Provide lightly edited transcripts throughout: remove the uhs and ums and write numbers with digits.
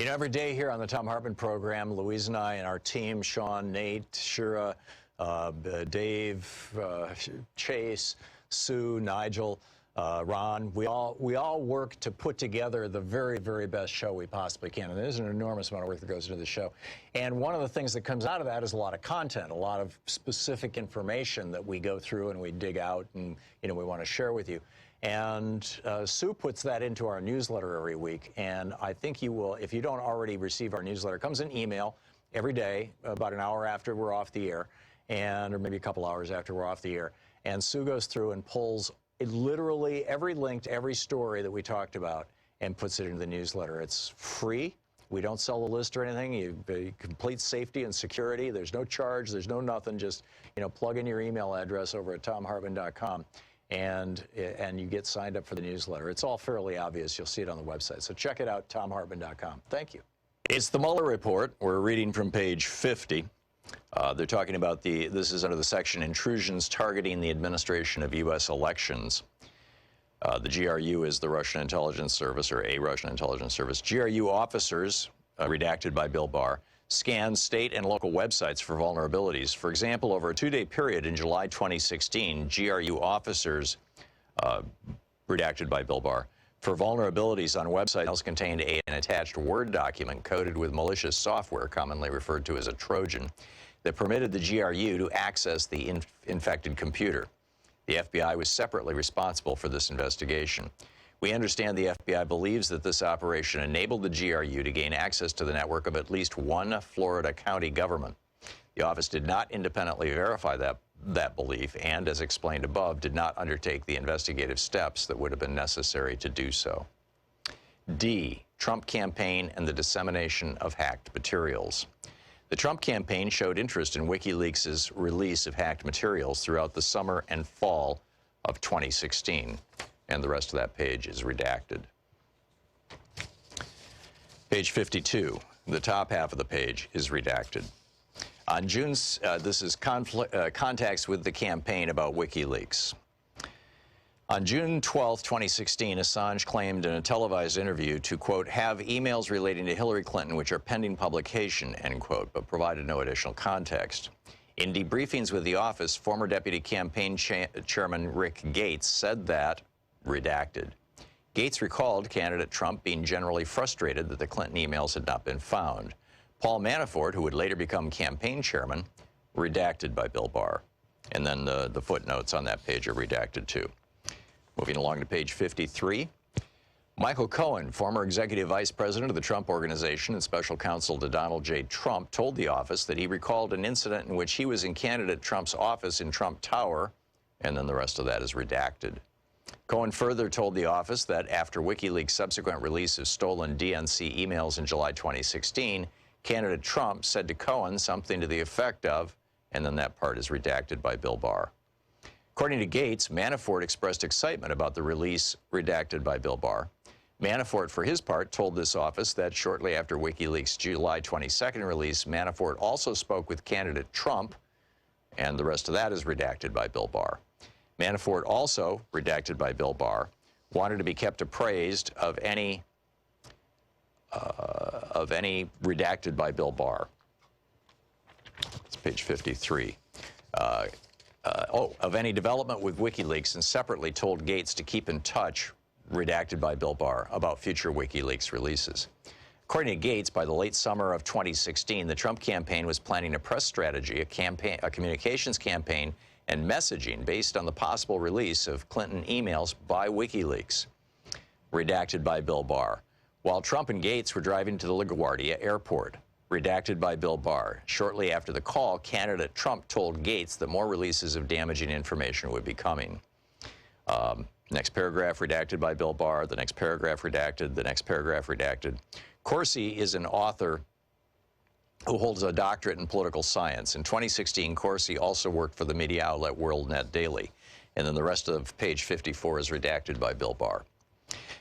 You know, every day here on the Thom Hartmann Program, Louise and I and our team, Sean, Nate, Shira, Dave, Chase, Sue, Nigel, Ron, we all work to put together the very, very best show we possibly can. And there's an enormous amount of work that goes into the show. And one of the things that comes out of that is a lot of content, a lot of specific information that we go through and we dig out and, you know, we want to share with you. And Sue puts that into our newsletter every week. And I think you will, if you don't already receive our newsletter, it comes in email every day, about an hour after we're off the air, or maybe a couple hours after we're off the air. And Sue goes through and pulls literally every link to every story that we talked about and puts it into the newsletter. It's free. We don't sell the list or anything. You complete safety and security. There's no charge. There's no nothing. Just, you know, plug in your email address over at thomhartmann.com. And you get signed up for the newsletter. It's all fairly obvious. You'll see it on the website. So check it out, thomhartmann.com. Thank you. It's the Mueller report. We're reading from page 50. They're talking about this is under the section Intrusions Targeting the Administration of U.S. Elections. The GRU is the Russian intelligence service, or a Russian intelligence service. GRU officers, redacted by Bill Barr, scanned state and local websites for vulnerabilities. For example, over a two-day period in July 2016, GRU officers, redacted by Bill Barr, for vulnerabilities on websites contained an attached Word document coded with malicious software, commonly referred to as a Trojan, that permitted the GRU to access the infected computer. The FBI was separately responsible for this investigation. We understand the FBI believes that this operation enabled the GRU to gain access to the network of at least one Florida county government. The office did not independently verify that belief and, as explained above, did not undertake the investigative steps that would have been necessary to do so. D, Trump campaign and the dissemination of hacked materials. The Trump campaign showed interest in WikiLeaks' release of hacked materials throughout the summer and fall of 2016. And the rest of that page is redacted. Page 52, the top half of the page is redacted. On this is contacts with the campaign about WikiLeaks. On June 12, 2016, Assange claimed in a televised interview to, quote, have emails relating to Hillary Clinton which are pending publication, end quote, but provided no additional context. In debriefings with the office, former Deputy Campaign Chairman Rick Gates said that, redacted. Gates recalled candidate Trump being generally frustrated that the Clinton emails had not been found. Paul Manafort, who would later become campaign chairman, redacted by Bill Barr. And then the footnotes on that page are redacted too. Moving along to page 53. Michael Cohen, former executive vice president of the Trump Organization and special counsel to Donald J. Trump, told the office that he recalled an incident in which he was in candidate Trump's office in Trump Tower, and then the rest of that is redacted. Cohen further told the office that after WikiLeaks' subsequent release of stolen DNC emails in July 2016, candidate Trump said to Cohen something to the effect of, and then that part is redacted by Bill Barr. According to Gates, Manafort expressed excitement about the release redacted by Bill Barr. Manafort, for his part, told this office that shortly after WikiLeaks' July 22nd release, Manafort also spoke with candidate Trump, and the rest of that is redacted by Bill Barr. Manafort also, redacted by Bill Barr, wanted to be kept appraised of any redacted by Bill Barr. It's page 53. Of any development with WikiLeaks, and separately told Gates to keep in touch, redacted by Bill Barr, about future WikiLeaks releases. According to Gates, by the late summer of 2016, the Trump campaign was planning a press strategy, a communications campaign, and messaging based on the possible release of Clinton emails by WikiLeaks, redacted by Bill Barr. While Trump and Gates were driving to the LaGuardia airport, redacted by Bill Barr. Shortly after the call, candidate Trump told Gates that more releases of damaging information would be coming. Next paragraph redacted by Bill Barr, the next paragraph redacted, the next paragraph redacted. Corsi is an author who holds a doctorate in political science. In 2016, Corsi also worked for the media outlet WorldNet Daily. And then the rest of page 54 is redacted by Bill Barr.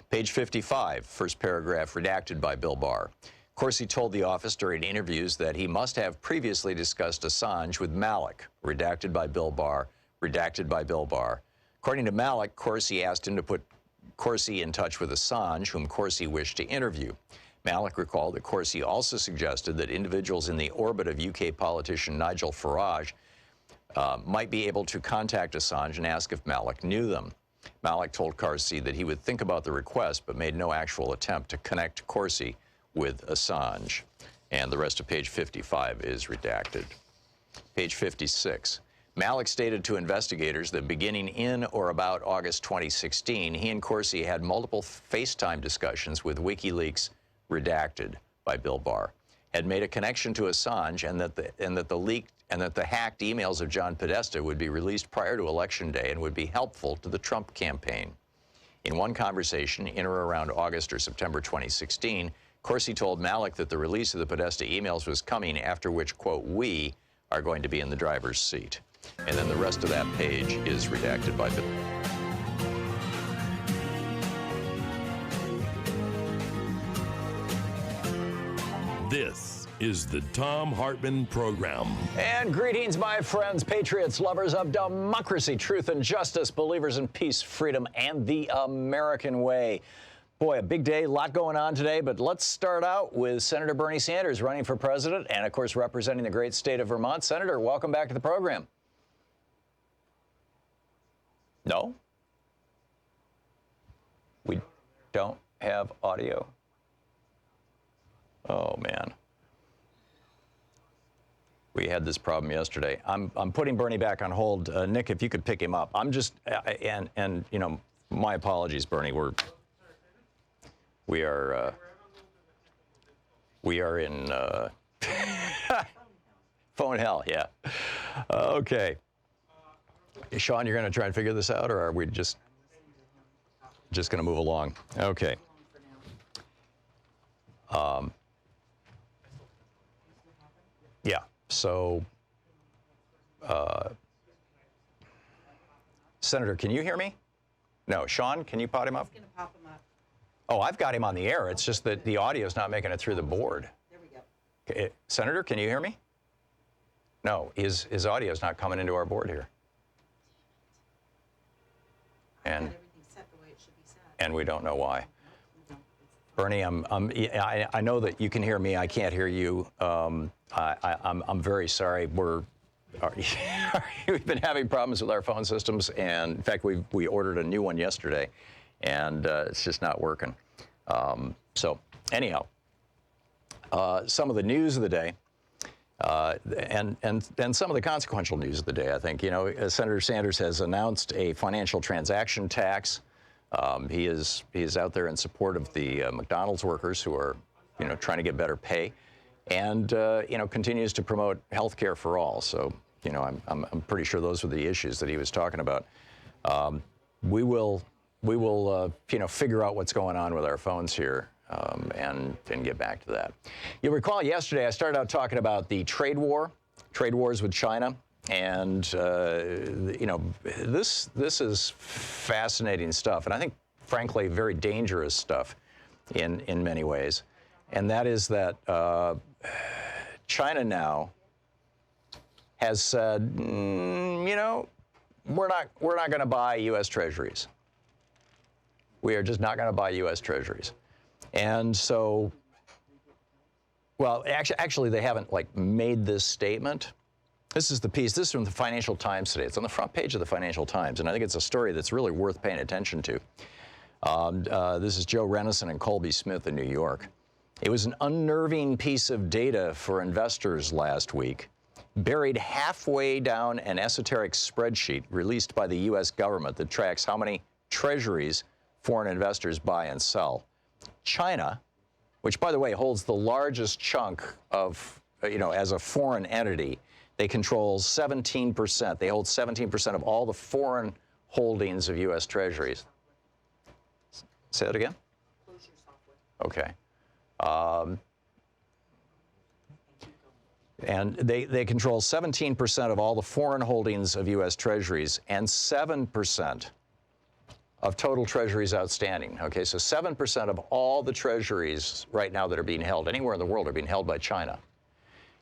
Page 55, first paragraph redacted by Bill Barr. Corsi told the office during interviews that he must have previously discussed Assange with Malik, redacted by Bill Barr, redacted by Bill Barr. According to Malik, Corsi asked him to put Corsi in touch with Assange, whom Corsi wished to interview. Malik recalled that Corsi also suggested that individuals in the orbit of UK politician Nigel Farage might be able to contact Assange and ask if Malik knew them. Malik told Corsi that he would think about the request, but made no actual attempt to connect Corsi with Assange. And the rest of page 55 is redacted. Page 56. Malik stated to investigators that beginning in or about August 2016, he and Corsi had multiple FaceTime discussions with WikiLeaks, redacted by Bill Barr, had made a connection to Assange, and that the hacked emails of John Podesta would be released prior to Election Day and would be helpful to the Trump campaign. In one conversation in or around August or September 2016, Corsi told Malik that the release of the Podesta emails was coming, after which, quote, we are going to be in the driver's seat. And then the rest of that page is redacted by Bill. This is the Thom Hartmann Program. And greetings, my friends, patriots, lovers of democracy, truth, and justice, believers in peace, freedom, and the American way. Boy, a big day, a lot going on today, but let's start out with Senator Bernie Sanders running for president and, of course, representing the great state of Vermont. Senator, welcome back to the program. No? We don't have audio. Oh, man. We had this problem yesterday. I'm putting Bernie back on hold. Nick, if you could pick him up. I'm just, and you know, my apologies, Bernie. We are in phone hell, yeah. Okay. Sean, you're going to try and figure this out, or are we just going to move along? Okay. Yeah, so, Senator, can you hear me? No, Sean, can you pot him up? He's going to pop him up. Oh, I've got him on the air. It's just that the audio is not making it through the board. There we go. Okay, Senator, can you hear me? No, his audio is not coming into our board here. And everything's set the way it should be set. And we don't know why. Bernie, I know that you can hear me. I can't hear you. I'm very sorry. We've been having problems with our phone systems, and in fact, we ordered a new one yesterday, and it's just not working. So anyhow, some of the news of the day, and some of the consequential news of the day, I think. You know, Senator Sanders has announced a financial transaction tax. He is out there in support of the McDonald's workers who are, you know, trying to get better pay, and you know, continues to promote health care for all. So, you know, I'm pretty sure those were the issues that he was talking about. We will you know, figure out what's going on with our phones here, and get back to that. You'll recall yesterday I started out talking about the trade wars with China. And, you know, this is fascinating stuff, and I think, frankly, very dangerous stuff in many ways. And that is that China now has said, you know, we're not going to buy U.S. treasuries. We are just not going to buy U.S. treasuries. And so, well, actually, they haven't, like, made this statement. This is the piece. This is from the Financial Times today. It's on the front page of the Financial Times, and I think it's a story that's really worth paying attention to. This is Joe Renison and Colby Smith in New York. It was an unnerving piece of data for investors last week, buried halfway down an esoteric spreadsheet released by the U.S. government that tracks how many treasuries foreign investors buy and sell. China, which, by the way, holds the largest chunk of, you know, as a foreign entity, they control 17%. They hold 17% of all the foreign holdings of U.S. treasuries. Say that again? Close your software. Okay. And they control 17% of all the foreign holdings of U.S. treasuries and 7% of total treasuries outstanding. Okay, so 7% of all the treasuries right now that are being held anywhere in the world are being held by China.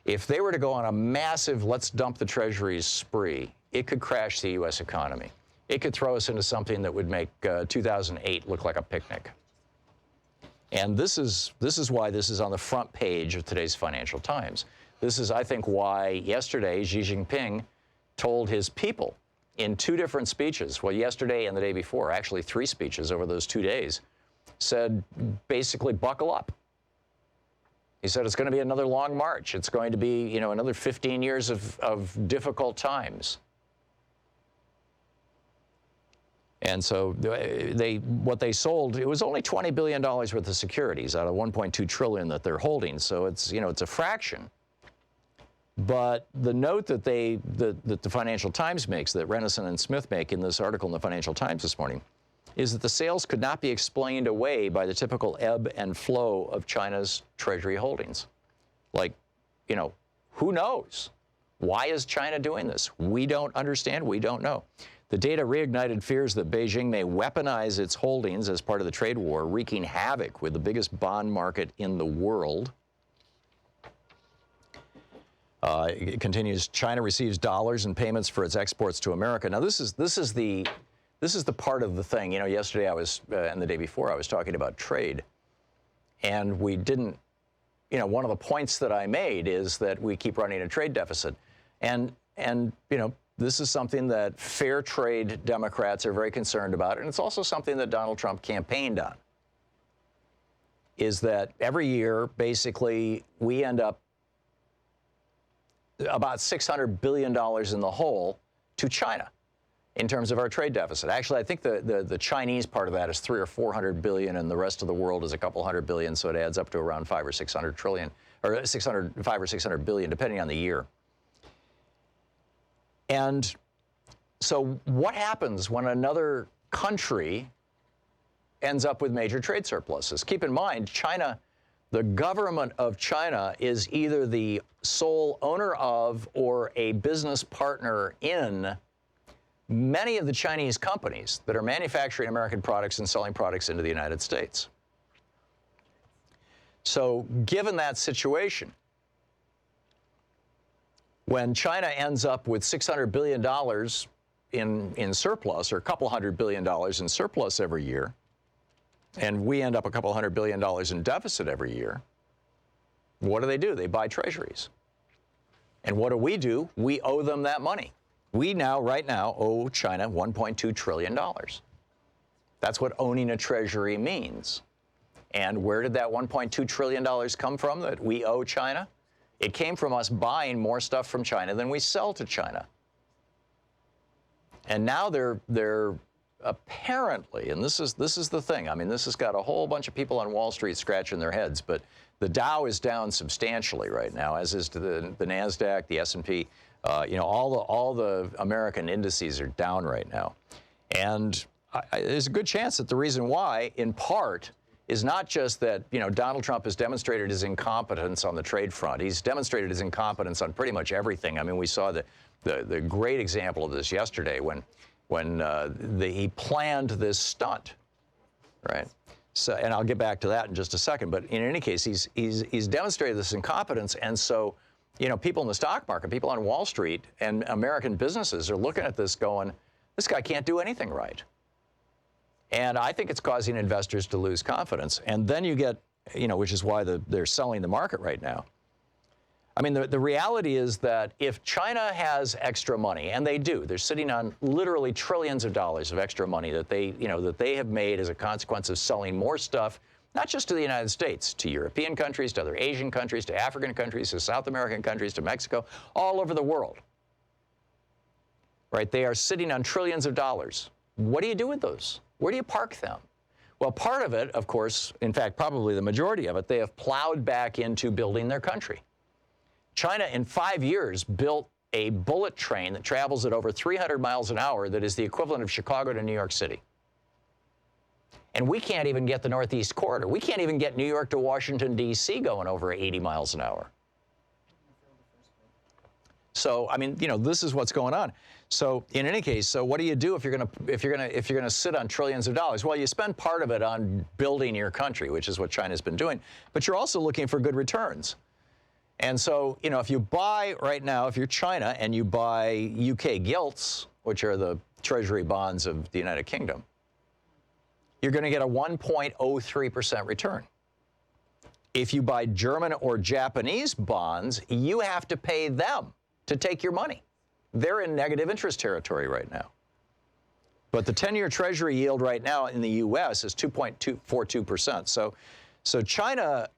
If they were to go on a massive let's dump the treasuries spree, it could crash the U.S. economy. It could throw us into something that would make 2008 look like a picnic. And this is why this is on the front page of today's Financial Times. This is, I think, why yesterday Xi Jinping told his people in 2 different speeches, well, yesterday and the day before, actually 3 speeches over those 2 days, said basically buckle up. He said it's going to be another long march. It's going to be, you know, another 15 years of difficult times. And so what they sold, it was only $20 billion worth of securities out of $1.2 trillion that they're holding. So it's, you know, it's a fraction. But the note that that the Financial Times makes, that Renison and Smith make in this article in the Financial Times this morning, is that the sales could not be explained away by the typical ebb and flow of China's treasury holdings. Like, you know, who knows? Why is China doing this? We don't understand. We don't know. The data reignited fears that Beijing may weaponize its holdings as part of the trade war, wreaking havoc with the biggest bond market in the world. It continues, China receives dollars in payments for its exports to America. Now, this is the part of the thing. You know, yesterday and the day before, I was talking about trade. And we didn't, you know, one of the points that I made is that we keep running a trade deficit. And you know, this is something that fair trade Democrats are very concerned about, and it's also something that Donald Trump campaigned on, is that every year, basically, we end up about $600 billion in the hole to China in terms of our trade deficit. Actually, I think the Chinese part of that is 300 or 400 billion, and the rest of the world is a couple hundred billion, so it adds up to around 500 or 600 trillion, or 500 or 600 billion, depending on the year. And so what happens when another country ends up with major trade surpluses? Keep in mind, China, the government of China is either the sole owner of or a business partner in many of the Chinese companies that are manufacturing American products and selling products into the United States. So given that situation, when China ends up with $600 billion in surplus, or a couple $100 billion in surplus every year, and we end up a couple $100 billion in deficit every year, what do? They buy treasuries. And what do? We owe them that money. We now, right now, owe China $1.2 trillion. That's what owning a treasury means. And where did that $1.2 trillion come from that we owe China? It came from us buying more stuff from China than we sell to China. And now they're apparently, and this is the thing, I mean, this has got a whole bunch of people on Wall Street scratching their heads, but the Dow is down substantially right now, as is the NASDAQ, the S&P. You know, all the American indices are down right now. And there's a good chance that the reason why, in part, is not just that, you know, Donald Trump has demonstrated his incompetence on the trade front. He's demonstrated his incompetence on pretty much everything. I mean, we saw the great example of this yesterday when he planned this stunt, right? So, and I'll get back to that in just a second. But in any case, he's demonstrated this incompetence, and so, you know, people in the stock market, people on Wall Street, and American businesses are looking at this going, this guy can't do anything right. And I think it's causing investors to lose confidence. And then you get, you know, which is why they're selling the market right now. I mean, the reality is that if China has extra money, and they do, they're sitting on literally trillions of dollars of extra money that they have made as a consequence of selling more stuff, not just to the United States, to European countries, to other Asian countries, to African countries, to South American countries, to Mexico, all over the world. Right? They are sitting on trillions of dollars. What do you do with those? Where do you park them? Well, part of it, of course, in fact, probably the majority of it, they have plowed back into building their country. China, in 5 years, built a bullet train that travels at over 300 miles an hour that is the equivalent of Chicago to New York City. And we can't even get the Northeast Corridor. We can't even get New York to Washington, D.C. going over 80 miles an hour. So, I mean, you know, this is what's going on. So, in any case, so what do you do if you're going to sit on trillions of dollars? Well, you spend part of it on building your country, which is what China's been doing, but you're also looking for good returns. And so, you know, if you buy right now, if you're China and you buy UK gilts, which are the treasury bonds of the United Kingdom, you're going to get a 1.03% return. If you buy German or Japanese bonds, you have to pay them to take your money. They're in negative interest territory right now. But the 10-year Treasury yield right now in the U.S. is 2.42%. So China,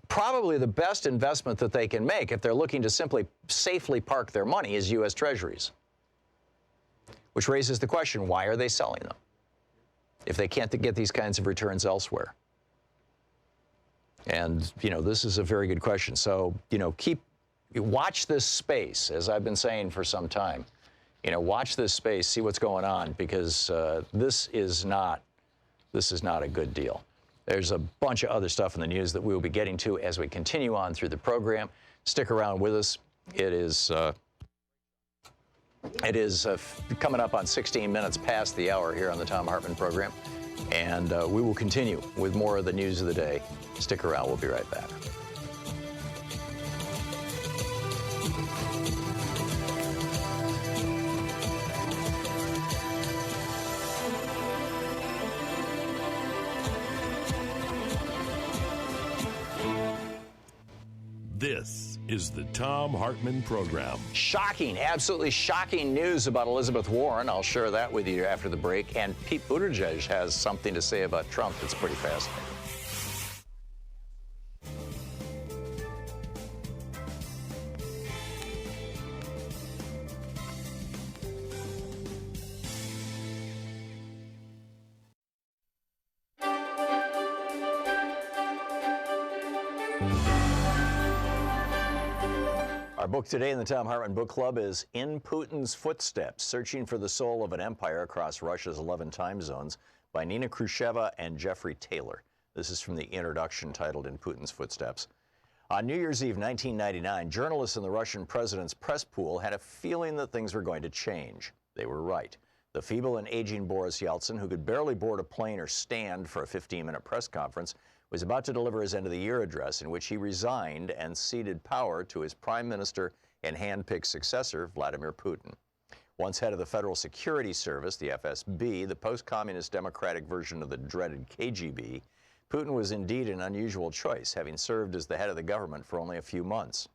probably the best investment that they can make if they're looking to simply safely park their money is U.S. Treasuries. Which raises the question, why are they selling them if they can't get these kinds of returns elsewhere? And, this is a very good question. So, watch this space, as I've been saying for some time. Watch this space, see what's going on, because this is not a good deal. There's a bunch of other stuff in the news that we will be getting to as we continue on through the program. Stick around with us. It is coming up on 16 minutes past the hour here on the Thom Hartmann Program. And we will continue with more of the news of the day. Stick around. We'll be right back. This is the Thom Hartmann Program. Shocking, absolutely shocking news about Elizabeth Warren. I'll share that with you after the break. And Pete Buttigieg has something to say about Trump that's pretty fascinating. Our book today in the Thom Hartmann Book Club is In Putin's Footsteps, Searching for the Soul of an Empire Across Russia's 11 Time Zones by Nina Khrushcheva and Jeffrey Taylor. This is from the introduction titled In Putin's Footsteps. On New Year's Eve 1999, journalists in the Russian president's press pool had a feeling that things were going to change. They were right. The feeble and aging Boris Yeltsin, who could barely board a plane or stand for a 15-minute press conference, was about to deliver his end-of-the-year address in which he resigned and ceded power to his prime minister and hand-picked successor, Vladimir Putin. Once head of the Federal Security Service, the FSB, the post-communist democratic version of the dreaded KGB, Putin was indeed an unusual choice, having served as the head of the government for only a few months.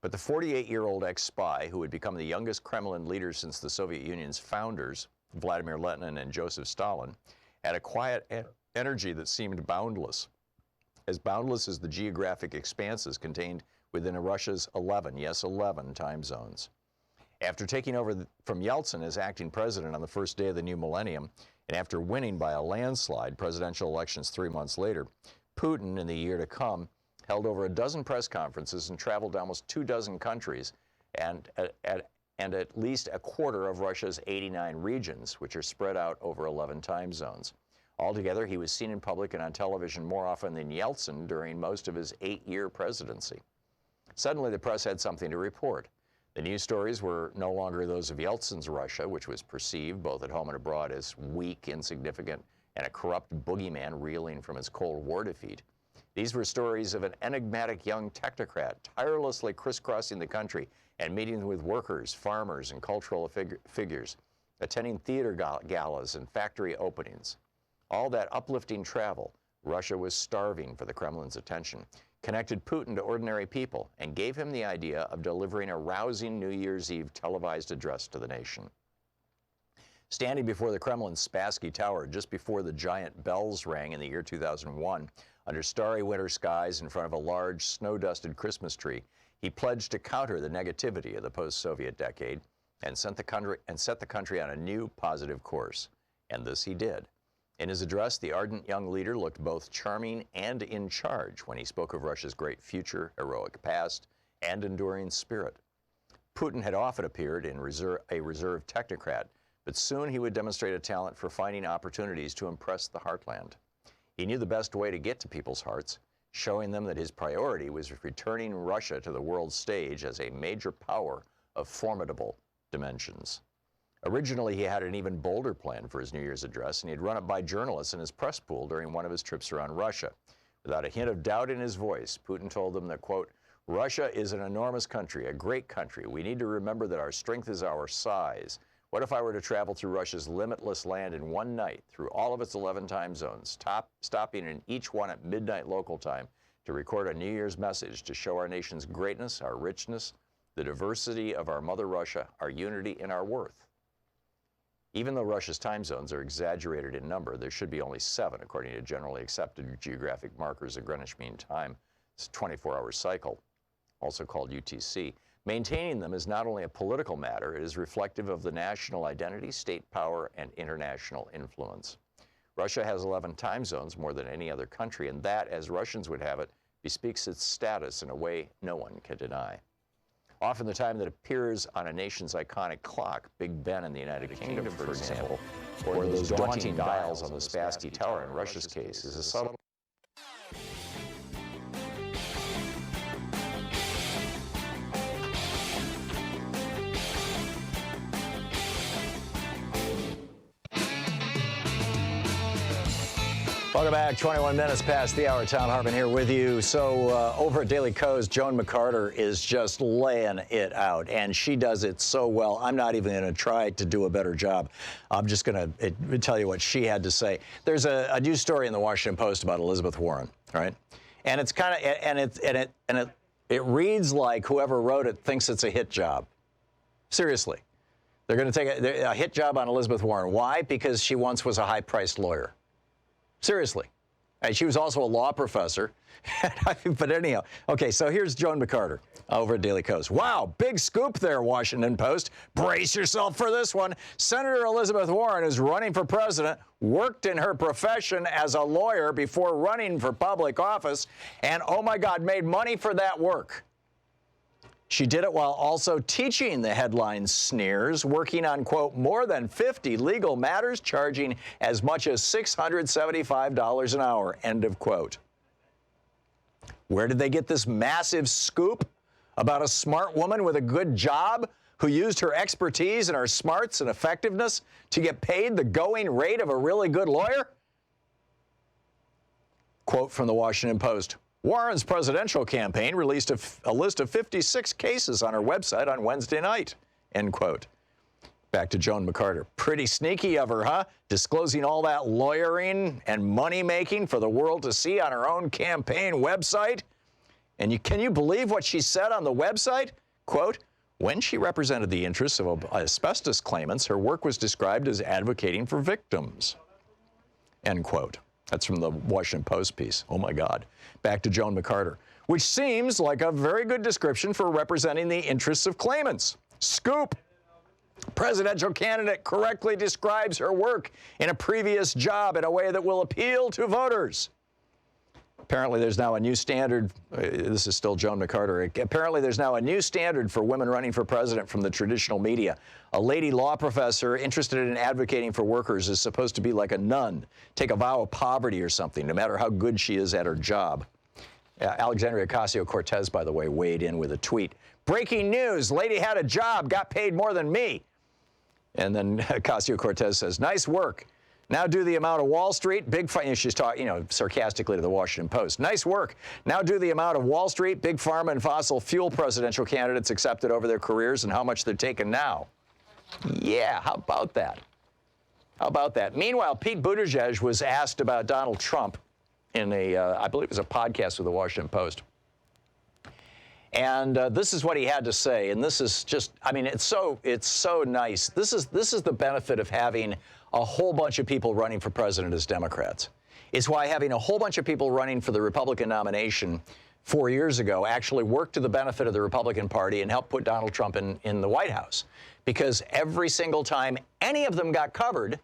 But the 48-year-old ex-spy, who had become the youngest Kremlin leader since the Soviet Union's founders, Vladimir Lenin and Joseph Stalin, had a quiet energy that seemed boundless as the geographic expanses contained within Russia's 11 time zones. After taking over from Yeltsin as acting president on the first day of the new millennium, and after winning by a landslide presidential elections 3 months later, Putin, in the year to come, held over a dozen press conferences and traveled to almost 24 countries and at least a quarter of Russia's 89 regions, which are spread out over 11 time zones. Altogether, he was seen in public and on television more often than Yeltsin during most of his 8-year presidency. Suddenly, the press had something to report. The news stories were no longer those of Yeltsin's Russia, which was perceived, both at home and abroad, as weak, insignificant, and a corrupt boogeyman reeling from its Cold War defeat. These were stories of an enigmatic young technocrat tirelessly crisscrossing the country and meeting with workers, farmers, and cultural figures, attending theater galas and factory openings. All that uplifting travel, Russia was starving for the Kremlin's attention, connected Putin to ordinary people, and gave him the idea of delivering a rousing New Year's Eve televised address to the nation. Standing before the Kremlin's Spassky Tower just before the giant bells rang in the year 2001, under starry winter skies in front of a large snow-dusted Christmas tree, he pledged to counter the negativity of the post-Soviet decade and set the country on a new positive course. And this he did. In his address, the ardent young leader looked both charming and in charge when he spoke of Russia's great future, heroic past, and enduring spirit. Putin had often appeared in a reserved technocrat, but soon he would demonstrate a talent for finding opportunities to impress the heartland. He knew the best way to get to people's hearts, showing them that his priority was returning Russia to the world stage as a major power of formidable dimensions. Originally, he had an even bolder plan for his New Year's address, and he'd run it by journalists in his press pool during one of his trips around Russia. Without a hint of doubt in his voice, Putin told them that, quote, "Russia is an enormous country, a great country. We need to remember that our strength is our size. What if I were to travel through Russia's limitless land in one night, through all of its 11 time zones, stopping in each one at midnight local time, to record a New Year's message to show our nation's greatness, our richness, the diversity of our mother Russia, our unity, and our worth. Even though Russia's time zones are exaggerated in number, there should be only 7, according to generally accepted geographic markers of Greenwich Mean Time. It's a 24-hour cycle, also called UTC. Maintaining them is not only a political matter, it is reflective of the national identity, state power, and international influence. Russia has 11 time zones, more than any other country, and that, as Russians would have it, bespeaks its status in a way no one can deny. Often the time that appears on a nation's iconic clock, Big Ben in the United Kingdom, for example, or those daunting dials on the Spassky Tower in Russia's case, is a subtle. Welcome back. 21 minutes past the hour. Thom Hartmann here with you. So over at Daily Kos, Joan McCarter is just laying it out, and she does it so well. I'm not even going to try to do a better job. I'm just going to tell you what she had to say. There's a news story in the Washington Post about Elizabeth Warren, right? And it's kind of it reads like whoever wrote it thinks it's a hit job. Seriously, they're going to take a hit job on Elizabeth Warren. Why? Because she once was a high-priced lawyer. Seriously. And she was also a law professor. But anyhow, okay, so here's Joan McCarter over at Daily Kos. Wow, big scoop there, Washington Post. Brace yourself for this one. Senator Elizabeth Warren is running for president, worked in her profession as a lawyer before running for public office, and oh my God, made money for that work. She did it while also teaching, the headline sneers, working on, quote, more than 50 legal matters, charging as much as $675 an hour, end of quote. Where did they get this massive scoop about a smart woman with a good job who used her expertise and her smarts and effectiveness to get paid the going rate of a really good lawyer? Quote from the Washington Post. Warren's presidential campaign released a list of 56 cases on her website on Wednesday night, end quote. Back to Joan McCarter. Pretty sneaky of her, huh? Disclosing all that lawyering and money-making for the world to see on her own campaign website. And can you believe what she said on the website? Quote, when she represented the interests of asbestos claimants, her work was described as advocating for victims, end quote. That's from the Washington Post piece. Oh, my God. Back to Joan McCarter, which seems like a very good description for representing the interests of claimants. Scoop. Presidential candidate correctly describes her work in a previous job in a way that will appeal to voters. Apparently, there's now a new standard. This is still Joan McCarter. Apparently, there's now a new standard for women running for president from the traditional media. A lady law professor interested in advocating for workers is supposed to be like a nun, take a vow of poverty or something, no matter how good she is at her job. Alexandria Ocasio-Cortez, by the way, weighed in with a tweet. Breaking news, lady had a job, got paid more than me. And then Ocasio-Cortez says, nice work. Now do the amount of Wall Street, big, she's talking, sarcastically to the Washington Post. Nice work. Now do the amount of Wall Street, big pharma, and fossil fuel presidential candidates accepted over their careers and how much they're taking now. Yeah, how about that? How about that? Meanwhile, Pete Buttigieg was asked about Donald Trump in I believe it was a podcast with the Washington Post. And this is what he had to say. And this is just, it's so nice. This is the benefit of having a whole bunch of people running for president as Democrats. It's why having a whole bunch of people running for the Republican nomination 4 years ago actually worked to the benefit of the Republican Party and helped put Donald Trump in the White House. Because every single time any of them got covered,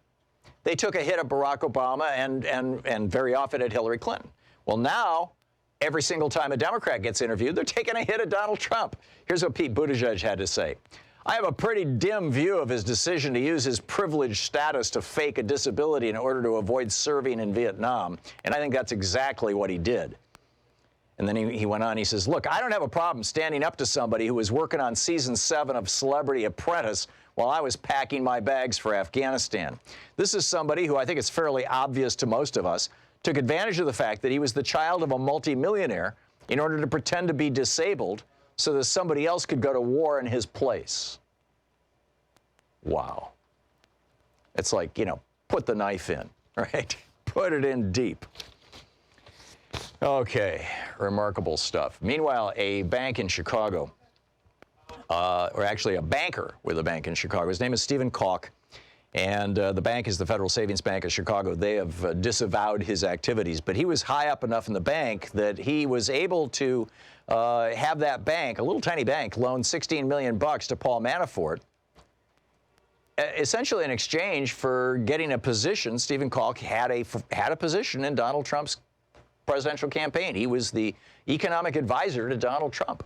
they took a hit at Barack Obama and very often at Hillary Clinton. Well, now, every single time a Democrat gets interviewed, they're taking a hit at Donald Trump. Here's what Pete Buttigieg had to say. I have a pretty dim view of his decision to use his privileged status to fake a disability in order to avoid serving in Vietnam, and I think that's exactly what he did. And then he went on, he says, look, I don't have a problem standing up to somebody who was working on season 7 of Celebrity Apprentice while I was packing my bags for Afghanistan. This is somebody who I think it's fairly obvious to most of us took advantage of the fact that he was the child of a multimillionaire in order to pretend to be disabled so that somebody else could go to war in his place. Wow. It's like, put the knife in, right? Put it in deep. Okay, remarkable stuff. Meanwhile, a bank in Chicago, or actually a banker with a bank in Chicago, his name is Stephen Calk, and the bank is the Federal Savings Bank of Chicago. They have disavowed his activities, but he was high up enough in the bank that he was able to have that bank, a little tiny bank, loan $16 million to Paul Manafort, essentially in exchange for getting a position. Stephen Calk had a position in Donald Trump's presidential campaign. He was the economic advisor to Donald Trump,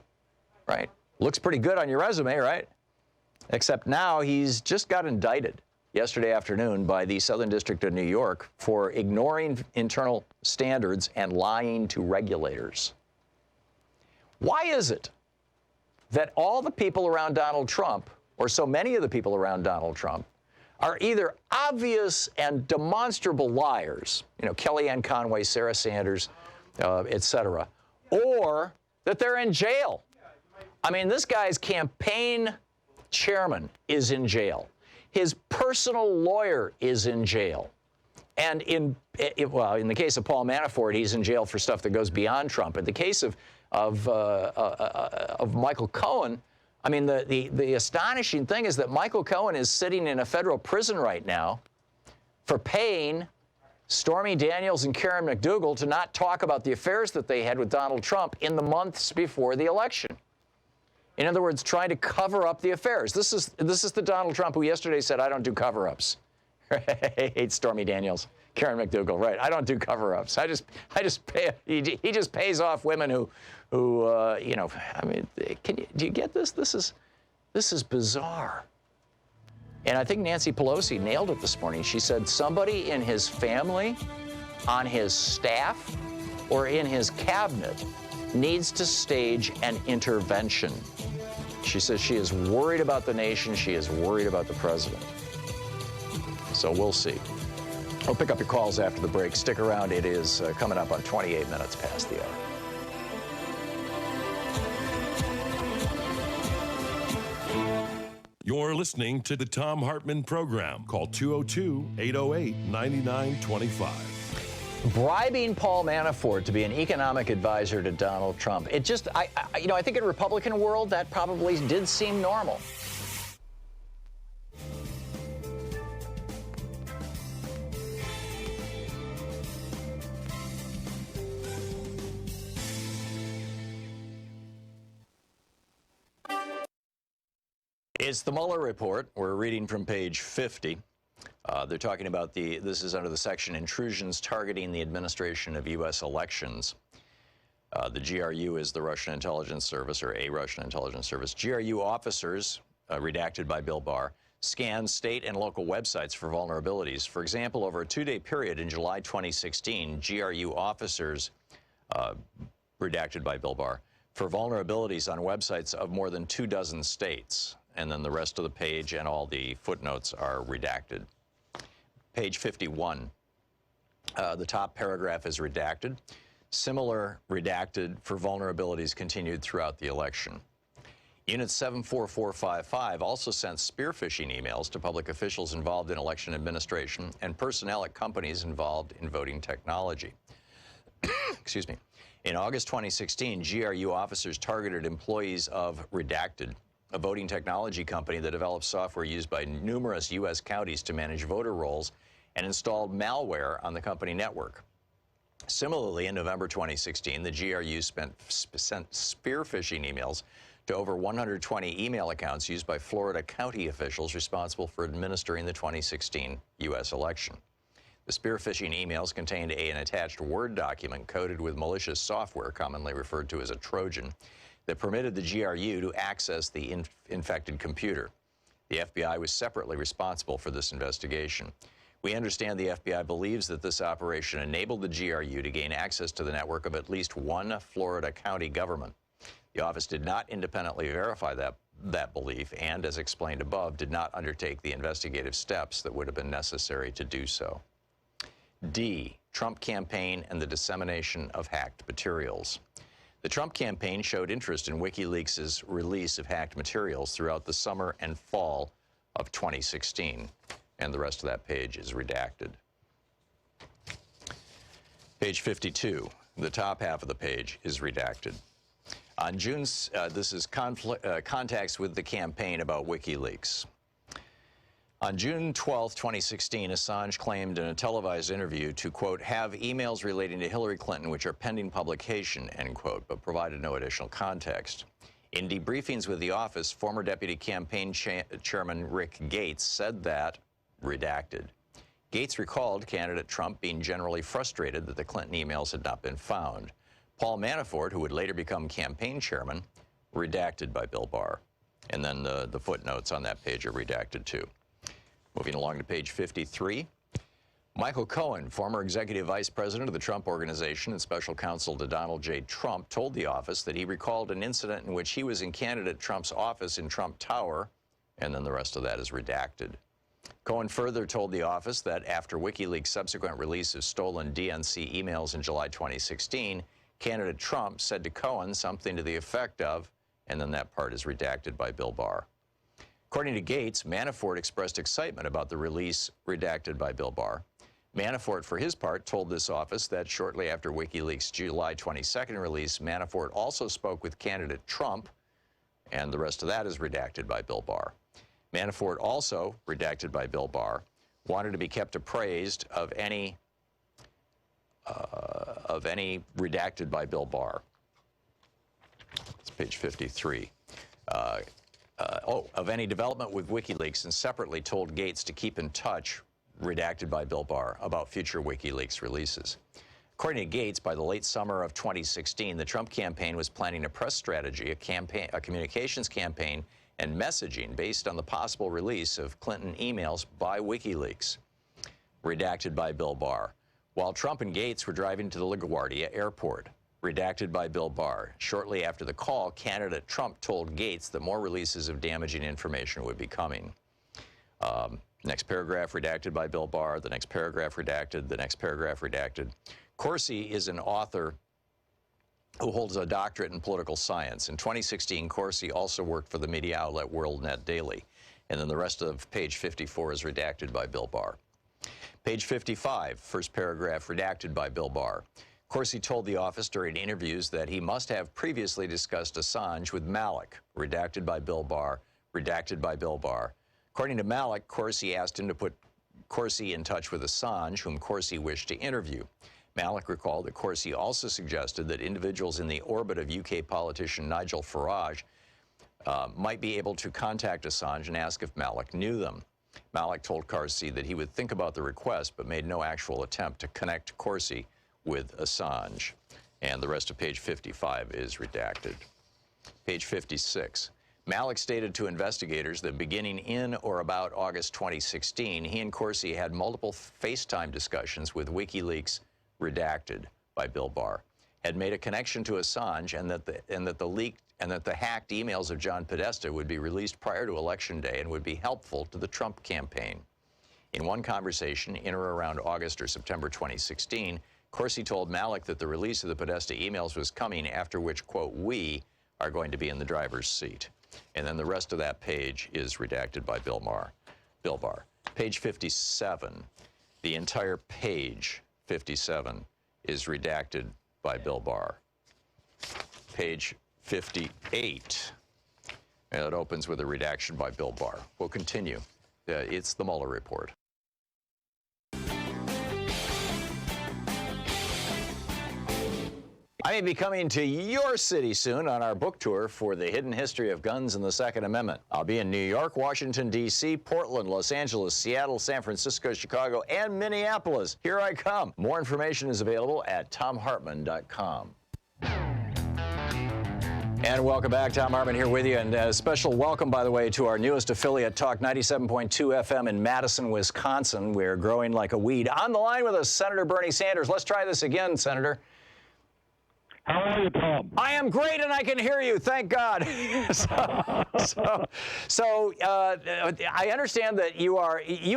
right? Looks pretty good on your resume, right? Except now he's just got indicted yesterday afternoon by the Southern District of New York for ignoring internal standards and lying to regulators. Why is it that all the people around Donald Trump, or so many of the people around Donald Trump, are either obvious and demonstrable liars, Kellyanne Conway, Sarah Sanders, et cetera, or that they're in jail? I mean, this guy's campaign chairman is in jail. His personal lawyer is in jail. And in the case of Paul Manafort, he's in jail for stuff that goes beyond Trump. In the case of Michael Cohen, I mean, the astonishing thing is that Michael Cohen is sitting in a federal prison right now for paying Stormy Daniels and Karen McDougal to not talk about the affairs that they had with Donald Trump in the months before the election. In other words, trying to cover up the affairs. This is the Donald Trump who yesterday said, "I don't do cover-ups." Hates Stormy Daniels, Karen McDougal, right? I don't do cover-ups. I just pay. He just pays off women who I mean, do you get this? This is bizarre. And I think Nancy Pelosi nailed it this morning. She said somebody in his family, on his staff, or in his cabinet needs to stage an intervention. She says she is worried about the nation. She is worried about the president. So we'll see. I'll pick up your calls after the break. Stick around. It is coming up on 28 minutes past the hour. You're listening to the Thom Hartmann Program. Call 202-808-9925. Bribing Paul Manafort to be an economic advisor to Donald Trump. I think in Republican world, that probably did seem normal. It's the Mueller report. We're reading from page 50. They're talking about this is under the section Intrusions Targeting the Administration of U.S. Elections. The GRU is the Russian intelligence service, or a Russian intelligence service. GRU officers, redacted by Bill Barr, scanned state and local websites for vulnerabilities. For example, over a 2-day period in July 2016, GRU officers, redacted by Bill Barr, for vulnerabilities on websites of more than 24 states. And then the rest of the page and all the footnotes are redacted. Page 51, the top paragraph is redacted. Similar redacted for vulnerabilities continued throughout the election. Unit 74455 also sent spear phishing emails to public officials involved in election administration and personnel at companies involved in voting technology. Excuse me. In August 2016, GRU officers targeted employees of Redacted, a voting technology company that develops software used by numerous U.S. counties to manage voter rolls, and installed malware on the company network. Similarly, in November 2016, the GRU sent spear phishing emails to over 120 email accounts used by Florida county officials responsible for administering the 2016 U.S. election. The spear phishing emails contained an attached Word document coded with malicious software, commonly referred to as a Trojan, that permitted the GRU to access the infected computer. The FBI was separately responsible for this investigation. We understand the FBI believes that this operation enabled the GRU to gain access to the network of at least one Florida county government. The office did not independently verify that belief and, as explained above, did not undertake the investigative steps that would have been necessary to do so. D, Trump campaign and the dissemination of hacked materials. The Trump campaign showed interest in WikiLeaks' release of hacked materials throughout the summer and fall of 2016, and the rest of that page is redacted. Page 52. The top half of the page is redacted. On this is contacts with the campaign about WikiLeaks. On June 12, 2016, Assange claimed in a televised interview to, quote, have emails relating to Hillary Clinton which are pending publication, end quote, but provided no additional context. In debriefings with the office, former Deputy Campaign Chairman Rick Gates said that, redacted. Gates recalled candidate Trump being generally frustrated that the Clinton emails had not been found. Paul Manafort, who would later become campaign chairman, redacted by Bill Barr. And then the footnotes on that page are redacted too. Moving along to page 53. Michael Cohen, former executive vice president of the Trump Organization and special counsel to Donald J. Trump, told the office that he recalled an incident in which he was in candidate Trump's office in Trump Tower, and then the rest of that is redacted. Cohen further told the office that after WikiLeaks' subsequent release of stolen DNC emails in July 2016, candidate Trump said to Cohen something to the effect of, and then that part is redacted by Bill Barr. According to Gates, Manafort expressed excitement about the release redacted by Bill Barr. Manafort, for his part, told this office that shortly after WikiLeaks' July 22nd release, Manafort also spoke with candidate Trump, and the rest of that is redacted by Bill Barr. Manafort also, redacted by Bill Barr, wanted to be kept appraised of any redacted by Bill Barr. It's page 53. Of any development with WikiLeaks, and separately told Gates to keep in touch, redacted by Bill Barr, about future WikiLeaks releases. According to Gates, by the late summer of 2016, the Trump campaign was planning a press strategy, a communications campaign, and messaging based on the possible release of Clinton emails by WikiLeaks, redacted by Bill Barr, while Trump and Gates were driving to the LaGuardia airport. Redacted by Bill Barr. Shortly after the call, candidate Trump told Gates that more releases of damaging information would be coming. Next paragraph redacted by Bill Barr, the next paragraph redacted, the next paragraph redacted. Corsi is an author who holds a doctorate in political science. In 2016, Corsi also worked for the media outlet WorldNet Daily. And then the rest of page 54 is redacted by Bill Barr. Page 55, first paragraph redacted by Bill Barr. Corsi told the office during interviews that he must have previously discussed Assange with Malik, redacted by Bill Barr, redacted by Bill Barr. According to Malik, Corsi asked him to put Corsi in touch with Assange, whom Corsi wished to interview. Malik recalled that Corsi also suggested that individuals in the orbit of UK politician Nigel Farage might be able to contact Assange and ask if Malik knew them. Malik told Corsi that he would think about the request, but made no actual attempt to connect Corsi with Assange. And the rest of page 55 is redacted. Page 56. Malik stated to investigators that beginning in or about August 2016, he and Corsi had multiple FaceTime discussions with WikiLeaks, redacted by Bill Barr, had made a connection to Assange, and that the hacked emails of John Podesta would be released prior to Election Day and would be helpful to the Trump campaign. In one conversation in or around August or September 2016, Corsi told Malik that the release of the Podesta emails was coming, after which, quote, we are going to be in the driver's seat. And then the rest of that page is redacted by Bill Barr. Page 57, the entire page 57 is redacted by Bill Barr. Page 58, and it opens with a redaction by Bill Barr. We'll continue. It's the Mueller report. I may be coming to your city soon on our book tour for The Hidden History of Guns and the Second Amendment. I'll be in New York, Washington, D.C., Portland, Los Angeles, Seattle, San Francisco, Chicago, and Minneapolis. Here I come. More information is available at thomhartmann.com. And welcome back. Thom Hartmann here with you. And a special welcome, by the way, to our newest affiliate, Talk 97.2 FM in Madison, Wisconsin. We're growing like a weed. On the line with us, Senator Bernie Sanders. Let's try this again, Senator. How are you, Tom? I am great, and I can hear you. Thank God. So I understand that you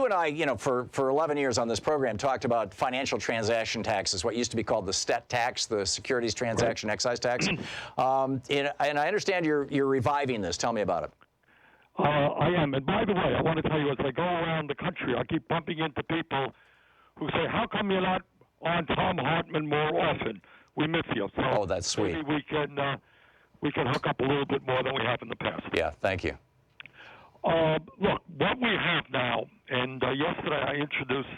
and I, for 11 years on this program, talked about financial transaction taxes, what used to be called the STET tax, the Securities Transaction Excise Tax. And I understand you're reviving this. Tell me about it. I am. And by the way, I want to tell you, as I go around the country, I keep bumping into people who say, how come you're not on Thom Hartmann more often? we miss you. So Oh, that's sweet. maybe we can hook up a little bit more than we have in the past. Yeah, thank you. Look, what we have now, and yesterday I introduced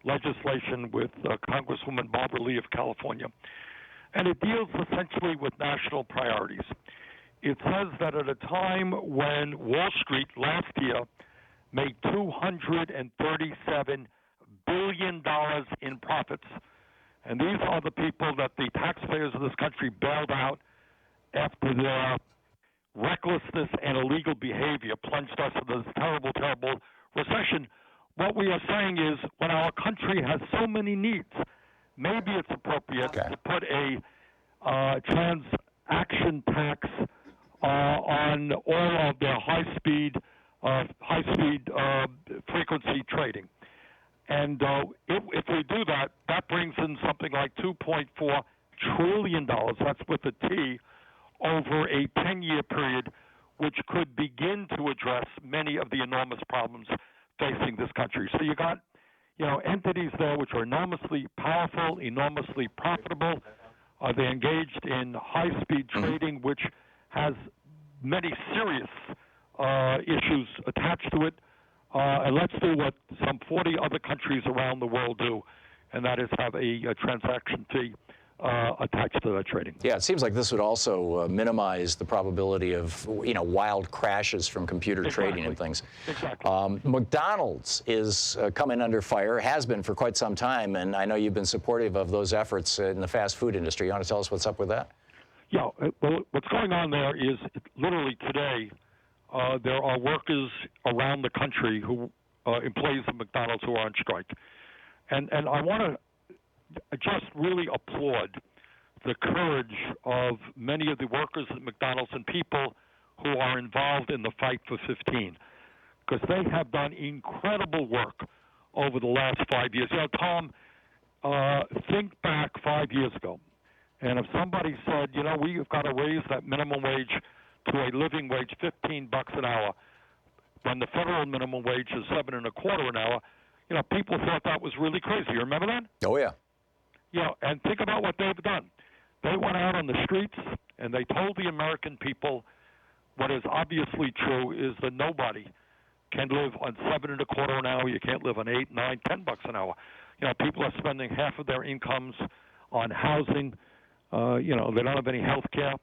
legislation with Congresswoman Barbara Lee of California, and it deals essentially with national priorities. It says that at a time when Wall Street last year made $237 billion in profits, and these are the people that the taxpayers of this country bailed out after their recklessness and illegal behavior plunged us into this terrible, terrible recession. What we are saying is when our country has so many needs, maybe it's appropriate to put a transaction tax on all of their high-speed frequency trading. And if we do that, that brings in something like $2.4 trillion, that's with a T, over a 10-year period, which could begin to address many of the enormous problems facing this country. So you got, entities there which are enormously powerful, enormously profitable. They're engaged in high-speed trading, which has many serious issues attached to it. And let's do what some 40 other countries around the world do, and that is have a transaction fee attached to that trading. Yeah, it seems like this would also minimize the probability of, wild crashes from computer trading and things. Exactly. McDonald's is coming under fire, has been for quite some time, and I know you've been supportive of those efforts in the fast food industry. You want to tell us what's up with that? Yeah, well, what's going on there is literally today, there are workers around the country who, employees of McDonald's who are on strike. And I want to just really applaud the courage of many of the workers at McDonald's and people who are involved in the fight for 15, because they have done incredible work over the last 5 years. Tom, think back 5 years ago, and if somebody said, we've got to raise that minimum wage to a living wage, $15 an hour, when the federal minimum wage is $7.25 an hour, people thought that was really crazy. You remember that? Oh, yeah. And think about what they've done. They went out on the streets and they told the American people what is obviously true is that nobody can live on $7.25 an hour. You can't live on $8, $9, $10 an hour. People are spending half of their incomes on housing. They don't have any health care,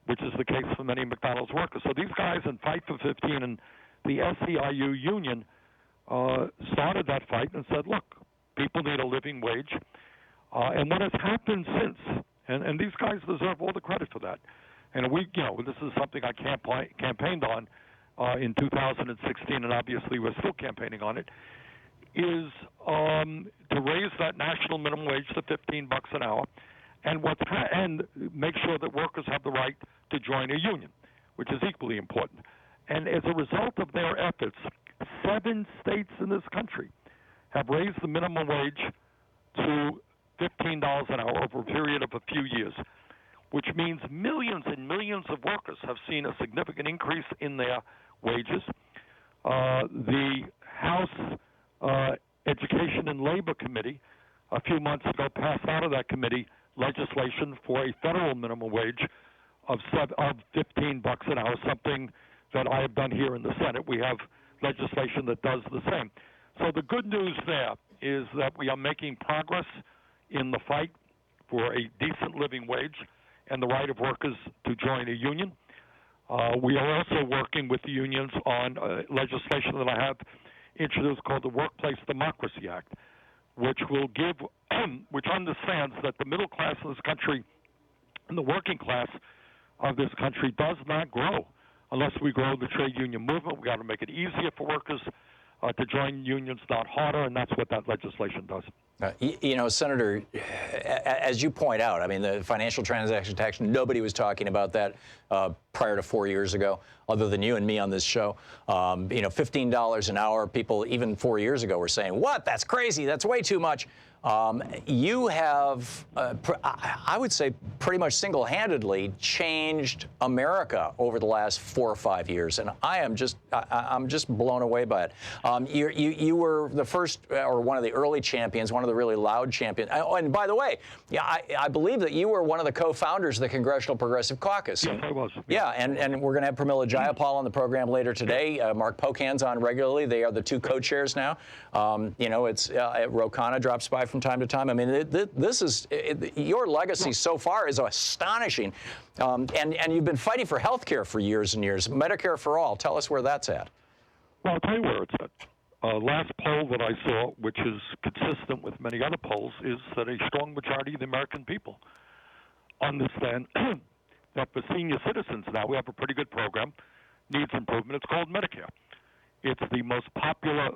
which is the case for many McDonald's workers. So these guys in Fight for 15 and the SEIU union started that fight and said, look, people need a living wage. And what has happened since, and these guys deserve all the credit for that. And this is something I campaigned on in 2016, and obviously we're still campaigning on it, is to raise that national minimum wage to $15 an hour, and make sure that workers have the right to join a union, which is equally important. And as a result of their efforts, 7 states in this country have raised the minimum wage to $15 an hour over a period of a few years, which means millions and millions of workers have seen a significant increase in their wages. The House Education and Labor Committee a few months ago passed out of that committee legislation for a federal minimum wage of $15 an hour, something that I have done here in the Senate. We have legislation that does the same. So the good news there is that we are making progress in the fight for a decent living wage and the right of workers to join a union. We are also working with the unions on legislation that I have introduced called the Workplace Democracy Act, which will give, which understands that the middle class of this country and the working class of this country does not grow unless we grow the trade union movement. We got to make it easier for workers to join unions, not harder, and that's what that legislation does. Senator, as you point out, I mean, the financial transaction tax, nobody was talking about that. prior to 4 years ago, other than you and me on this show. $15 an hour, people even 4 years ago were saying, what, that's crazy, that's way too much. You have, I would say, pretty much single-handedly changed America over the last 4 or 5 years, and I'm just blown away by it. You were the first, or one of the early champions, one of the really loud champions. Oh, and by the way, yeah, I believe that you were one of the co-founders of the Congressional Progressive Caucus. Yes, I was. Yeah, and we're going to have Pramila Jayapal on the program later today. Mark Pocan's on regularly. They are the two co-chairs now. It's Ro Khanna drops by from time to time. I mean, your legacy so far is astonishing, and you've been fighting for health care for years and years. Medicare for all. Tell us where that's at. Well, I'll tell you where it's at. Last poll that I saw, which is consistent with many other polls, is that a strong majority of the American people understand that for senior citizens now, we have a pretty good program, needs improvement. It's called Medicare. It's the most popular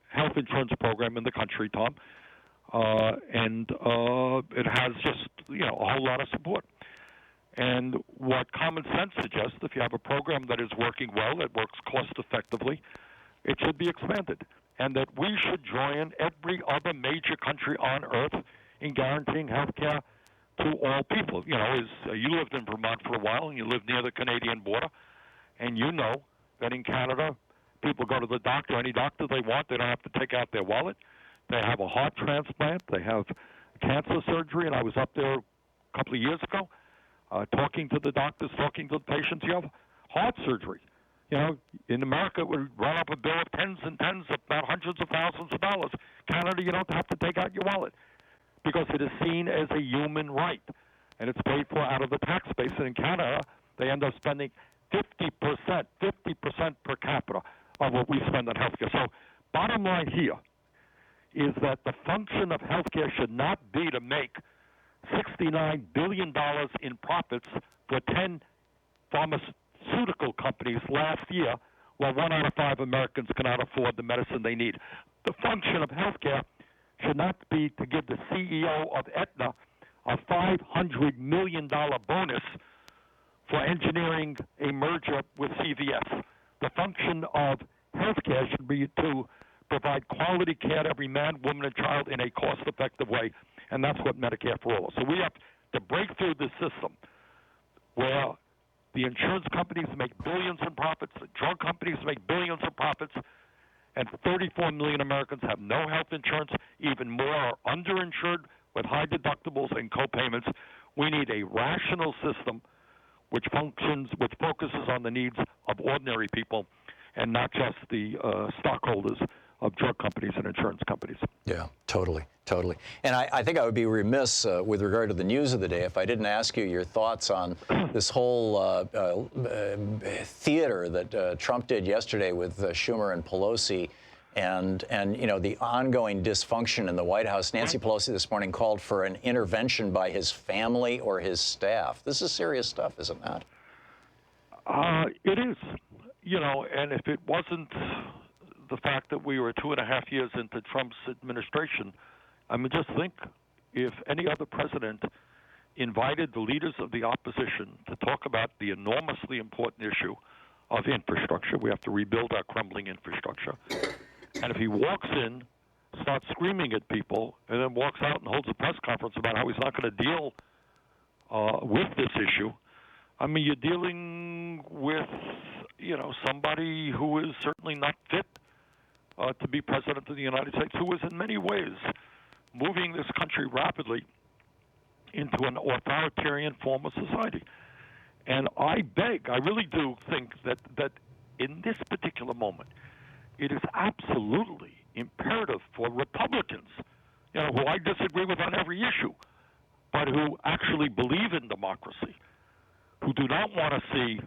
health insurance program in the country, Tom. And it has just, a whole lot of support. And what common sense suggests, if you have a program that is working well, that works cost effectively, it should be expanded. And that we should join every other major country on earth in guaranteeing health care to all people. You lived in Vermont for a while, and you live near the Canadian border, and you know that in Canada, people go to the doctor, any doctor they want. They don't have to take out their wallet. They have a heart transplant. They have cancer surgery. And I was up there a couple of years ago talking to the doctors, talking to the patients. You have heart surgery. In America, it would run up a bill of tens and tens, if not hundreds of thousands of dollars. Canada, you don't have to take out your wallet because it is seen as a human right. And it's paid for out of the tax base. And in Canada, they end up spending 50% per capita of what we spend on health care. So bottom line here is that the function of healthcare should not be to make $69 billion in profits for 10 pharmaceutical companies last year, while 1 out of 5 Americans cannot afford the medicine they need. The function of healthcare should not be to give the CEO of Aetna a $500 million bonus for engineering a merger with CVS. The function of healthcare should be to provide quality care to every man, woman, and child in a cost-effective way, and that's what Medicare for all is. So we have to break through this system where the insurance companies make billions in profits, the drug companies make billions in profits, and 34 million Americans have no health insurance. Even more are underinsured with high deductibles and co-payments. We need a rational system which focuses on the needs of ordinary people and not just the stockholders of drug companies and insurance companies. Yeah, totally. And I think I would be remiss with regard to the news of the day if I didn't ask you your thoughts on this whole theater that Trump did yesterday with Schumer and Pelosi, and the ongoing dysfunction in the White House. Nancy Pelosi this morning called for an intervention by his family or his staff. This is serious stuff, is it not? It is. And if it wasn't the fact that we were 2.5 years into Trump's administration, I mean, just think if any other president invited the leaders of the opposition to talk about the enormously important issue of infrastructure. We have to rebuild our crumbling infrastructure. And if he walks in, starts screaming at people, and then walks out and holds a press conference about how he's not going to deal with this issue, I mean, you're dealing with, somebody who is certainly not fit to be president of the United States, who is in many ways moving this country rapidly into an authoritarian form of society. And I really do think that in this particular moment, it is absolutely imperative for Republicans, who I disagree with on every issue, but who actually believe in democracy, who do not want to see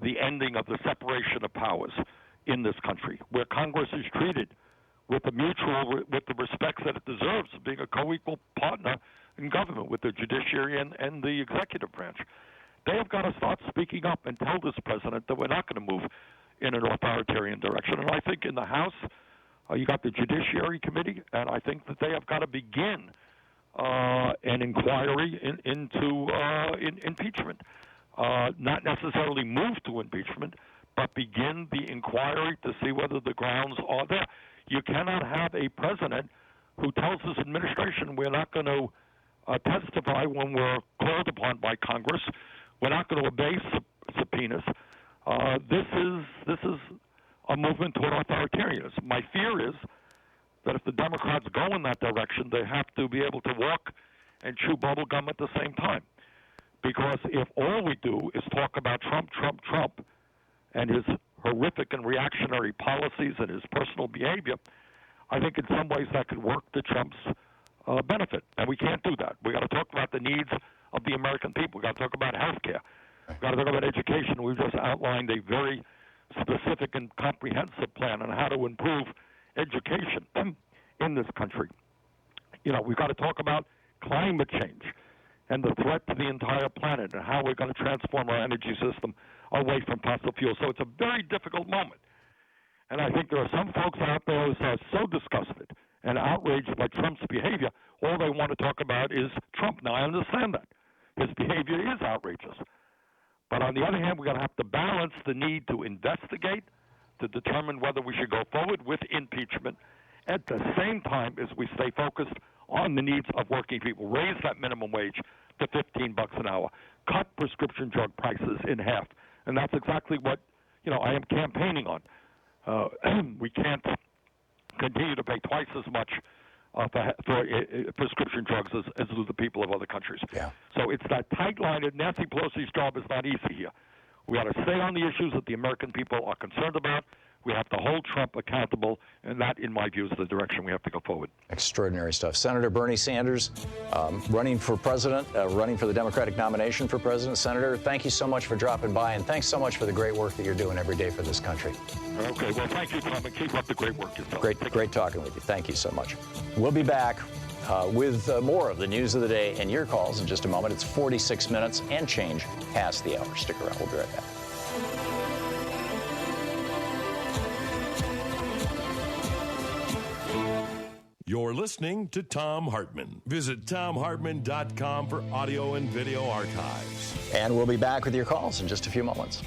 the ending of the separation of powers in this country, where Congress is treated with the respect that it deserves, of being a co-equal partner in government with the judiciary and the executive branch. They have got to start speaking up and tell this president that we're not going to move in an authoritarian direction. And I think in the House, you got the Judiciary Committee, and I think that they have got to begin an inquiry into impeachment. not necessarily move to impeachment, but begin the inquiry to see whether the grounds are there. You cannot have a president who tells his administration we're not going to testify when we're called upon by Congress. We're not going to obey subpoenas. This is a movement toward authoritarianism. My fear is that if the Democrats go in that direction, they have to be able to walk and chew bubble gum at the same time. Because if all we do is talk about Trump, Trump, Trump, and his horrific and reactionary policies and his personal behavior, I think in some ways that could work to Trump's benefit. And we can't do that. We got to talk about the needs of the American people. We got to talk about health care. We got to talk about education. We've just outlined a very specific and comprehensive plan on how to improve education in this country. You know, we've got to talk about climate change and the threat to the entire planet and how we're going to transform our energy system away from fossil fuels. So it's a very difficult moment. And I think there are some folks out there who are so disgusted and outraged by Trump's behavior, all they want to talk about is Trump. Now, I understand that. His behavior is outrageous. But on the other hand, we're going to have to balance the need to investigate, to determine whether we should go forward with impeachment, at the same time as we stay focused on the needs of working people. Raise that minimum wage to $15 an hour. Cut prescription drug prices in half. And that's exactly what, you know, I am campaigning on. We can't continue to pay twice as much for prescription drugs as do the people of other countries. Yeah. So it's that tight line. And Nancy Pelosi's job is not easy here. We got to stay on the issues that the American people are concerned about. We have to hold Trump accountable, and that, in my view, is the direction we have to go forward. Extraordinary stuff. Senator Bernie Sanders, running for president, running for the Democratic nomination for president. Senator, thank you so much for dropping by, and thanks so much for the great work that you're doing every day for this country. Okay, well, thank you, Tom, and keep up the great work yourself. Great talking with you. Thank you so much. We'll be back with more of the news of the day and your calls in just a moment. It's 46 minutes and change past the hour. Stick around. We'll be right back. You're listening to Thom Hartmann. Visit ThomHartmann.com for audio and video archives. And we'll be back with your calls in just a few moments.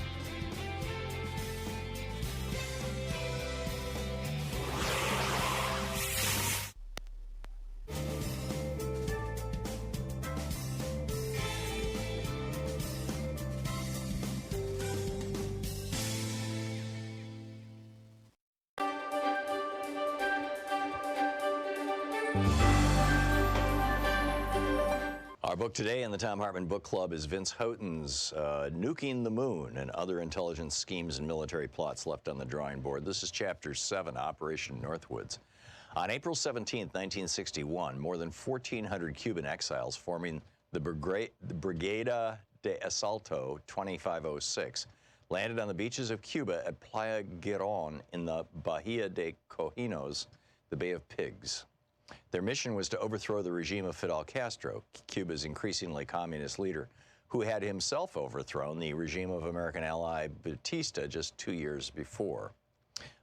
Our book today in the Thom Hartmann Book Club is Vince Houghton's Nuking the Moon and Other Intelligence Schemes and Military Plots Left on the Drawing Board. This is Chapter 7, Operation Northwoods. On April 17, 1961, more than 1,400 Cuban exiles forming the Brigada de Asalto 2506 landed on the beaches of Cuba at Playa Girón in the Bahia de Cojinos, the Bay of Pigs. Their mission was to overthrow the regime of Fidel Castro, Cuba's increasingly communist leader, who had himself overthrown the regime of American ally Batista just 2 years before.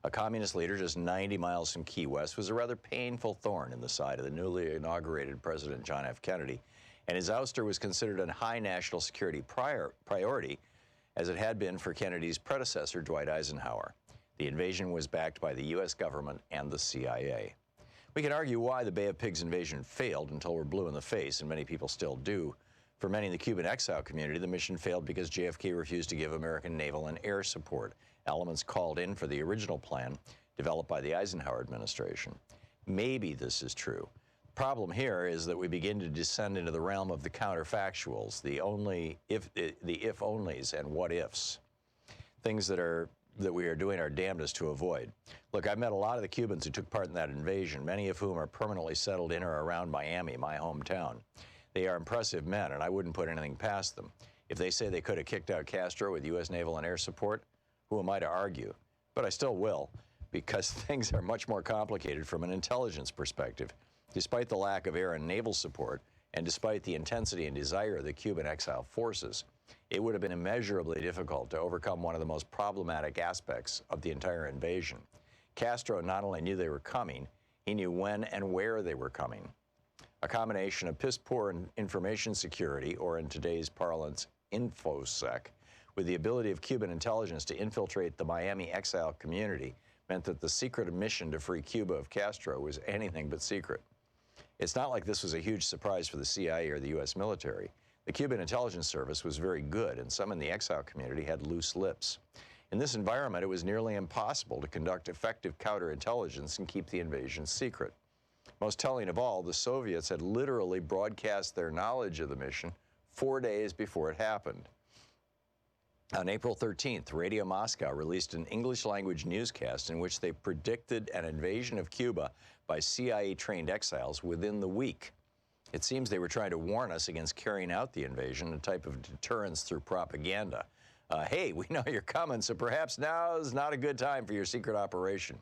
A communist leader just 90 miles from Key West was a rather painful thorn in the side of the newly inaugurated President John F. Kennedy, and his ouster was considered a high national security priority, as it had been for Kennedy's predecessor, Dwight Eisenhower. The invasion was backed by the U.S. government and the CIA. We can argue why the Bay of Pigs invasion failed until we're blue in the face, and many people still do. For many in the Cuban exile community, the mission failed because JFK refused to give American naval and air support, elements called in for the original plan developed by the Eisenhower administration. Maybe this is true. The problem here is that we begin to descend into the realm of the counterfactuals, the if-onlys and what-ifs, things that we are doing our damnedest to avoid. Look, I've met a lot of the Cubans who took part in that invasion, many of whom are permanently settled in or around Miami, my hometown. They are impressive men, and I wouldn't put anything past them. If they say they could have kicked out Castro with U.S. naval and air support, who am I to argue? But I still will, because things are much more complicated from an intelligence perspective. Despite the lack of air and naval support, and despite the intensity and desire of the Cuban exile forces, it would have been immeasurably difficult to overcome one of the most problematic aspects of the entire invasion. Castro not only knew they were coming, he knew when and where they were coming. A combination of piss-poor information security, or in today's parlance, InfoSec, with the ability of Cuban intelligence to infiltrate the Miami exile community, meant that the secret mission to free Cuba of Castro was anything but secret. It's not like this was a huge surprise for the CIA or the U.S. military. The Cuban intelligence service was very good, and some in the exile community had loose lips. In this environment, it was nearly impossible to conduct effective counterintelligence and keep the invasion secret. Most telling of all, the Soviets had literally broadcast their knowledge of the mission 4 days before it happened. On April 13th, Radio Moscow released an English-language newscast in which they predicted an invasion of Cuba by CIA-trained exiles within the week. It seems they were trying to warn us against carrying out the invasion, a type of deterrence through propaganda. Hey, we know you're coming, so perhaps now is not a good time for your secret operation.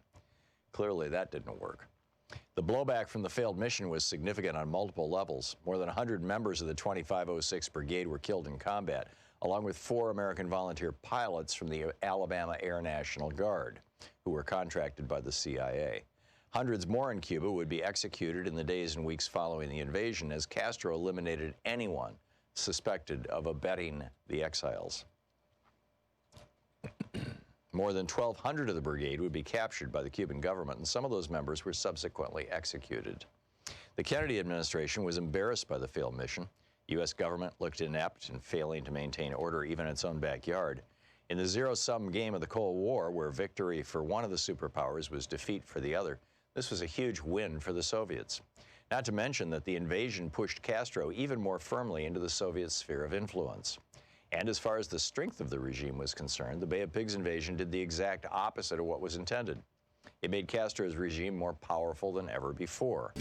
Clearly, that didn't work. The blowback from the failed mission was significant on multiple levels. More than 100 members of the 2506 Brigade were killed in combat, along with 4 American volunteer pilots from the Alabama Air National Guard, who were contracted by the CIA. Hundreds more in Cuba would be executed in the days and weeks following the invasion, as Castro eliminated anyone suspected of abetting the exiles. More than 1,200 of the brigade would be captured by the Cuban government, and some of those members were subsequently executed. The Kennedy administration was embarrassed by the failed mission. U.S. government looked inept in failing to maintain order even in its own backyard. In the zero-sum game of the Cold War, where victory for one of the superpowers was defeat for the other, this was a huge win for the Soviets. Not to mention that the invasion pushed Castro even more firmly into the Soviet sphere of influence. And as far as the strength of the regime was concerned, the Bay of Pigs invasion did the exact opposite of what was intended. It made Castro's regime more powerful than ever before.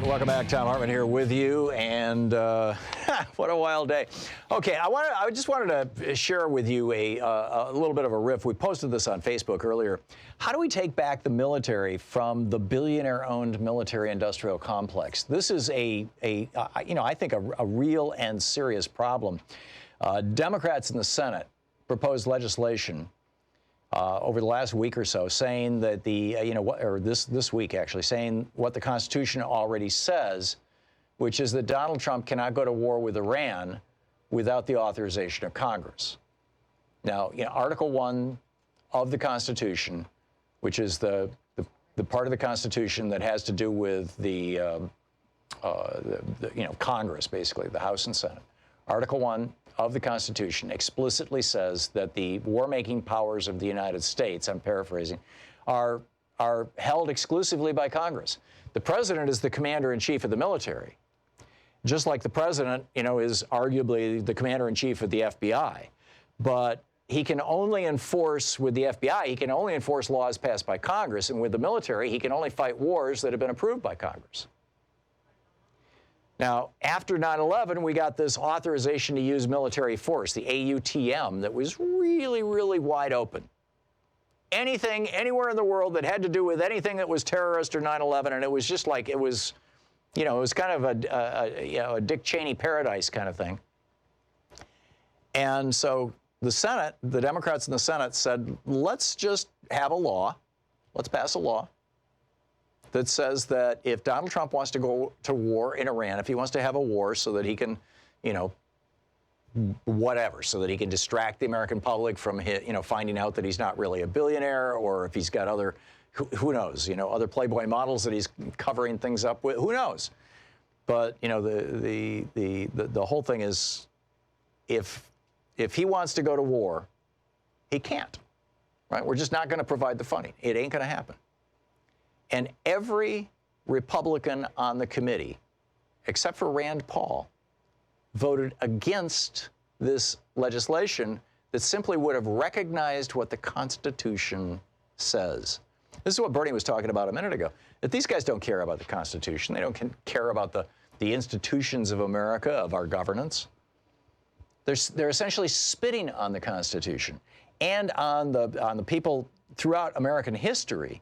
Welcome back. Thom Hartmann here with you, and what a wild day. Okay, I just wanted to share with you a little bit of a riff. We posted this on Facebook earlier. How do we take back the military from the billionaire-owned military-industrial complex? This is I think a real and serious problem. Democrats in the Senate proposed legislation over the last week or so, saying that this week actually, saying what the Constitution already says, which is that Donald Trump cannot go to war with Iran without the authorization of Congress. Now, Article 1 of the Constitution, which is the part of the Constitution that has to do with the Congress, basically, the House and Senate. Article 1 of the Constitution explicitly says that the war-making powers of the United States, I'm paraphrasing, are held exclusively by Congress. The president is the commander-in-chief of the military, just like the president, is arguably the commander-in-chief of the FBI. But he can only enforce, with the FBI, he can only enforce laws passed by Congress, and with the military, he can only fight wars that have been approved by Congress. Now, after 9/11, we got this authorization to use military force, the AUTM, that was really, really wide open. Anything, anywhere in the world that had to do with anything that was terrorist or 9/11, and it was just like, it was kind of a Dick Cheney paradise kind of thing. And so the Senate, the Democrats in the Senate said, let's just have a law, let's pass a law that says that if Donald Trump wants to go to war in Iran, if he wants to have a war so that he can, whatever, so that he can distract the American public from finding out that he's not really a billionaire, or if he's got other, who knows, other Playboy models that he's covering things up with, who knows? But, the whole thing is, if he wants to go to war, he can't, right? We're just not going to provide the funding. It ain't going to happen. And every Republican on the committee, except for Rand Paul, voted against this legislation that simply would have recognized what the Constitution says. This is what Bernie was talking about a minute ago, that these guys don't care about the Constitution. They don't care about the institutions of America, of our governance. They're essentially spitting on the Constitution and on the people throughout American history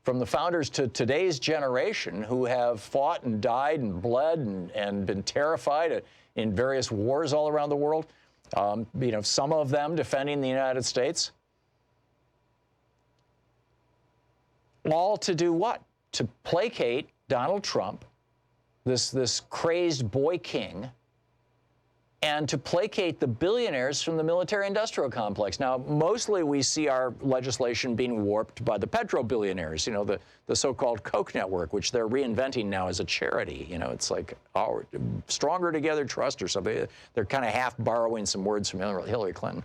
from the founders to today's generation who have fought and died and bled and been terrified in various wars all around the world, some of them defending the United States, all to do what? To placate Donald Trump, this crazed boy king, and to placate the billionaires from the military-industrial complex. Now, mostly we see our legislation being warped by the petro-billionaires, the so-called Koch network, which they're reinventing now as a charity. It's like Stronger Together Trust or something. They're kind of half borrowing some words from Hillary Clinton.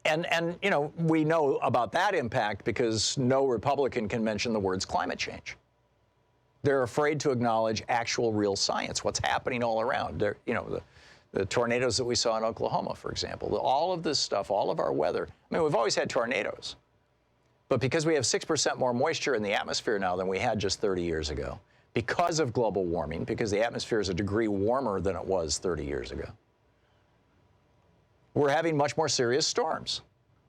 And we know about that impact because no Republican can mention the words climate change. They're afraid to acknowledge actual real science, what's happening all around. The tornadoes that we saw in Oklahoma, for example, all of this stuff, all of our weather. I mean, we've always had tornadoes. But because we have 6% more moisture in the atmosphere now than we had just 30 years ago, because of global warming, because the atmosphere is a degree warmer than it was 30 years ago, we're having much more serious storms.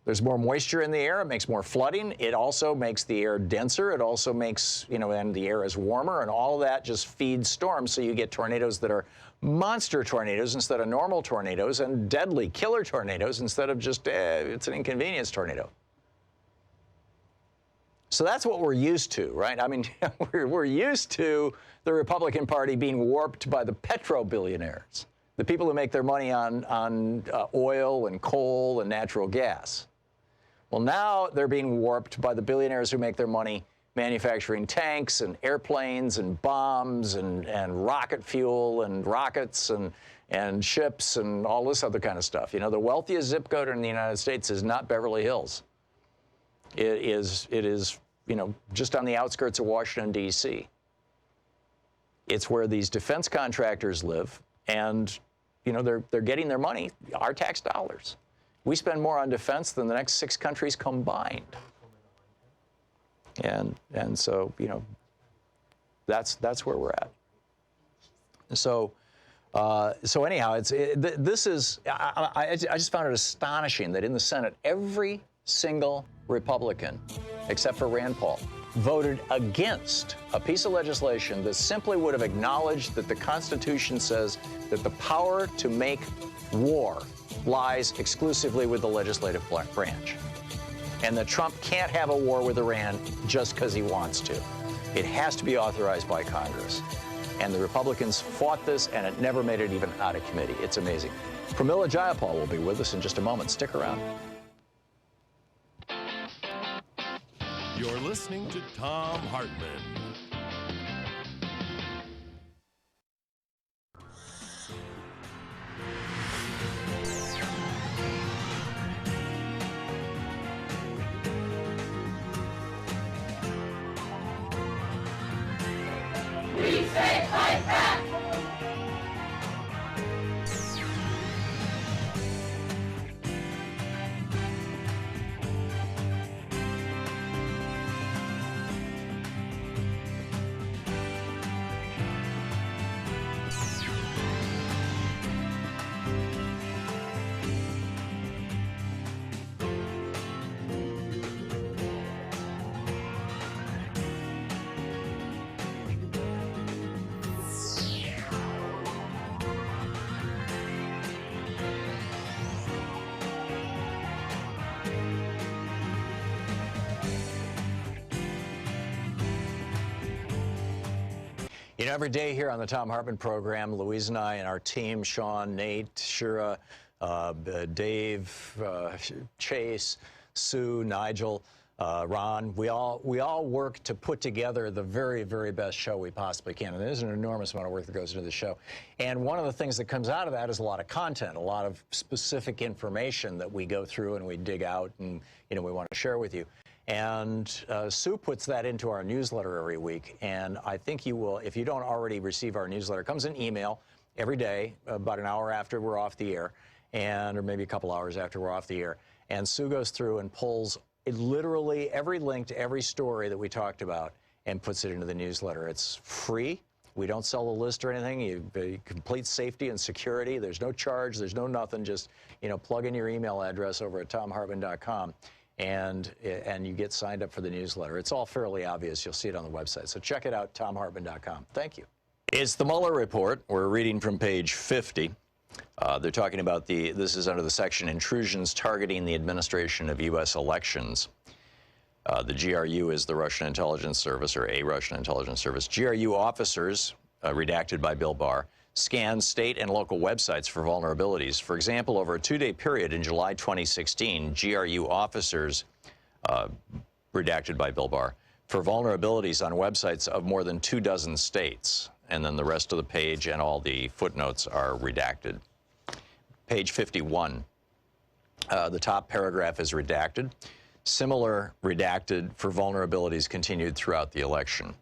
There's more moisture in the air. It makes more flooding. It also makes the air denser. It also makes, and the air is warmer, and all of that just feeds storms. So you get tornadoes that are monster tornadoes instead of normal tornadoes, and deadly killer tornadoes instead of just, it's an inconvenience tornado. So that's what we're used to, right? I mean, we're used to the Republican Party being warped by the petro-billionaires, the people who make their money on oil and coal and natural gas. Well, now they're being warped by the billionaires who make their money manufacturing tanks and airplanes and bombs and rocket fuel and rockets and ships and all this other kind of stuff. The wealthiest zip code in the United States is not Beverly Hills. It is just on the outskirts of Washington, D.C. It's where these defense contractors live, and they're getting their money, our tax dollars. We spend more on defense than the next 6 countries combined. And so, that's where we're at. So anyhow, this is, I just found it astonishing that in the Senate, every single Republican, except for Rand Paul, voted against a piece of legislation that simply would have acknowledged that the Constitution says that the power to make war lies exclusively with the legislative branch, and that Trump can't have a war with Iran just because he wants to. It has to be authorized by Congress. And the Republicans fought this, and it never made it even out of committee. It's amazing. Pramila Jayapal will be with us in just a moment. Stick around. You're listening to Thom Hartmann. We say fight back! Every day here on the Thom Hartmann Program, Louise and I and our team, Sean, Nate, Shira, Dave, Chase, Sue, Nigel, Ron, we all work to put together the very, very best show we possibly can. And there's an enormous amount of work that goes into the show. And one of the things that comes out of that is a lot of content, a lot of specific information that we go through and we dig out and we want to share with you. And Sue puts that into our newsletter every week. And I think you will, if you don't already receive our newsletter, it comes in email every day, about an hour after we're off the air, or maybe a couple hours after we're off the air. And Sue goes through and pulls literally every link to every story that we talked about and puts it into the newsletter. It's free. We don't sell the list or anything. You complete safety and security. There's no charge. There's no nothing. Just plug in your email address over at thomhartmann.com. and you get signed up for the newsletter. It's all fairly obvious. You'll see it on the website. So check it out, thomhartmann.com. Thank you. It's the Mueller report. We're reading from page 50. They're talking about this is under the section Intrusions Targeting the Administration of U.S. Elections. The GRU is the Russian intelligence service, or a Russian intelligence service. GRU officers, redacted by Bill Barr, scanned state and local websites for vulnerabilities. For example, over a 2-day period in July 2016, GRU officers, redacted by Bill Barr, for vulnerabilities on websites of more than 24 states. And then the rest of the page and all the footnotes are redacted. Page 51, the top paragraph is redacted. Similar redacted for vulnerabilities continued throughout the election.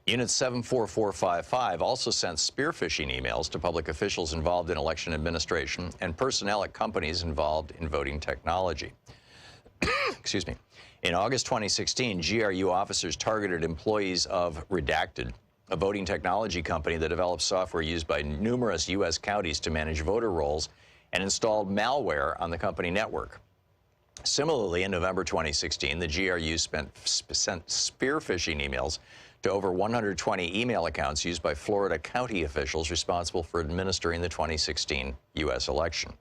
Unit 74455 also sent spear phishing emails to public officials involved in election administration and personnel at companies involved in voting technology. Excuse me. In August 2016, GRU officers targeted employees of Redacted, a voting technology company that develops software used by numerous U.S. counties to manage voter rolls, and installed malware on the company network. Similarly, in November 2016, the GRU sent spear phishing emails to over 120 email accounts used by Florida county officials responsible for administering the 2016 U.S. election.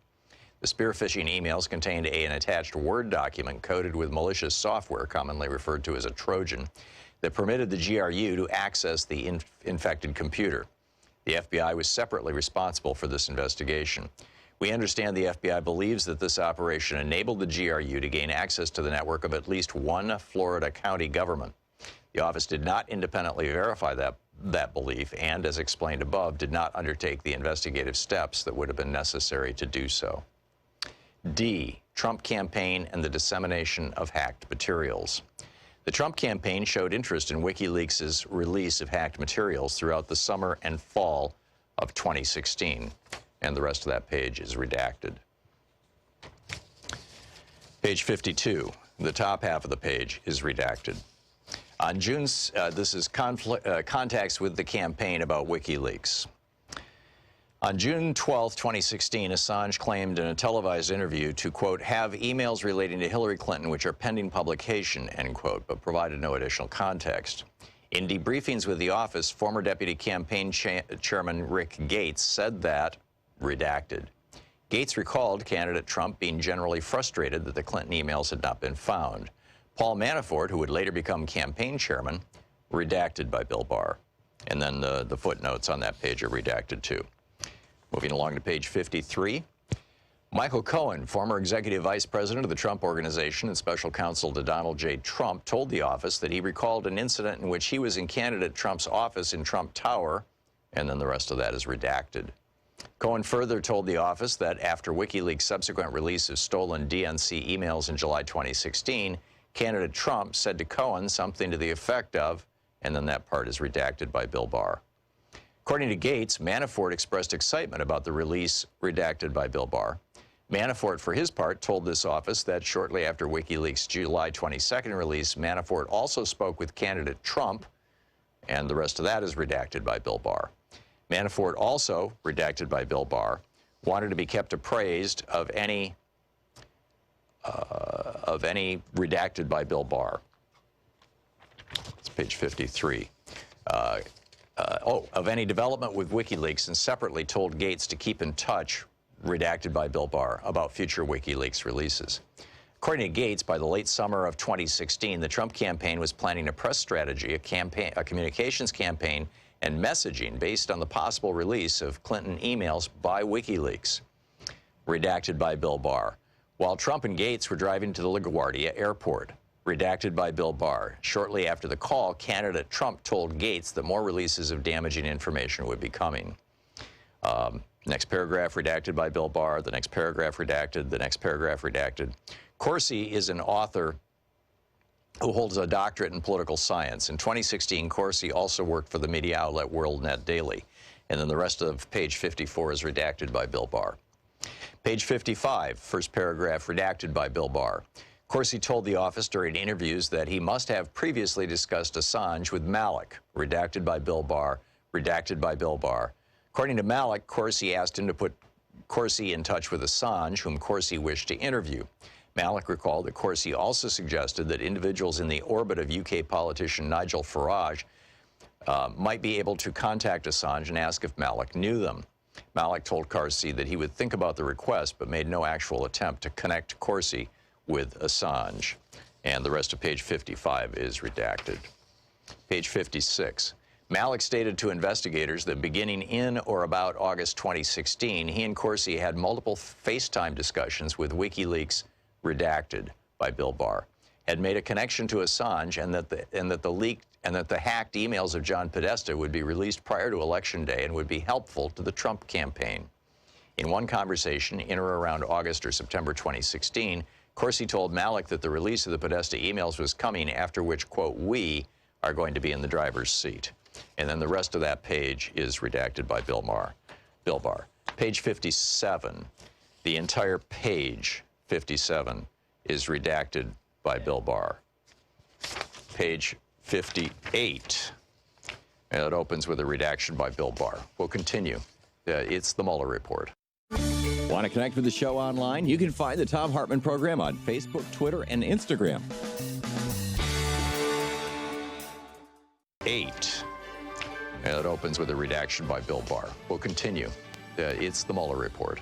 The spear phishing emails contained an attached Word document coded with malicious software, commonly referred to as a Trojan, that permitted the GRU to access the infected computer. The FBI was separately responsible for this investigation. We understand the FBI believes that this operation enabled the GRU to gain access to the network of at least one Florida county government. The office did not independently verify that belief and, as explained above, did not undertake the investigative steps that would have been necessary to do so. D, Trump campaign and the dissemination of hacked materials. The Trump campaign showed interest in WikiLeaks' release of hacked materials throughout the summer and fall of 2016. And the rest of that page is redacted. Page 52, the top half of the page is redacted. On June, this is contacts with the campaign about WikiLeaks. On June 12, 2016, Assange claimed in a televised interview to, quote, have emails relating to Hillary Clinton which are pending publication, end quote, but provided no additional context. In debriefings with the office, former Deputy Campaign Chairman Rick Gates said that, redacted. Gates recalled candidate Trump being generally frustrated that the Clinton emails had not been found. Paul Manafort, who would later become campaign chairman, redacted by Bill Barr. And then the footnotes on that page are redacted too. Moving along to page 53. Michael Cohen, former executive vice president of the Trump Organization and special counsel to Donald J. Trump, told the office that he recalled an incident in which he was in candidate Trump's office in Trump Tower, and then the rest of that is redacted. Cohen further told the office that after WikiLeaks' subsequent release of stolen DNC emails in July 2016, candidate Trump said to Cohen something to the effect of, and then that part is redacted by Bill Barr. According to Gates, Manafort expressed excitement about the release redacted by Bill Barr. Manafort, for his part, told this office that shortly after WikiLeaks' July 22nd release, Manafort also spoke with candidate Trump, and the rest of that is redacted by Bill Barr. Manafort also, redacted by Bill Barr, wanted to be kept appraised of any redacted by Bill Barr. It's page 53. Of any development with WikiLeaks, and separately told Gates to keep in touch, redacted by Bill Barr, about future WikiLeaks releases. According to Gates, by the late summer of 2016, the Trump campaign was planning a press strategy, a communications campaign, and messaging based on the possible release of Clinton emails by WikiLeaks, redacted by Bill Barr. While Trump and Gates were driving to the LaGuardia airport, redacted by Bill Barr. Shortly after the call, candidate Trump told Gates that more releases of damaging information would be coming. Next paragraph redacted by Bill Barr, the next paragraph redacted, the next paragraph redacted. Corsi is an author who holds a doctorate in political science. In 2016, Corsi also worked for the media outlet WorldNet Daily. And then the rest of page 54 is redacted by Bill Barr. Page 55, first paragraph redacted by Bill Barr. Corsi told the office during interviews that he must have previously discussed Assange with Malik, redacted by Bill Barr, redacted by Bill Barr. According to Malik, Corsi asked him to put Corsi in touch with Assange, whom Corsi wished to interview. Malik recalled that Corsi also suggested that individuals in the orbit of UK politician Nigel Farage might be able to contact Assange and ask if Malik knew them. Malik told Corsi that he would think about the request, but made no actual attempt to connect Corsi with Assange. And the rest of page 55 is redacted. Page 56. Malik stated to investigators that beginning in or about August 2016, he and Corsi had multiple FaceTime discussions with WikiLeaks, redacted by Bill Barr, had made a connection to Assange, and that the hacked emails of John Podesta would be released prior to Election Day and would be helpful to the Trump campaign. In one conversation in or around August or September 2016, Corsi told Malik that the release of the Podesta emails was coming, after which, quote, we are going to be in the driver's seat. And then the rest of that page is redacted by Bill Barr. Page 57, the entire page 57 is redacted by Bill Barr. Page 58, and it opens with a redaction by Bill Barr. We'll continue. It's the Mueller Report. Want to connect with the show online? You can find the Thom Hartmann Program on Facebook, Twitter, and Instagram. 8, and it opens with a redaction by Bill Barr. We'll continue. It's the Mueller Report.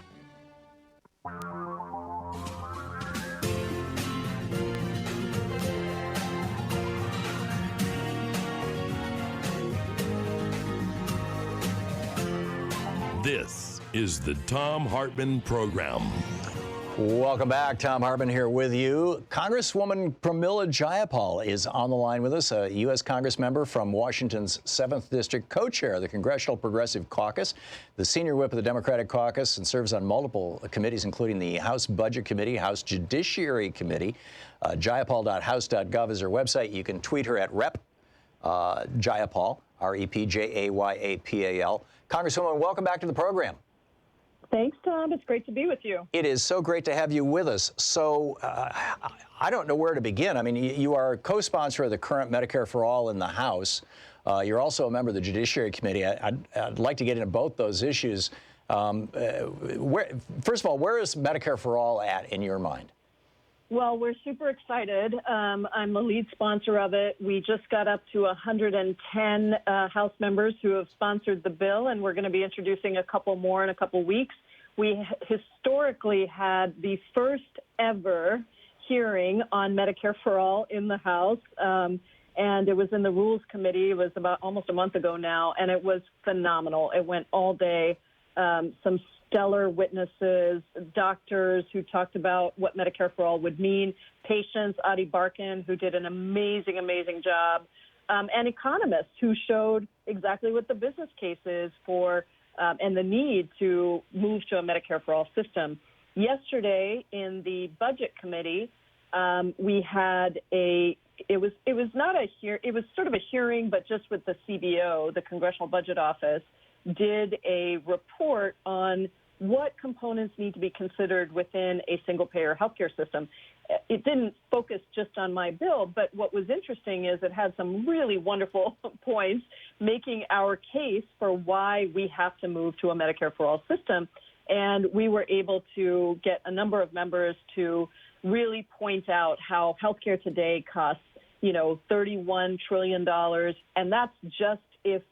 This is the Thom Hartmann Program. Welcome back. Thom Hartmann here with you. Congresswoman Pramila Jayapal is on the line with us, a U.S. Congress member from Washington's 7th District, co-chair of the Congressional Progressive Caucus, the senior whip of the Democratic Caucus, and serves on multiple committees, including the House Budget Committee, House Judiciary Committee. Jayapal.house.gov is her website. You can tweet her at Rep. Jayapal, R-E-P-J-A-Y-A-P-A-L. Congresswoman, welcome back to the program. Thanks, Tom. It's great to be with you. It is so great to have you with us. So I don't know where to begin. I mean, you are a co-sponsor of the current Medicare for All in the House. You're also a member of the Judiciary Committee. I'd like to get into both those issues. First of all, where is Medicare for All at in your mind? Well, we're super excited. I'm the lead sponsor of it. We just got up to 110 House members who have sponsored the bill, and we're going to be introducing a couple more in a couple weeks. We historically had the first ever hearing on Medicare for All in the House, and it was in the Rules Committee. It was about almost a month ago now, and it was phenomenal. It went all day. Some stellar witnesses, doctors who talked about what Medicare for All would mean, patients, Adi Barkan, who did an amazing, amazing job, and economists who showed exactly what the business case is for and the need to move to a Medicare for All system. Yesterday in the Budget Committee, we had it was sort of a hearing, but just with the CBO, the Congressional Budget Office, did a report on what components need to be considered within a single-payer healthcare system. It didn't focus just on my bill, but what was interesting is it had some really wonderful points making our case for why we have to move to a Medicare for All system. And we were able to get a number of members to really point out how healthcare today costs, $31 trillion, and that's just if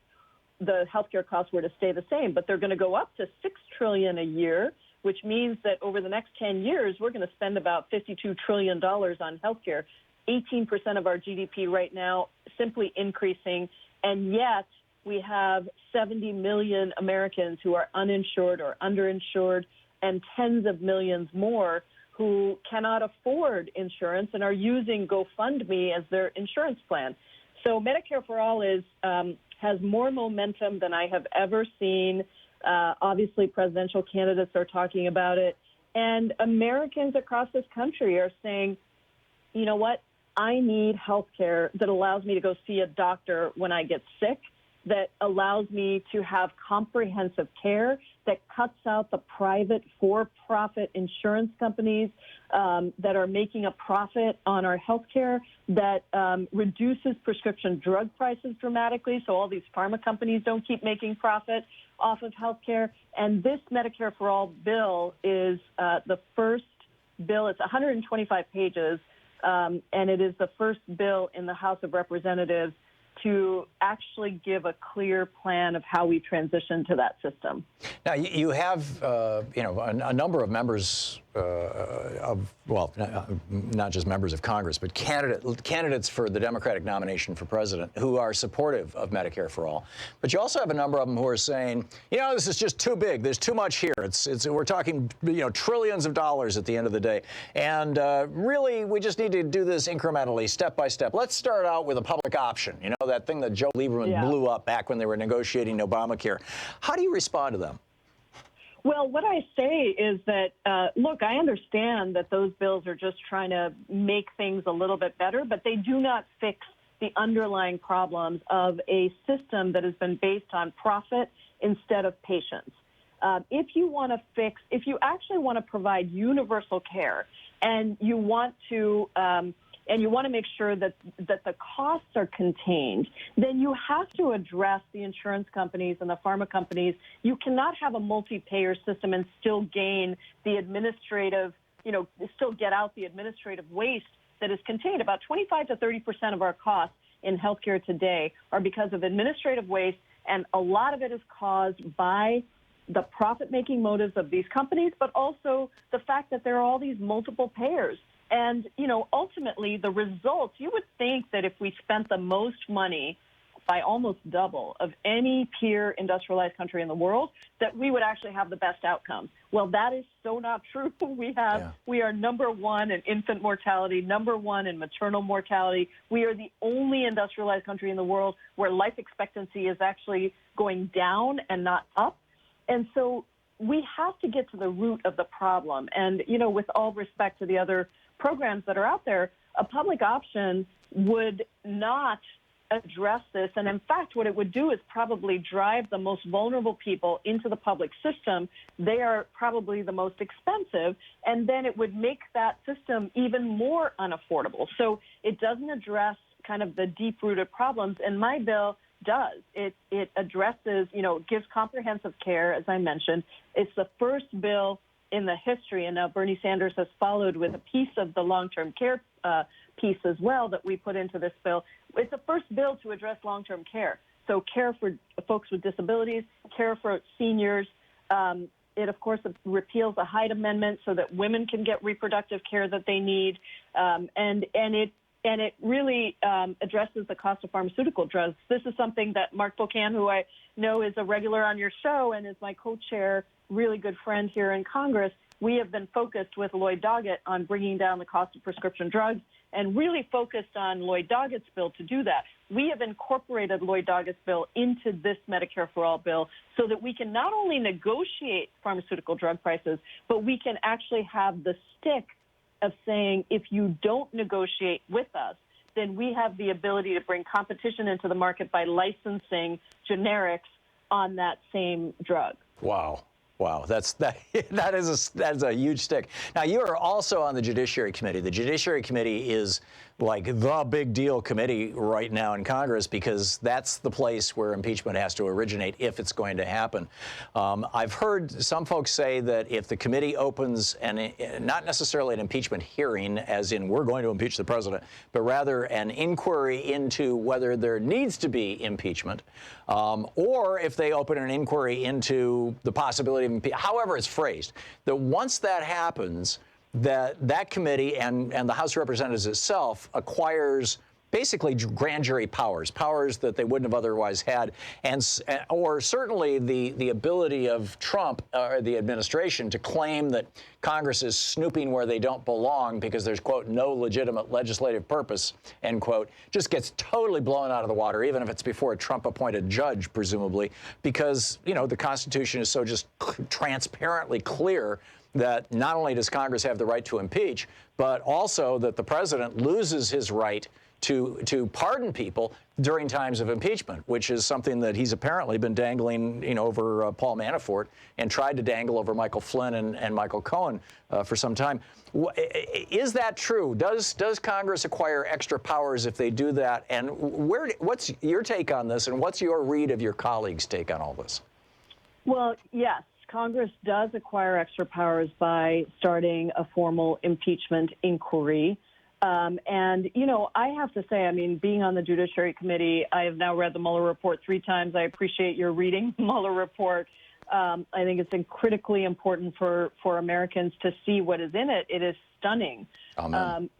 the healthcare costs were to stay the same, but they're going to go up to $6 trillion a year, which means that over the next 10 years, we're going to spend about $52 trillion on healthcare, 18% of our GDP right now, simply increasing, and yet we have 70 million Americans who are uninsured or underinsured, and tens of millions more who cannot afford insurance and are using GoFundMe as their insurance plan. So Medicare for All has more momentum than I have ever seen. Obviously, presidential candidates are talking about it. And Americans across this country are saying, you know what, I need health care that allows me to go see a doctor when I get sick, that allows me to have comprehensive care, that cuts out the private for-profit insurance companies that are making a profit on our health care, that reduces prescription drug prices dramatically so all these pharma companies don't keep making profit off of health care. And this Medicare for All bill is the first bill. It's 125 pages, and it is the first bill in the House of Representatives to actually give a clear plan of how we transition to that system. Now, you have, a number of members not just members of Congress, but candidates for the Democratic nomination for president who are supportive of Medicare for all. But you also have a number of them who are saying, this is just too big. There's too much here. We're talking, trillions of dollars at the end of the day. And really, we just need to do this incrementally, step by step. Let's start out with a public option, that thing that Joe Lieberman blew up back when they were negotiating Obamacare. How do you respond to them? Well, what I say is that, look, I understand that those bills are just trying to make things a little bit better, but they do not fix the underlying problems of a system that has been based on profit instead of patients. If you actually want to provide universal care and you want to make sure that the costs are contained, then you have to address the insurance companies and the pharma companies. You cannot have a multi-payer system and still gain the administrative, still get out the administrative waste that is contained. About 25 to 30% of our costs in healthcare today are because of administrative waste, and a lot of it is caused by the profit-making motives of these companies, but also the fact that there are all these multiple payers. And, ultimately, the results, you would think that if we spent the most money by almost double of any peer industrialized country in the world, that we would actually have the best outcomes. Well, that is so not true. We are number one in infant mortality, number one in maternal mortality. We are the only industrialized country in the world where life expectancy is actually going down and not up. And so we have to get to the root of the problem. And, with all respect to the other programs that are out there, a public option would not address this. And in fact, what it would do is probably drive the most vulnerable people into the public system. They are probably the most expensive, and then it would make that system even more unaffordable. So it doesn't address kind of the deep-rooted problems, and my bill does. It addresses, gives comprehensive care, as I mentioned. It's the first bill in the history, and now Bernie Sanders has followed with a piece of the long-term care piece as well that we put into this bill. It's the first bill to address long-term care. So care for folks with disabilities, care for seniors. It, of course, repeals the Hyde Amendment so that women can get reproductive care that they need. And it really addresses the cost of pharmaceutical drugs. This is something that Mark Bocan, who I know is a regular on your show and is my co-chair, really good friend here in Congress, we have been focused with Lloyd Doggett on bringing down the cost of prescription drugs and really focused on Lloyd Doggett's bill to do that. We have incorporated Lloyd Doggett's bill into this Medicare for All bill so that we can not only negotiate pharmaceutical drug prices, but we can actually have the stick of saying, if you don't negotiate with us, then we have the ability to bring competition into the market by licensing generics on that same drug. Wow. That is a huge stick. Now, you are also on the Judiciary Committee. The Judiciary Committee is like the big deal committee right now in Congress because that's the place where impeachment has to originate if it's going to happen. I've heard some folks say that if the committee opens, not necessarily an impeachment hearing, as in we're going to impeach the president, but rather an inquiry into whether there needs to be impeachment, or if they open an inquiry into the possibility of impeachment, however it's phrased, that once that happens, that committee and the House of Representatives itself acquires basically grand jury powers that they wouldn't have otherwise had, or certainly the ability of Trump or the administration to claim that Congress is snooping where they don't belong because there's, quote, no legitimate legislative purpose, end quote, just gets totally blown out of the water, even if it's before a Trump-appointed judge, presumably, because, the Constitution is so just transparently clear that not only does Congress have the right to impeach, but also that the president loses his right to pardon people during times of impeachment, which is something that he's apparently been dangling, over Paul Manafort and tried to dangle over Michael Flynn and Michael Cohen for some time. Is that true? Does Congress acquire extra powers if they do that? And what's your take on this, and what's your read of your colleagues' take on all this? Well, yes. Congress does acquire extra powers by starting a formal impeachment inquiry. And, you know, I have to say, I mean, being on the Judiciary Committee, I have now read the Mueller report 3 times. I appreciate your reading the Mueller report. I think it's critically important for Americans to see what is in it. It is stunning.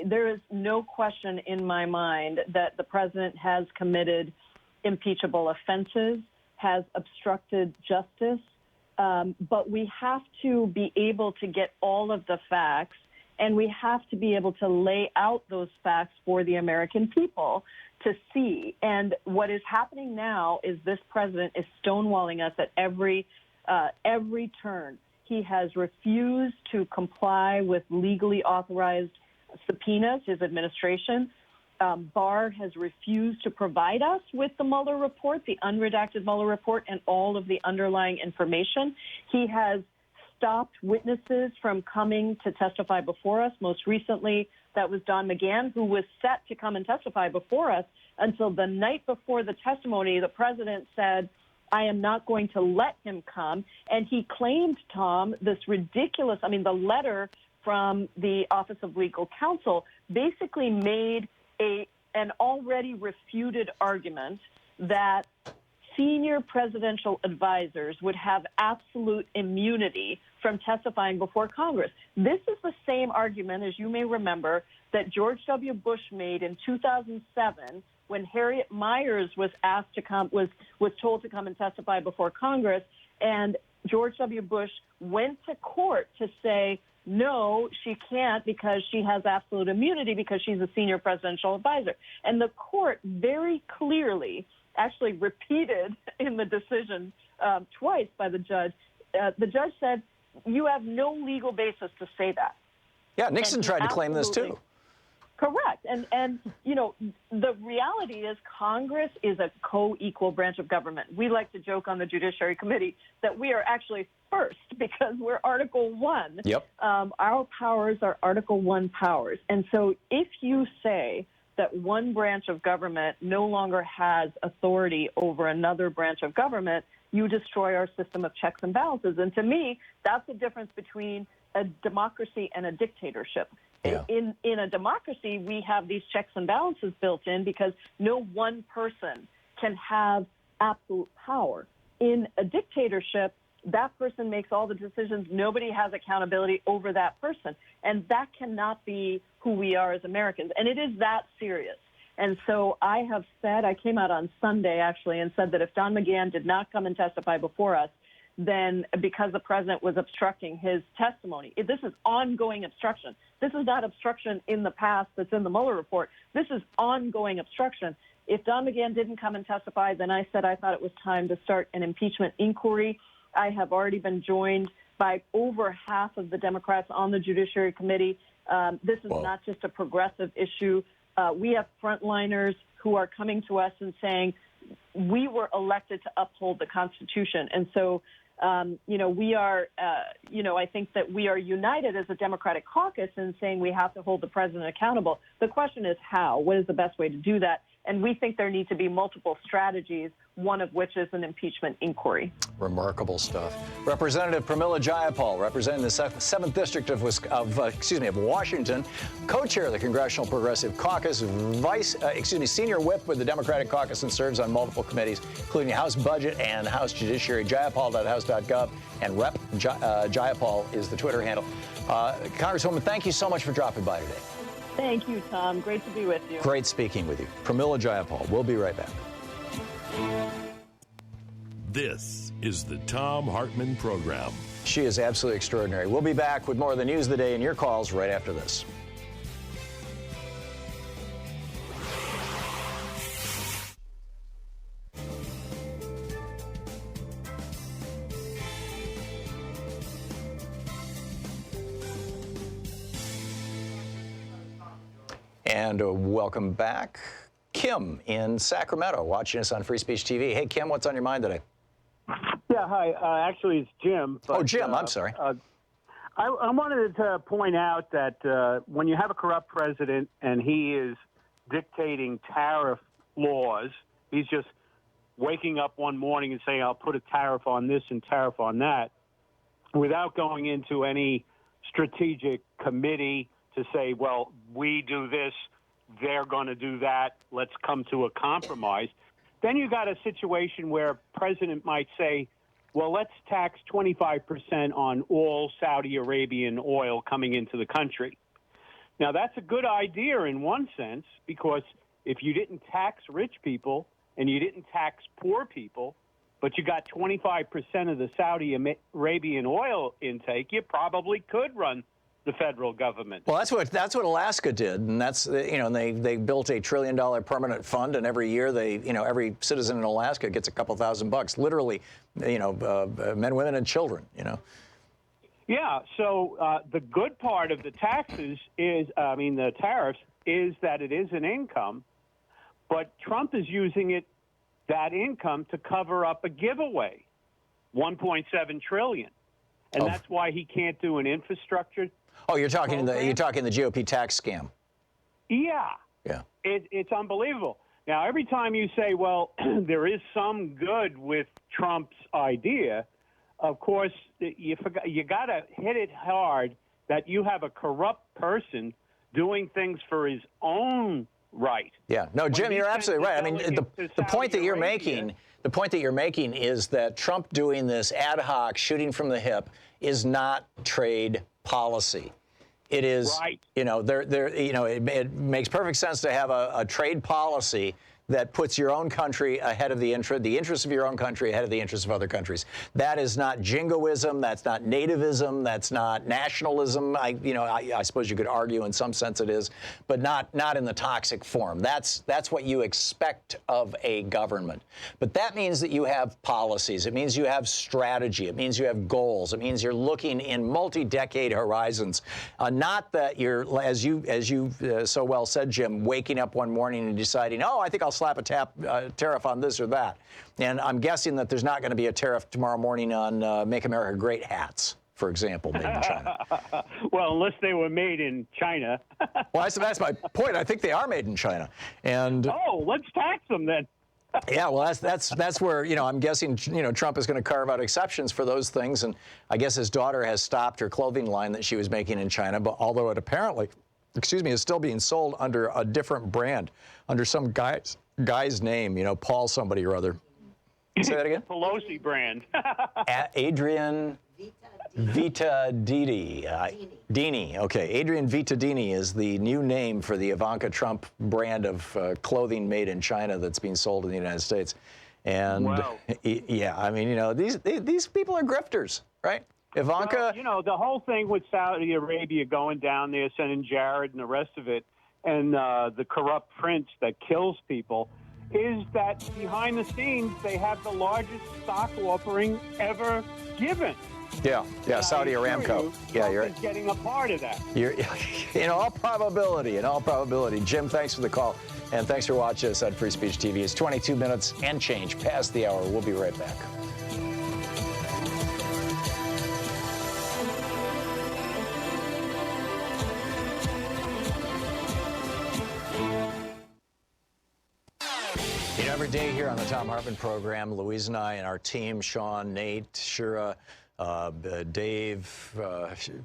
There is no question in my mind that the president has committed impeachable offenses, has obstructed justice, but we have to be able to get all of the facts, and we have to be able to lay out those facts for the American people to see. And what is happening now is this president is stonewalling us at every turn. He has refused to comply with legally authorized subpoenas, his administration. Barr has refused to provide us with the Mueller report, the unredacted Mueller report, and all of the underlying information. He has stopped witnesses from coming to testify before us. Most recently, that was Don McGahn, who was set to come and testify before us until the night before the testimony. The president said, I am not going to let him come. And he claimed, Tom, this ridiculous, I mean, the letter from the Office of Legal Counsel basically made an already refuted argument that senior presidential advisors would have absolute immunity from testifying before Congress. This is the same argument, as you may remember, that George W. Bush made in 2007 when Harriet Miers was asked to come, was told to come and testify before Congress, and George W. Bush went to court to say, no, she can't because she has absolute immunity because she's a senior presidential advisor. And the court very clearly actually repeated in the decision twice by the judge. The judge said, you have no legal basis to say that. Yeah, Nixon tried to claim this too. Correct. And you know, the reality is Congress is a co-equal branch of government. We like to joke on the Judiciary Committee that we are actually first because we're Article 1. Yep. Our powers are Article 1 powers. And so if you say that one branch of government no longer has authority over another branch of government, you destroy our system of checks and balances. And to me, that's the difference between a democracy and a dictatorship. Yeah. In a democracy, we have these checks and balances built in because no one person can have absolute power. In a dictatorship, that person makes all the decisions. Nobody has accountability over that person. And that cannot be who we are as Americans. And it is that serious. And so I have said, I came out on Sunday, actually, and said that if Don McGahn did not come and testify before us, then because the president was obstructing his testimony, this is ongoing obstruction. This is not obstruction in the past that's in the Mueller report. This is ongoing obstruction. If Don McGahn didn't come and testify, then I said I thought it was time to start an impeachment inquiry. I have already been joined by over half of the Democrats on the Judiciary Committee. This is not just a progressive issue. We have frontliners who are coming to us and saying, we were elected to uphold the Constitution. And so, you know, we are, you know, I think that we are united as a Democratic caucus in saying we have to hold the president accountable. The question is how? What is the best way to do that? And we think there need to be multiple strategies, one of which is an impeachment inquiry. Remarkable stuff. Representative Pramila Jayapal, representing the 7th District of Washington, co-chair of the Congressional Progressive Caucus, senior whip with the Democratic Caucus, and serves on multiple committees, including House Budget and House Judiciary. Jayapal.house.gov, and Rep. Jayapal is the Twitter handle. Congresswoman, thank you so much for dropping by today. Thank you, Tom. Great to be with you. Great speaking with you. Pramila Jayapal. We'll be right back. This is the Thom Hartmann Program. She is absolutely extraordinary. We'll be back with more of the news of the day and your calls right after this. And welcome back. Kim in Sacramento, watching us on Free Speech TV. Hey, Kim, what's on your mind today? Yeah, hi. Actually, it's Jim. But, Jim, I'm sorry. I wanted to point out that when you have a corrupt president and he is dictating tariff laws, he's just waking up one morning and saying, I'll put a tariff on this and tariff on that. without going into any strategic committee to say, well, we do this, they're going to do that, let's come to a compromise. Then you got a situation where a president might say, well, let's tax 25% on all Saudi Arabian oil coming into the country. Now, that's a good idea in one sense, because if you didn't tax rich people and you didn't tax poor people, but you got 25% of the Saudi Arabian oil intake, you probably could run the federal government. Well, that's what Alaska did, and that's and they built $1 trillion permanent fund, and every year every citizen in Alaska gets a couple $1,000, literally, men, women, and children, Yeah. So the good part of the taxes the tariffs is that it is an income, but Trump is using that income to cover up a giveaway, $1.7 trillion, and that's why he can't do an infrastructure. Oh, you're talking the GOP tax scam. Yeah. Yeah. It's unbelievable. Now, every time you say, well, there is some good with Trump's idea, of course, you got to hit it hard that you have a corrupt person doing things for his own right. Yeah. No, Jim, you're absolutely right. I mean, the point that you're making, is that Trump doing this ad hoc, shooting from the hip, is not trade policy. It is, right. It makes perfect sense to have a trade policy that puts your own country ahead of the interests of your own country ahead of the interests of other countries. That is not jingoism. That's not nativism. That's not nationalism. I suppose you could argue in some sense it is, but not in the toxic form. That's what you expect of a government. But that means that you have policies. It means you have strategy. It means you have goals. It means you're looking in multi-decade horizons. Not that you're, as you so well said, Jim, waking up one morning and deciding, oh, I think I'll slap a tariff on this or that. And I'm guessing that there's not going to be a tariff tomorrow morning on Make America Great hats, for example, made in China. Well, unless they were made in China. Well, that's my point. I think they are made in China. And let's tax them then. Yeah, well, that's where, I'm guessing, Trump is going to carve out exceptions for those things. And I guess his daughter has stopped her clothing line that she was making in China, but although it apparently, is still being sold under a different brand, under some guy's name, Paul somebody or other. Say that again? Pelosi brand. Adrian Vittadini. Dini. Okay. Adrian Vittadini is the new name for the Ivanka Trump brand of clothing made in China that's being sold in the United States. And wow. Yeah, I mean, these people are grifters, right? Ivanka. Well, the whole thing with Saudi Arabia going down there, sending Jared and the rest of it, and the corrupt prince that kills people, is that behind the scenes they have the largest stock offering ever given. Yeah, Saudi Aramco. You're getting a part of that. You're, in all probability. Jim, thanks for the call, and thanks for watching us on Free Speech TV. It's 22 minutes and change past the hour. We'll be right back. Every day here on the Thom Hartmann Program, Louise and I and our team, Sean, Nate, Shira, Dave,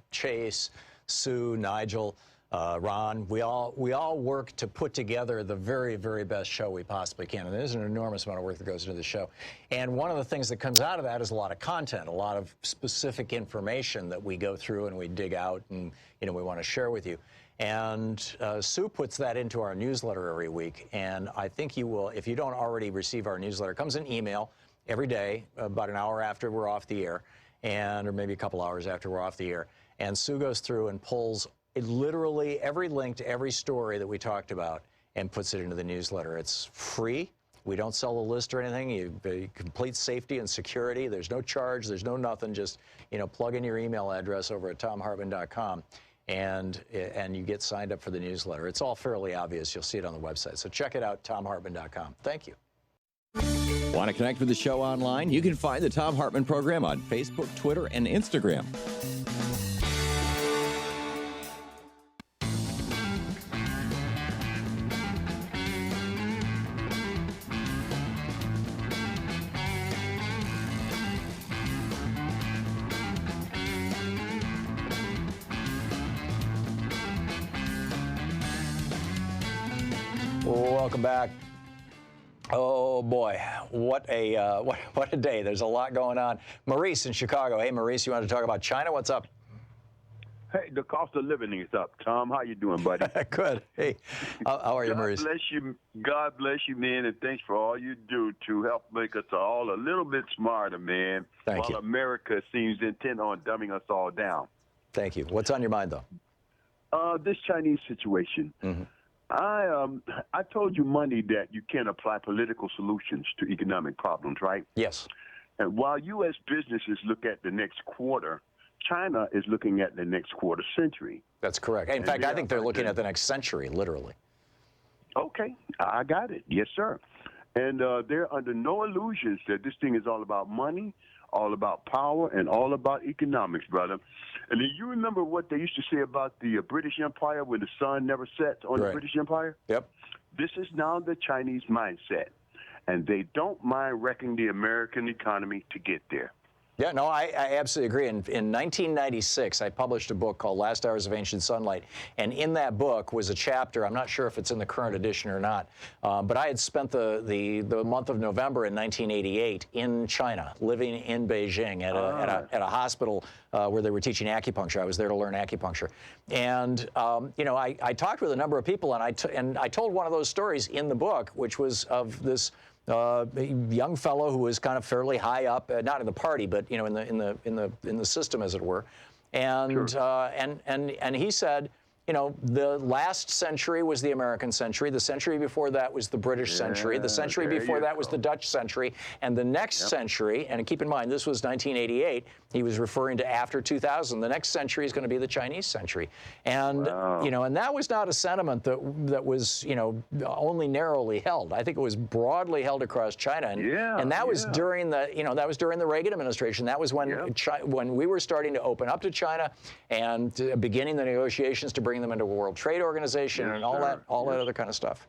Chase, Sue, Nigel, Ron, we all work to put together the very, very best show we possibly can. And there's an enormous amount of work that goes into the show. And one of the things that comes out of that is a lot of content, a lot of specific information that we go through and we dig out and we want to share with you. And Sue puts that into our newsletter every week. And I think you will, if you don't already receive our newsletter, it comes in email every day, about an hour after we're off the air, or maybe a couple hours after we're off the air. And Sue goes through and pulls literally every link to every story that we talked about and puts it into the newsletter. It's free. We don't sell a list or anything. You complete safety and security. There's no charge. There's no nothing. Just, plug in your email address over at thomhartmann.com. And you get signed up for the newsletter. It's all fairly obvious. You'll see it on the website. So check it out, thomhartmann.com. Thank you. Want to connect with the show online? You can find the Thom Hartmann Program on Facebook, Twitter, and Instagram. Welcome back. Oh boy, what a day! There's a lot going on. Maurice in Chicago. Hey, Maurice, you want to talk about China? What's up? Hey, the cost of living is up. Tom, how you doing, buddy? Good. Hey, how are you, Maurice? God bless you, man, and thanks for all you do to help make us all a little bit smarter, man. Thank you. While America seems intent on dumbing us all down. Thank you. What's on your mind, though? This Chinese situation. Mm-hmm. I told you Monday that you can apply political solutions to economic problems, right? Yes. And while U.S. businesses look at the next quarter, China is looking at the next quarter century. That's correct. In fact, I think they're looking at the next century, literally. Okay, I got it. Yes, sir. And they're under no illusions that this thing is all about money, all about power, and all about economics, brother. And do you remember what they used to say about the British Empire when the sun never sets on the British Empire? Yep. This is now the Chinese mindset, and they don't mind wrecking the American economy to get there. Yeah, no, I absolutely agree. In 1996, I published a book called Last Hours of Ancient Sunlight, and in that book was a chapter, I'm not sure if it's in the current edition or not, but I had spent the month of November in 1988 in China, living in Beijing at a hospital where they were teaching acupuncture. I was there to learn acupuncture. And, you know, I talked with a number of people, and I told one of those stories in the book, which was of this young fellow who was kind of fairly high up, not in the party, but you know, in the system, as it were, and Sure. And he said, you know, the last century was the American century. The century before that was the British century. The century before that was the Dutch century. And the next century, and keep in mind, this was 1988, he was referring to after 2000. The next century is going to be the Chinese century. And, you know, and that was not a sentiment that was, you know, only narrowly held. I think it was broadly held across China. And that was during the, you know, that was during the Reagan administration. That was when, when we were starting to open up to China and beginning the negotiations to bring them into a World Trade Organization and all that other kind of stuff.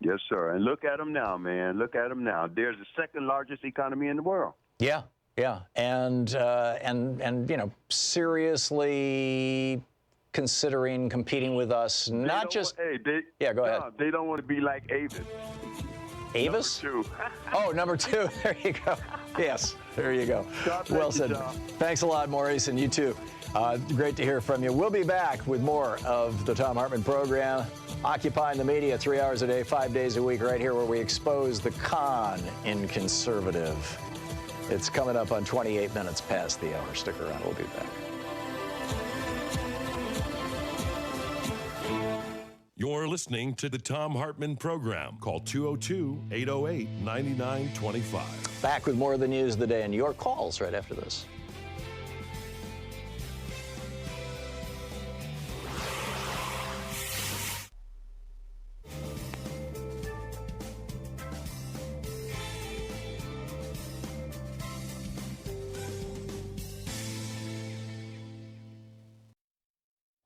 Yes, sir. And look at them now, man. Look at them now. They're the second largest economy in the world. Yeah, yeah, and you know, seriously considering competing with us. Not just. Yeah, go ahead. They don't want to be like Avis. Avis? Number 2. Oh, number 2. There you go. Yes, there you go. Well said. Thanks a lot, Maurice, and you too. Great to hear from you. We'll be back with more of the Thom Hartmann Program, occupying the media 3 hours a day, 5 days a week, right here where we expose the con in conservative. It's coming up on 28 minutes past the hour. Stick around. We'll be back. You're listening to the Thom Hartmann Program. Call 202-808-9925. Back with more of the news of the day and your calls right after this.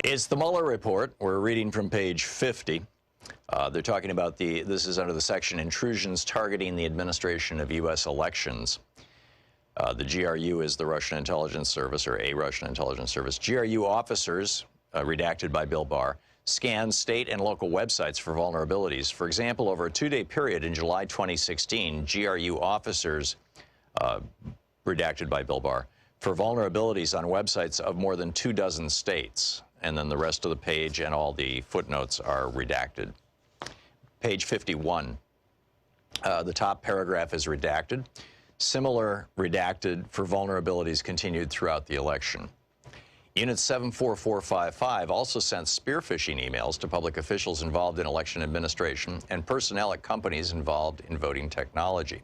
It's the Mueller report. We're reading from page 50. They're talking about this is under the section Intrusions Targeting the Administration of U.S. Elections. The GRU is the Russian intelligence service, or a Russian intelligence service. GRU officers, redacted by Bill Barr, scanned state and local websites for vulnerabilities. For example, over a 2-day period in July 2016, GRU officers, redacted by Bill Barr, for vulnerabilities on websites of more than 24 states. And then the rest of the page and all the footnotes are redacted. Page 51, the top paragraph is redacted. Similar redacted for vulnerabilities continued throughout the election. Unit 74455 also sent spear phishing emails to public officials involved in election administration and personnel at companies involved in voting technology.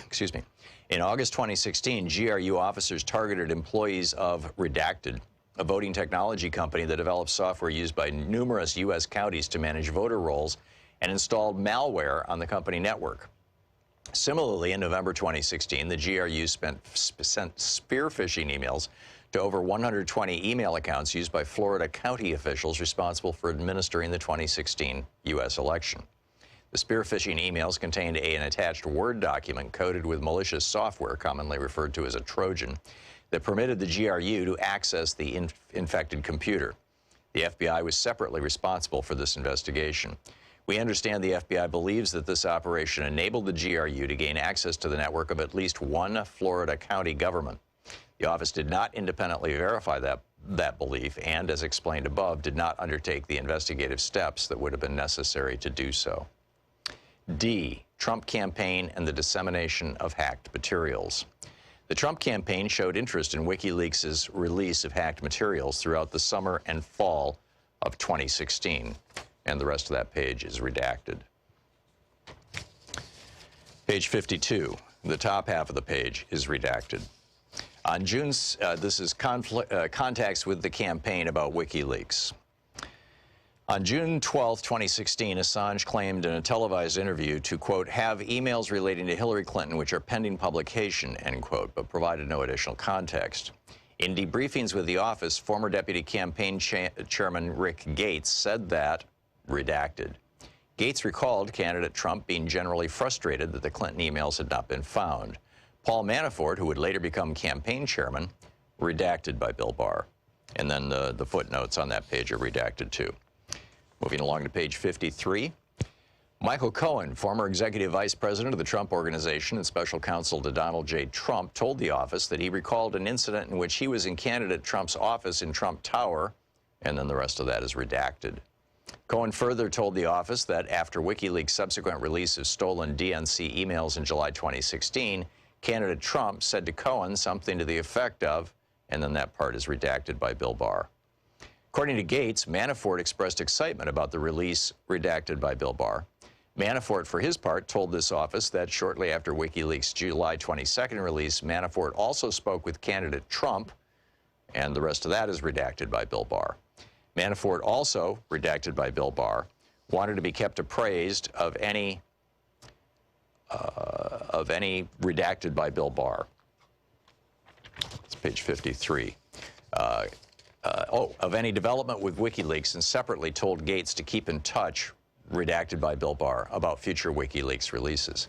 Excuse me. In August 2016, GRU officers targeted employees of Redacted, a voting technology company that develops software used by numerous U.S. counties to manage voter rolls, and installed malware on the company network. Similarly, in November 2016, the GRU sent spear phishing emails to over 120 email accounts used by Florida county officials responsible for administering the 2016 U.S. election. The spear phishing emails contained an attached Word document coded with malicious software, commonly referred to as a Trojan, that permitted the GRU to access the infected computer. The FBI was separately responsible for this investigation. We understand the FBI believes that this operation enabled the GRU to gain access to the network of at least one Florida county government. The office did not independently verify that belief and, as explained above, did not undertake the investigative steps that would have been necessary to do so. D, Trump campaign and the dissemination of hacked materials. The Trump campaign showed interest in WikiLeaks' release of hacked materials throughout the summer and fall of 2016, and the rest of that page is redacted. Page 52, the top half of the page is redacted. On June's, this is contacts with the campaign about WikiLeaks. On June 12, 2016, Assange claimed in a televised interview to, quote, have emails relating to Hillary Clinton which are pending publication, end quote, but provided no additional context. In debriefings with the office, former Deputy Campaign Chairman Rick Gates said that, redacted. Gates recalled candidate Trump being generally frustrated that the Clinton emails had not been found. Paul Manafort, who would later become campaign chairman, redacted by Bill Barr. And then the footnotes on that page are redacted too. Moving along to page 53. Michael Cohen, former executive vice president of the Trump Organization and special counsel to Donald J. Trump, told the office that he recalled an incident in which he was in candidate Trump's office in Trump Tower, and then the rest of that is redacted. Cohen further told the office that after WikiLeaks' subsequent release of stolen DNC emails in July 2016, candidate Trump said to Cohen something to the effect of, and then that part is redacted by Bill Barr. According to Gates, Manafort expressed excitement about the release redacted by Bill Barr. Manafort, for his part, told this office that shortly after WikiLeaks' July 22nd release, Manafort also spoke with candidate Trump, and the rest of that is redacted by Bill Barr. Manafort also, redacted by Bill Barr, wanted to be kept appraised of any redacted by Bill Barr. It's page 53. Of any development with WikiLeaks, and separately told Gates to keep in touch, redacted by Bill Barr, about future WikiLeaks releases.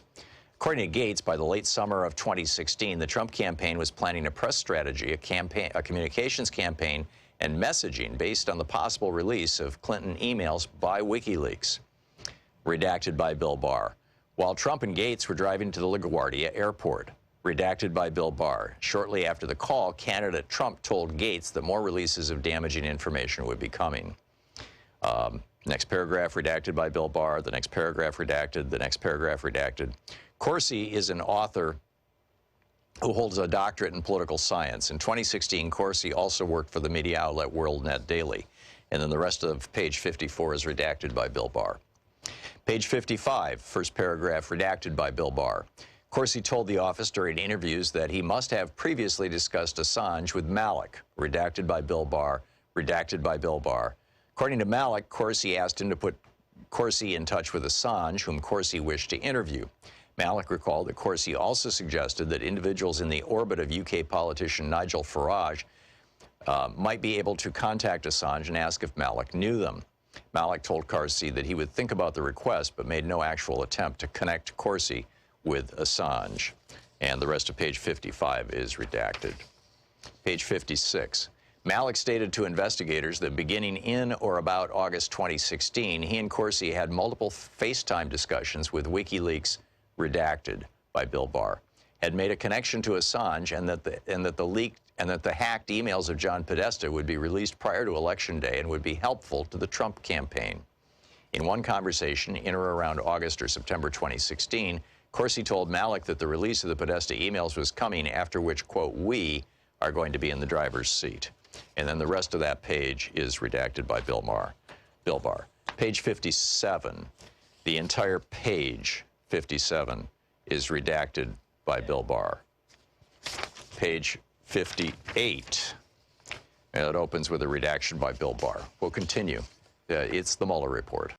According to Gates, by the late summer of 2016, the Trump campaign was planning a press strategy, a communications campaign, and messaging based on the possible release of Clinton emails by WikiLeaks, redacted by Bill Barr. While Trump and Gates were driving to the LaGuardia airport, redacted by Bill Barr. Shortly after the call, candidate Trump told Gates that more releases of damaging information would be coming. Next paragraph redacted by Bill Barr, the next paragraph redacted, the next paragraph redacted. Corsi is an author who holds a doctorate in political science. In 2016, Corsi also worked for the media outlet WorldNet Daily. And then the rest of page 54 is redacted by Bill Barr. Page 55, first paragraph redacted by Bill Barr. Corsi told the office during interviews that he must have previously discussed Assange with Malik, redacted by Bill Barr, redacted by Bill Barr. According to Malik, Corsi asked him to put Corsi in touch with Assange, whom Corsi wished to interview. Malik recalled that Corsi also suggested that individuals in the orbit of UK politician Nigel Farage might be able to contact Assange and ask if Malik knew them. Malik told Corsi that he would think about the request, but made no actual attempt to connect Corsi with Assange. And the rest of page 55 is redacted. Page 56. Malik stated to investigators that beginning in or about August 2016, he and Corsi had multiple FaceTime discussions with WikiLeaks, redacted by Bill Barr, had made a connection to Assange, and that the hacked emails of John Podesta would be released prior to Election Day and would be helpful to the Trump campaign. In one conversation in or around August or September 2016, Corsi told Malik that the release of the Podesta emails was coming, after which, quote, we are going to be in the driver's seat. And then the rest of that page is redacted by Bill Barr. Page 57, the entire page 57 is redacted by Bill Barr. Page 58, and it opens with a redaction by Bill Barr. We'll continue. It's the Mueller Report.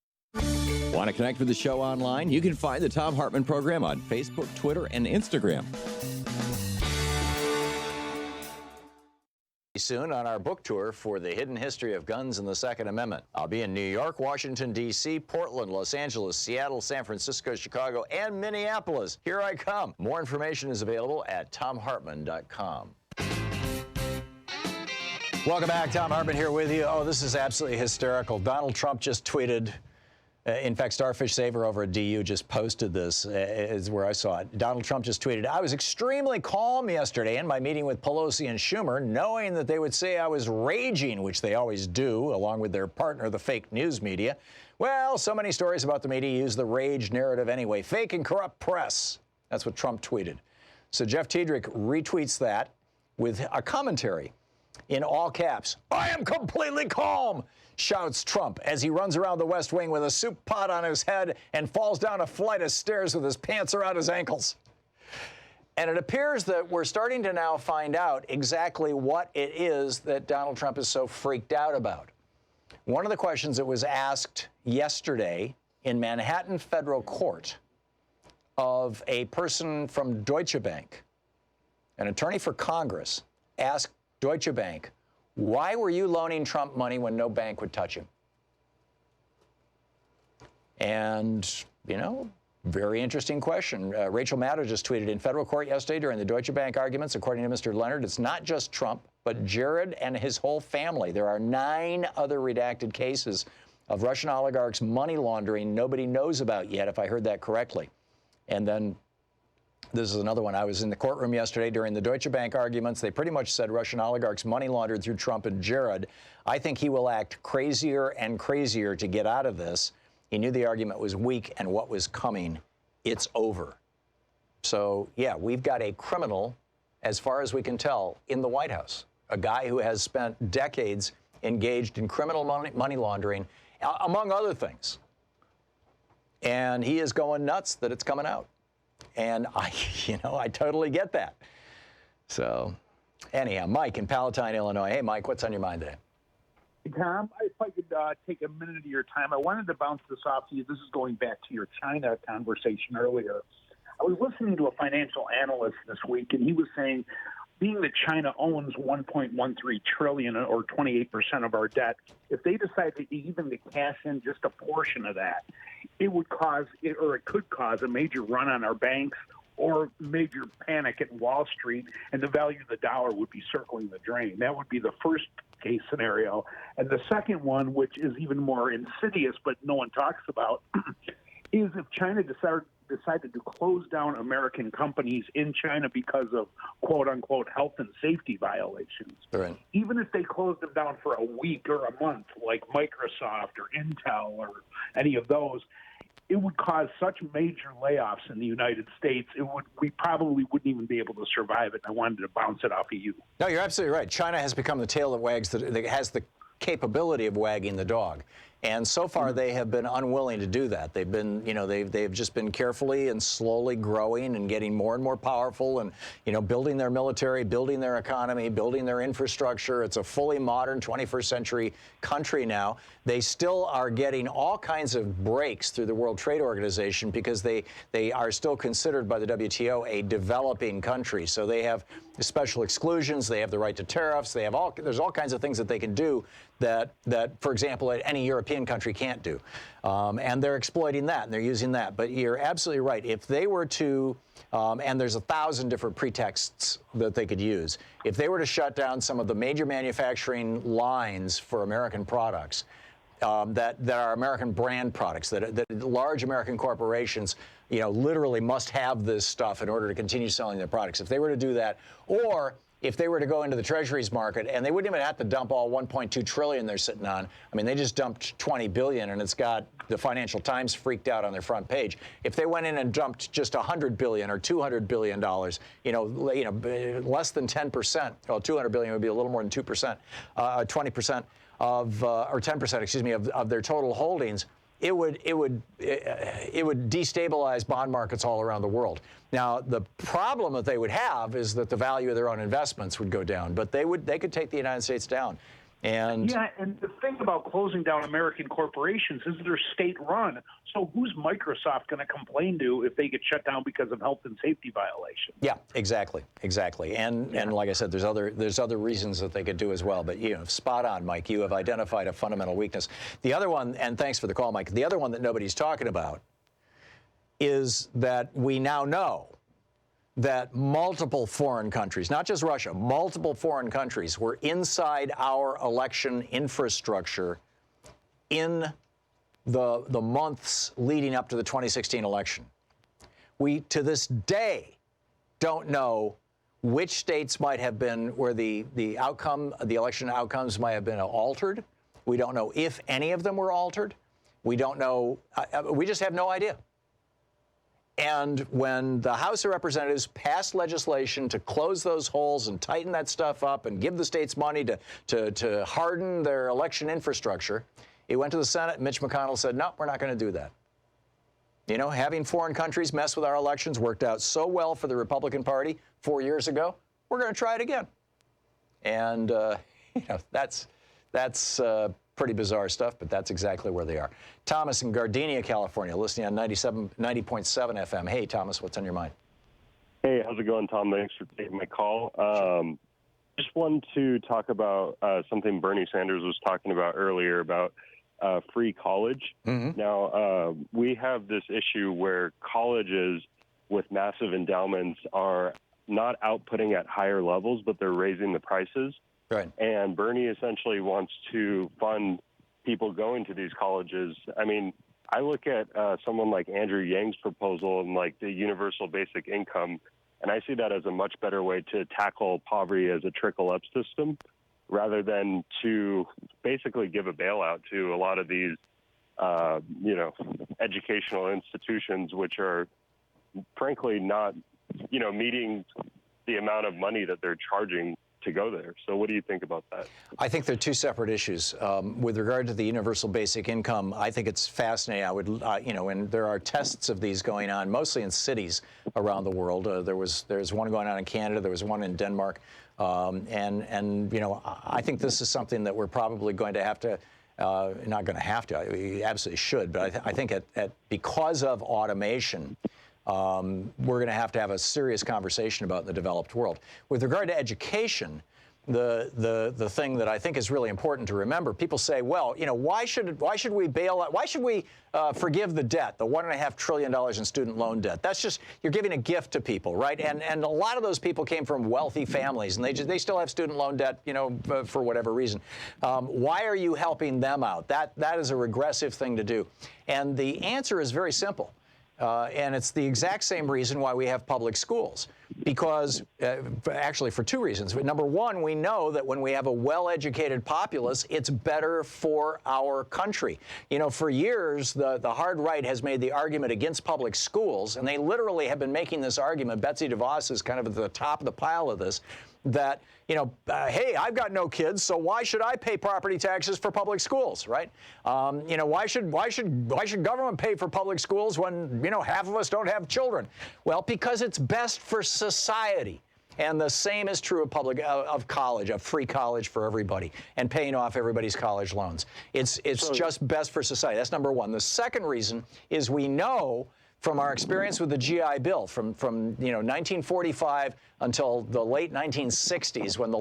Want to connect with the show online? You can find the Thom Hartmann Program on Facebook, Twitter, and Instagram. Soon on our book tour for The Hidden History of Guns and the Second Amendment. I'll be in New York, Washington, D.C., Portland, Los Angeles, Seattle, San Francisco, Chicago, and Minneapolis. Here I come. More information is available at thomhartmann.com. Welcome back. Thom Hartmann here with you. Oh, this is absolutely hysterical. Donald Trump just tweeted In fact, Starfish Saver over at DU just posted this, is where I saw it. Donald Trump just tweeted, "I was extremely calm yesterday in my meeting with Pelosi and Schumer, knowing that they would say I was raging," which they always do, along with their partner, the fake news media. Well, so many stories about the media use the rage narrative anyway. Fake and corrupt press. That's what Trump tweeted. So Jeff Tiedrich retweets that with a commentary in all caps. "I am completely calm," shouts Trump as he runs around the West Wing with a soup pot on his head and falls down a flight of stairs with his pants around his ankles. And it appears that we're starting to now find out exactly what it is that Donald Trump is so freaked out about. One of the questions that was asked yesterday in Manhattan federal court of a person from Deutsche Bank, an attorney for Congress, asked Deutsche Bank, "Why were you loaning Trump money when no bank would touch him?" And, very interesting question. Rachel Maddow just tweeted, "In federal court yesterday during the Deutsche Bank arguments, according to Mr. Leonard, it's not just Trump, but Jared and his whole family. There are 9 other redacted cases of Russian oligarchs' money laundering nobody knows about yet, if I heard that correctly." And then this is another one. I was in the courtroom yesterday during the Deutsche Bank arguments. They pretty much said Russian oligarchs money laundered through Trump and Jared. I think he will act crazier and crazier to get out of this. He knew the argument was weak and what was coming. It's over. So, yeah, we've got a criminal, as far as we can tell, in the White House. A guy who has spent decades engaged in criminal money laundering, among other things. And he is going nuts that it's coming out. And I totally get that. So, anyhow, Mike in Palatine, Illinois. Hey, Mike, what's on your mind today? Hey, Tom, if I could take a minute of your time, I wanted to bounce this off to you. This is going back to your China conversation earlier. I was listening to a financial analyst this week, and he was saying, being that China owns 1.13 trillion or 28% of our debt, if they decide to even to cash in just a portion of that, it could cause a major run on our banks or major panic at Wall Street, and the value of the dollar would be circling the drain. That would be the first case scenario. And the second one, which is even more insidious but no one talks about, is if China decided to close down American companies in China because of quote-unquote health and safety violations. Right. Even if they closed them down for a week or a month, like Microsoft or Intel or any of those, it would cause such major layoffs in the United States, we probably wouldn't even be able to survive it. I wanted to bounce it off of you. No, you're absolutely right. China has become the tail that wags, that has the capability of wagging the dog. And so far, they have been unwilling to do that. They've been, they've just been carefully and slowly growing and getting more and more powerful and, building their military, building their economy, building their infrastructure. It's a fully modern 21st century country now. They still are getting all kinds of breaks through the World Trade Organization because they are still considered by the WTO a developing country. So they have special exclusions. They have the right to tariffs. There's all kinds of things that they can do that, for example, any European country can't do. And they're exploiting that, and they're using that. But you're absolutely right. If they were to, and there's 1,000 different pretexts that they could use, if they were to shut down some of the major manufacturing lines for American products, that are American brand products, that large American corporations, literally must have this stuff in order to continue selling their products. If they were to do that, or if they were to go into the Treasuries market, and they wouldn't even have to dump all 1.2 trillion they're sitting on. I mean, they just dumped 20 billion, and it's got the Financial Times freaked out on their front page. If they went in and dumped just 100 billion or 200 billion dollars, less than 10%. Well, 200 billion would be a little more than 2%, 20% of, or 10%, excuse me, of their total holdings. It would destabilize bond markets all around the world. Now, the problem that they would have is that the value of their own investments would go down, but they could take the United States down. And yeah, and the thing about closing down American corporations is they're state-run. So who's Microsoft going to complain to if they get shut down because of health and safety violations? Yeah, exactly. And like I said, there's other reasons that they could do as well. But spot on, Mike. You have identified a fundamental weakness. The other one, and thanks for the call, Mike. The other one that nobody's talking about is that we now know that multiple foreign countries, not just Russia, multiple foreign countries were inside our election infrastructure in the months leading up to the 2016 election. We, to this day, don't know which states might have been where the election outcomes might have been altered. We don't know if any of them were altered. We don't know. We just have no idea. And when the House of Representatives passed legislation to close those holes and tighten that stuff up and give the states money to harden their election infrastructure, it went to the Senate. Mitch McConnell said, no, we're not going to do that. You know, having foreign countries mess with our elections worked out so well for the Republican Party 4 years ago. We're going to try it again. And, you know, that's pretty bizarre stuff, but that's exactly where they are. Thomas in Gardenia, California, listening on 90.7 FM. Hey, Thomas, what's on your mind? Hey, how's it going, Tom? Thanks for taking my call. Just wanted to talk about something Bernie Sanders was talking about earlier about free college. Mm-hmm. Now, we have this issue where colleges with massive endowments are not outputting at higher levels, but they're raising the prices. Right. And Bernie essentially wants to fund people going to these colleges. I mean, I look at someone like Andrew Yang's proposal and like the universal basic income, and I see that as a much better way to tackle poverty as a trickle-up system, rather than to basically give a bailout to a lot of these, you know, educational institutions, which are frankly not, you know, meeting the amount of money that they're charging to go there. So what do you think about that? I think they're two separate issues. With regard to the universal basic income, I think it's fascinating. I would, you know, and there are tests of these going on, mostly in cities around the world. There's one going on in Canada. There was one in Denmark. And you know, I think this is something that we're probably going to have to, not going to have to, we absolutely should, but I think because of automation, we're going to have a serious conversation about in the developed world. With regard to education, the thing that I think is really important to remember, people say, well, you know, why should we bail out? Why should we forgive the debt, the $1.5 trillion in student loan debt? That's just, you're giving a gift to people, right? And a lot of those people came from wealthy families, and they still have student loan debt, you know, for whatever reason. Why are you helping them out? That is a regressive thing to do. And the answer is very simple. And it's the exact same reason why we have public schools, because actually for two reasons. Number one, we know that when we have a well-educated populace, it's better for our country. You know, for years, the hard right has made the argument against public schools, and they literally have been making this argument. Betsy DeVos is kind of at the top of the pile of this, that, you know, hey, I've got no kids, so why should I pay property taxes for public schools, right? You know, why should government pay for public schools when, you know, half of us don't have children? Well, because it's best for society. And the same is true of college, of free college for everybody, and paying off everybody's college loans. It's just best for society. That's number one. The second reason is we know from our experience with the GI Bill, from you know 1945 until the late 1960s, when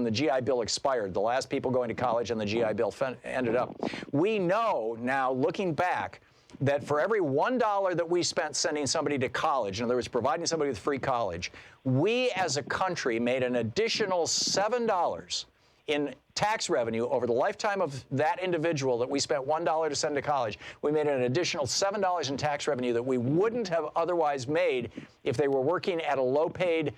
the GI Bill expired, the last people going to college and the GI Bill ended up. We know now, looking back, that for every $1 that we spent sending somebody to college, in other words, providing somebody with free college, we as a country made an additional $7 in tax revenue over the lifetime of that individual that we spent $1 to send to college. We made an additional $7 in tax revenue that we wouldn't have otherwise made if they were working at a low-paid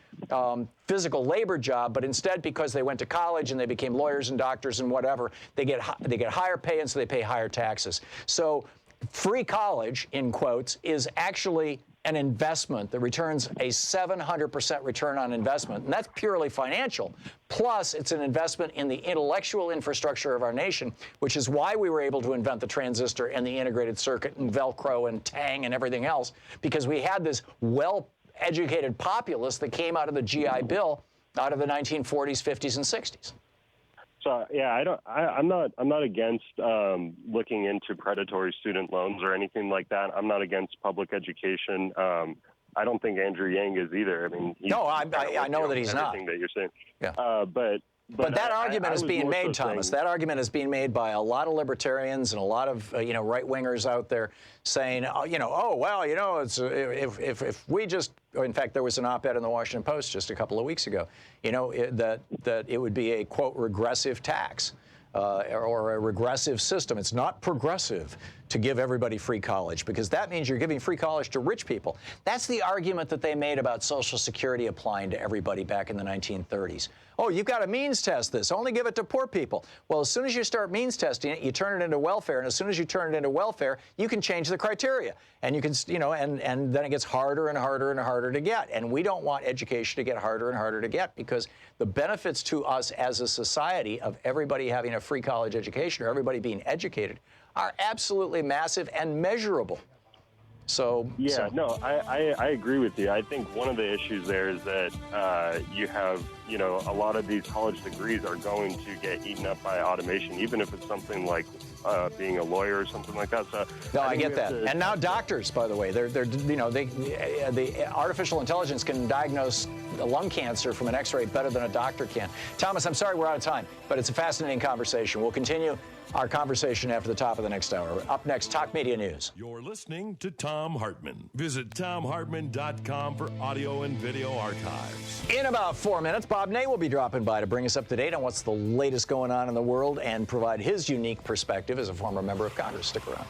physical labor job, but instead, because they went to college and they became lawyers and doctors and whatever, they get higher pay, and so they pay higher taxes. So free college, in quotes, is actually an investment that returns a 700% return on investment, and that's purely financial. Plus, it's an investment in the intellectual infrastructure of our nation, which is why we were able to invent the transistor and the integrated circuit and Velcro and Tang and everything else, because we had this well-educated populace that came out of the GI Bill out of the 1940s, 50s, and 60s. So yeah, I'm not against looking into predatory student loans or anything like that. I'm not against public education. I don't think Andrew Yang is either. I mean, no, I know that he's not. Everything that you're saying. Yeah. But that argument is being made, Thomas. That argument is being made by a lot of libertarians and a lot of you know, right-wingers out there saying, you know, oh well, you know, it's if we just, in fact, there was an op-ed in the Washington Post just a couple of weeks ago, you know, that it would be a quote regressive tax. Or a regressive system. It's not progressive to give everybody free college, because that means you're giving free college to rich people. That's the argument that they made about Social Security applying to everybody back in the 1930s. Oh, you've got to means test this. Only give it to poor people. Well, as soon as you start means testing it, you turn it into welfare. And as soon as you turn it into welfare, you can change the criteria. And you can, and then it gets harder and harder and harder to get. And we don't want education to get harder and harder to get, because the benefits to us as a society of everybody having a free college education, or everybody being educated, are absolutely massive and measurable. So I agree with you. I think one of the issues there is that you have, a lot of these college degrees are going to get eaten up by automation, even if it's something like being a lawyer or something like that. So no, I get that. And now doctors, by the way, the artificial intelligence can diagnose lung cancer from an X-ray better than a doctor can. Thomas, I'm sorry we're out of time, but it's a fascinating conversation. We'll continue our conversation after the top of the next hour. Up next, Talk Media News. You're listening to Thom Hartmann. Visit ThomHartmann.com for audio and video archives. In about 4 minutes, Bob Ney will be dropping by to bring us up to date on what's the latest going on in the world and provide his unique perspective as a former member of Congress. Stick around.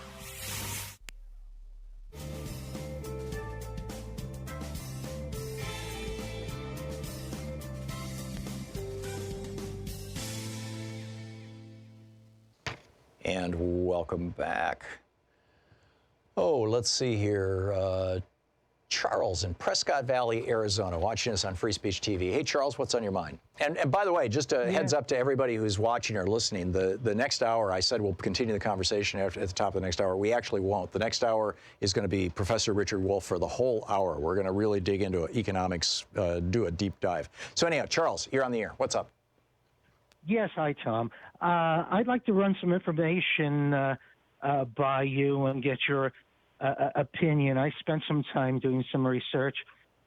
And welcome back. Oh, let's see here. Charles in Prescott Valley, Arizona, watching us on Free Speech TV. Hey, Charles, what's on your mind? And by the way, just a heads up to everybody who's watching or listening, the next hour, I said we'll continue the conversation at the top of the next hour. We actually won't. The next hour is going to be Professor Richard Wolff for the whole hour. We're going to really dig into economics, do a deep dive. So anyhow, Charles, you're on the air. What's up? Yes, hi, Tom. I'd like to run some information by you and get your opinion. I spent some time doing some research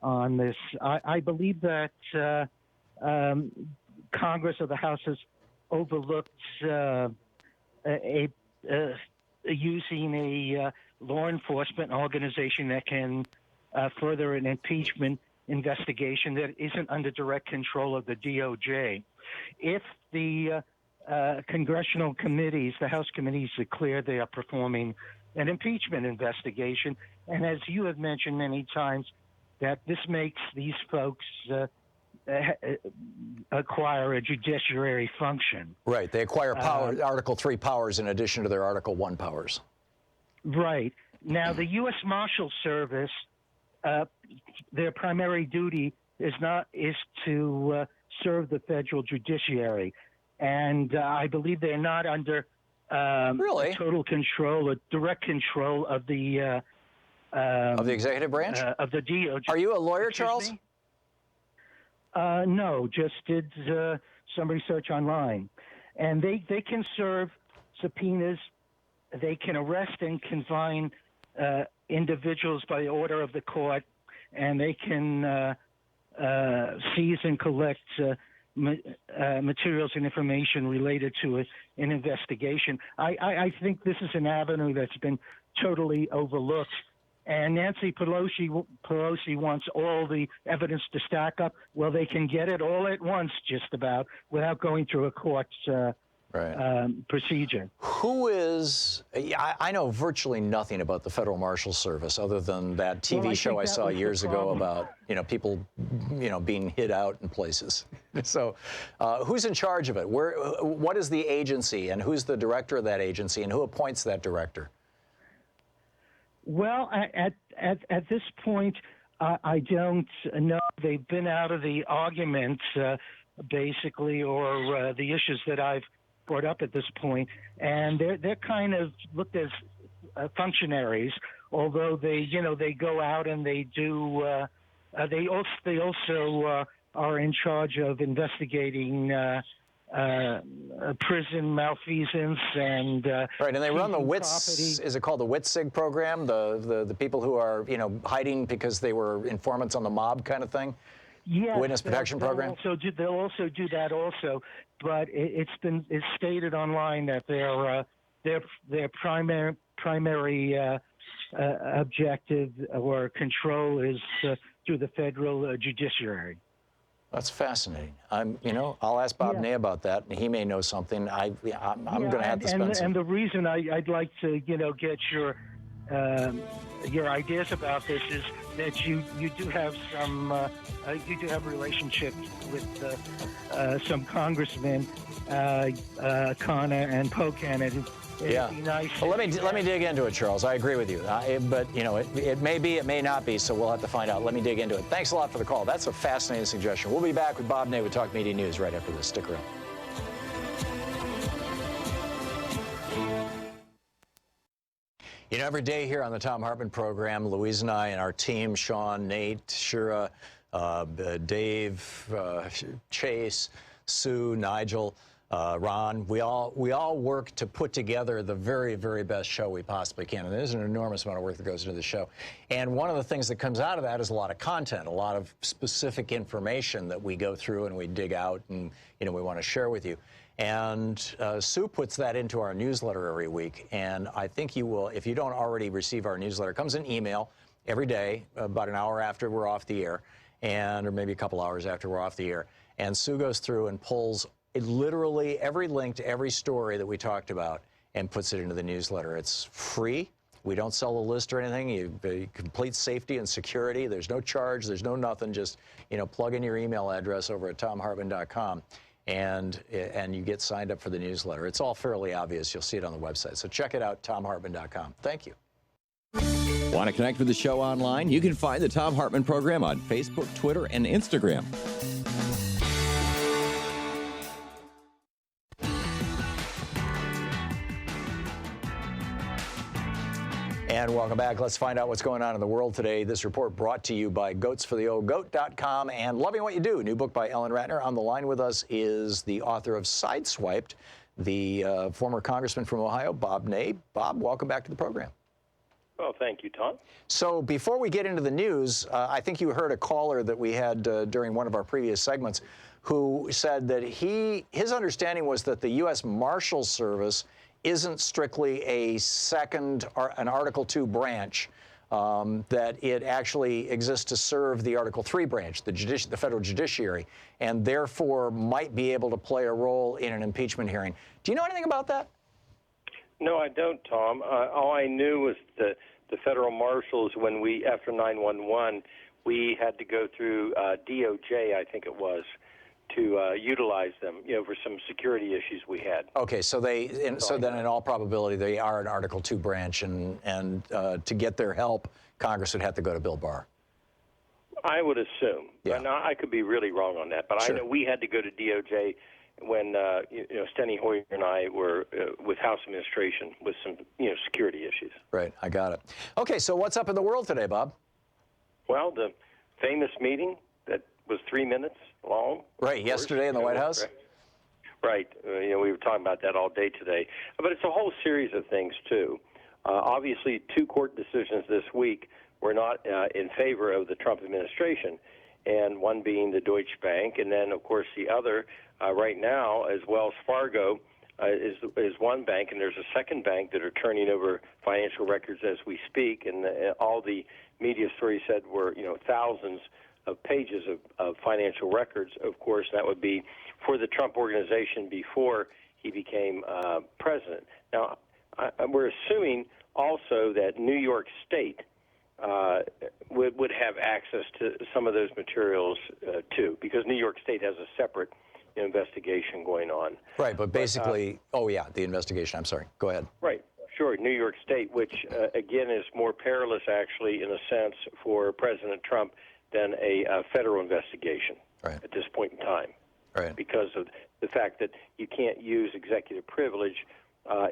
on this. I believe that Congress or the House has overlooked using a law enforcement organization that can further an impeachment investigation that isn't under direct control of the DOJ. If the congressional committees, the House committees, declare they are performing an impeachment investigation, and as you have mentioned many times, that this makes these folks acquire a judiciary function. Right. They acquire power, Article 3 powers in addition to their Article 1 powers. Right. Now, the U.S. Marshal Service, their primary duty is to serve the federal judiciary. And I believe they're not under total control or direct control of the executive branch? Of the DOJ. Are you a lawyer, Charles? No, just did some research online. And they can serve subpoenas. They can arrest and confine individuals by order of the court, and they can seize and collect materials and information related to an investigation. I think this is an avenue that's been totally overlooked. And Nancy Pelosi wants all the evidence to stack up. Well, they can get it all at once, just about, without going through a court procedure. Who is? I know virtually nothing about the Federal Marshal Service other than that TV show I saw years ago about people being hid out in places. So, who's in charge of it? What is the agency, and who's the director of that agency, and who appoints that director? Well, at this point, I don't know. They've been out of the argument, basically, or the issues that I've brought up at this point, and they're kind of looked as functionaries, although they go out and they do. They also are in charge of investigating prison malfeasance and right, and they run the WITS. Is it called the WITSIG program? The people who are hiding because they were informants on the mob kind of thing. Yes, Witness protection program. They'll also do that also, but it's stated online that their primary objective or control is through the federal judiciary. That's fascinating. I'll ask Bob Ney about that. He may know something. I'm going to have to spend some. And the reason I'd like to, get your ideas about this is that you do have relationships with some congressmen, Connor and Pocan. Yeah. Nice. Well, let me dig into it, Charles. I agree with you. But it may be, it may not be. So we'll have to find out. Let me dig into it. Thanks a lot for the call. That's a fascinating suggestion. We'll be back with Bob Ney with Talk Media News right after this. Stick around. Every day here on the Thom Hartmann Program, Louise and I and our team, Sean, Nate, Shira, Dave, Chase, Sue, Nigel, Ron, we all work to put together the very, very best show we possibly can. And there's an enormous amount of work that goes into the show. And one of the things that comes out of that is a lot of content, a lot of specific information that we go through and we dig out and, we want to share with you. And Sue puts that into our newsletter every week. And I think you will, if you don't already receive our newsletter, it comes in email every day, about an hour after we're off the air, or maybe a couple hours after we're off the air. And Sue goes through and pulls literally every link to every story that we talked about and puts it into the newsletter. It's free. We don't sell a list or anything. You complete safety and security. There's no charge. There's no nothing. Just, plug in your email address over at thomhartmann.com. And you get signed up for the newsletter. It's all fairly obvious. You'll see it on the website. So check it out, thomhartmann.com. Thank you. Want to connect with the show online? You can find the Thom Hartmann Program on Facebook, Twitter, and Instagram. And welcome back. Let's find out what's going on in the world today. This report brought to you by goatsfortheoldgoat.com and Loving What You Do, new book by Ellen Ratner. On the line with us is the author of Sideswiped, the former congressman from Ohio, Bob Ney. Bob, welcome back to the program. Well, thank you, Tom. So before we get into the news, I think you heard a caller that we had during one of our previous segments who said that his understanding was that the U.S. Marshal Service isn't strictly an Article II branch, that it actually exists to serve the Article III branch, the federal judiciary, and therefore might be able to play a role in an impeachment hearing. Do you know anything about that? No, I don't, Tom. All I knew was the federal marshals, after 9/11, we had to go through DOJ, I think it was, to utilize them, for some security issues we had. Okay, so then in all probability they are an Article II branch, and to get their help, Congress would have to go to Bill Barr. I would assume. Yeah. Now, I could be really wrong on that, but sure. I know we had to go to DOJ when Steny Hoyer and I were with House administration with some security issues. Right, I got it. Okay, so what's up in the world today, Bob? Well, the famous meeting that was 3 minutes long. Right, yesterday in the White House? Right. We were talking about that all day today. But it's a whole series of things, too. Obviously, 2 court decisions this week were not in favor of the Trump administration, and one being the Deutsche Bank, and then, of course, the other right now is Wells Fargo is one bank, and there's a second bank that are turning over financial records as we speak, and all the media stories said were, thousands of pages of financial records. Of course, that would be for the Trump organization before he became president. Now, we're assuming also that New York State would have access to some of those materials too, because New York State has a separate investigation going on. Right, but basically, the investigation. I'm sorry. Go ahead. Right. Sure, New York State, which again is more perilous actually in a sense for President Trump than a federal investigation at this point in time. Right. Because of the fact that you can't use executive privilege.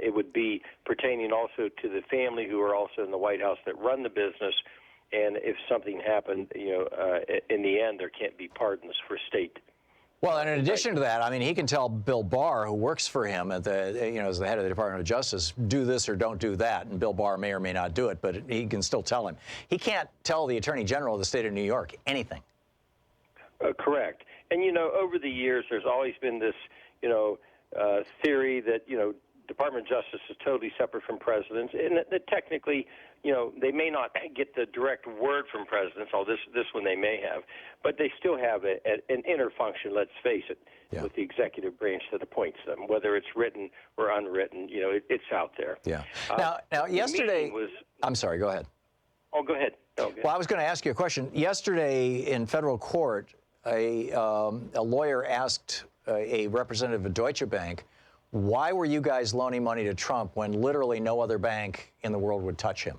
It would be pertaining also to the family who are also in the White House that run the business. And if something happened, in the end, there can't be pardons for state. Well, and in addition to that, I mean, he can tell Bill Barr, who works for him as the head of the Department of Justice, do this or don't do that, and Bill Barr may or may not do it, but he can still tell him. He can't tell the Attorney General of the state of New York anything. Correct. And, over the years, there's always been this, theory that, Department of Justice is totally separate from presidents, and that technically they may not get the direct word from presidents, although this one they may have, but they still have an inner function, let's face it, with the executive branch that appoints them, whether it's written or unwritten, it's out there. Yeah. Now yesterday, I'm sorry, go ahead. Oh, go ahead. Well, I was going to ask you a question. Yesterday in federal court, a lawyer asked a representative of Deutsche Bank, why were you guys loaning money to Trump when literally no other bank in the world would touch him?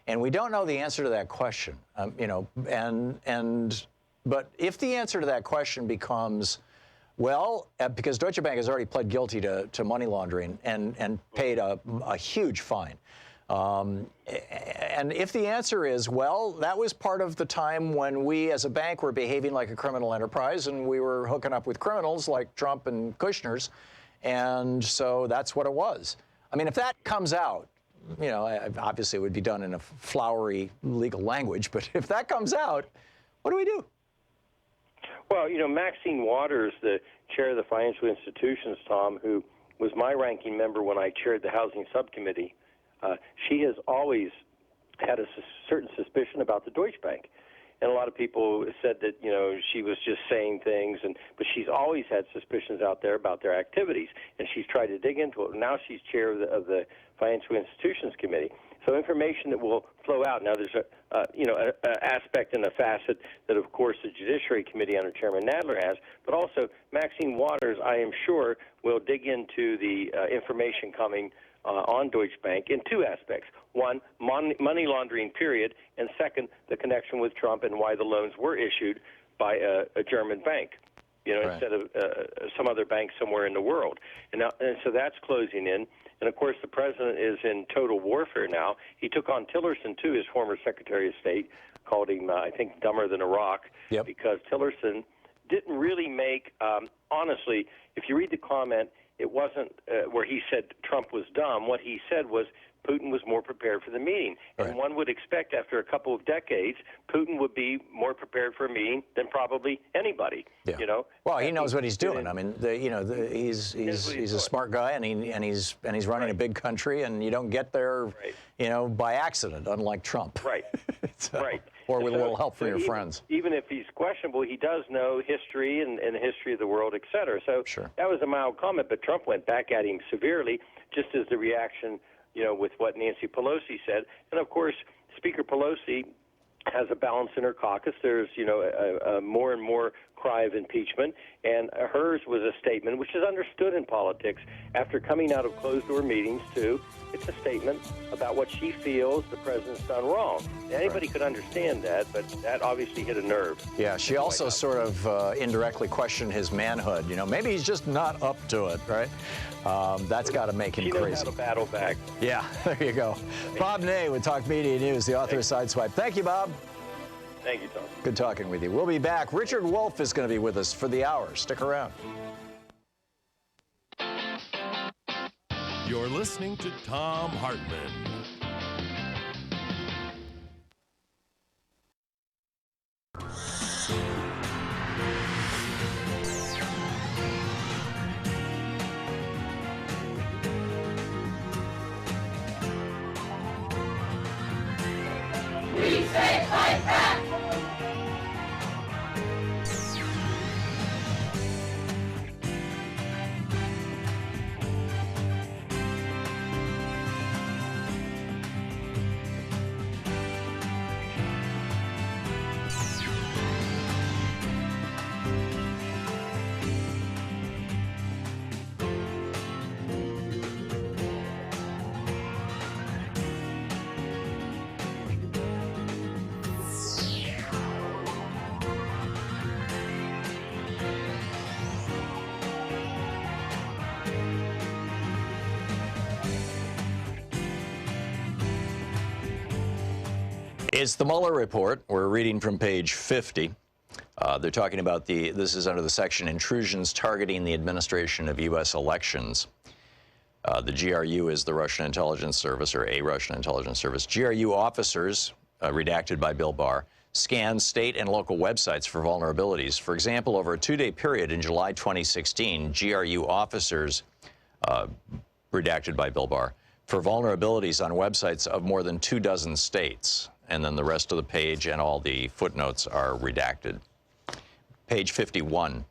And we don't know the answer to that question, but if the answer to that question becomes, well, because Deutsche Bank has already pled guilty to money laundering and paid a huge fine. And if the answer is, well, that was part of the time when we as a bank were behaving like a criminal enterprise and we were hooking up with criminals like Trump and Kushner's, and so that's what it was. I mean, if that comes out, obviously it would be done in a flowery legal language, but if that comes out, what do we do? Well, Maxine Waters, the chair of the financial institutions, Tom, who was my ranking member when I chaired the housing subcommittee, she has always had a certain suspicion about the Deutsche Bank. And a lot of people said that, she was just saying things, but she's always had suspicions out there about their activities, and she's tried to dig into it. Now she's chair of the Financial Institutions Committee. So information that will flow out. Now there's an aspect and a facet that, of course, the Judiciary Committee under Chairman Nadler has, but also Maxine Waters, I am sure, will dig into the information coming on Deutsche Bank in two aspects. One, money laundering, period, and second, the connection with Trump and why the loans were issued by a German bank, instead of some other bank somewhere in the world. And so that's closing in. And, of course, the president is in total warfare now. He took on Tillerson, too, his former Secretary of State, called him, I think, dumber than a rock, because Tillerson didn't really make, honestly, if you read the comment, it wasn't where he said Trump was dumb. What he said was Putin was more prepared for the meeting. Right. And one would expect after a couple of decades, Putin would be more prepared for a meeting than probably anybody. Yeah. Well, he knows what he's doing. I mean, he's a smart guy, and he's running a big country, and you don't get there, by accident, unlike Trump. Right. Right. Or with a little help from your friends. Even if he's questionable, he does know history and the history of the world, et cetera. So that was a mild comment, but Trump went back at him severely, just as the reaction, with what Nancy Pelosi said. And, of course, Speaker Pelosi has a balance in her caucus. There's, a more and more cry of impeachment, and hers was a statement which is understood in politics after coming out of closed-door meetings, too. It's a statement about what she feels the president's done wrong. Anybody could understand that, but that obviously hit a nerve. Yeah, she also sort of indirectly questioned his manhood. Maybe he's just not up to it, right? That's got to make him crazy. She knows how to battle back. Yeah, there you go. Bob Ney with Talk Media News, the author of Sideswipe. Thank you, Bob. Thank you, Tom. Good talking with you. We'll be back. Richard Wolff is going to be with us for the hour. Stick around. You're listening to Thom Hartmann. We say fight back! It's the Mueller report. We're reading from page 50. They're talking about this is under the section Intrusions Targeting the Administration of U.S. Elections. The GRU is the Russian intelligence service, or a Russian intelligence service. GRU officers, redacted by Bill Barr, scanned state and local websites for vulnerabilities. For example, over a 2-day period in July 2016, GRU officers, redacted by Bill Barr, for vulnerabilities on websites of more than 24 states. And then the rest of the page and all the footnotes are redacted. Page 51,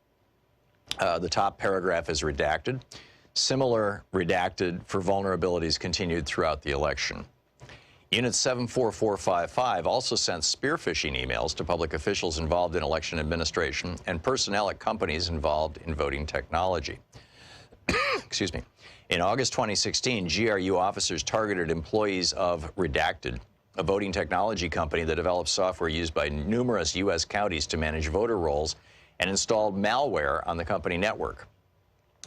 the top paragraph is redacted. Similar redacted for vulnerabilities continued throughout the election. Unit 74455 also sent spear phishing emails to public officials involved in election administration and personnel at companies involved in voting technology. Excuse me. In August 2016, GRU officers targeted employees of Redacted, a voting technology company that develops software used by numerous U.S. counties to manage voter rolls, and installed malware on the company network.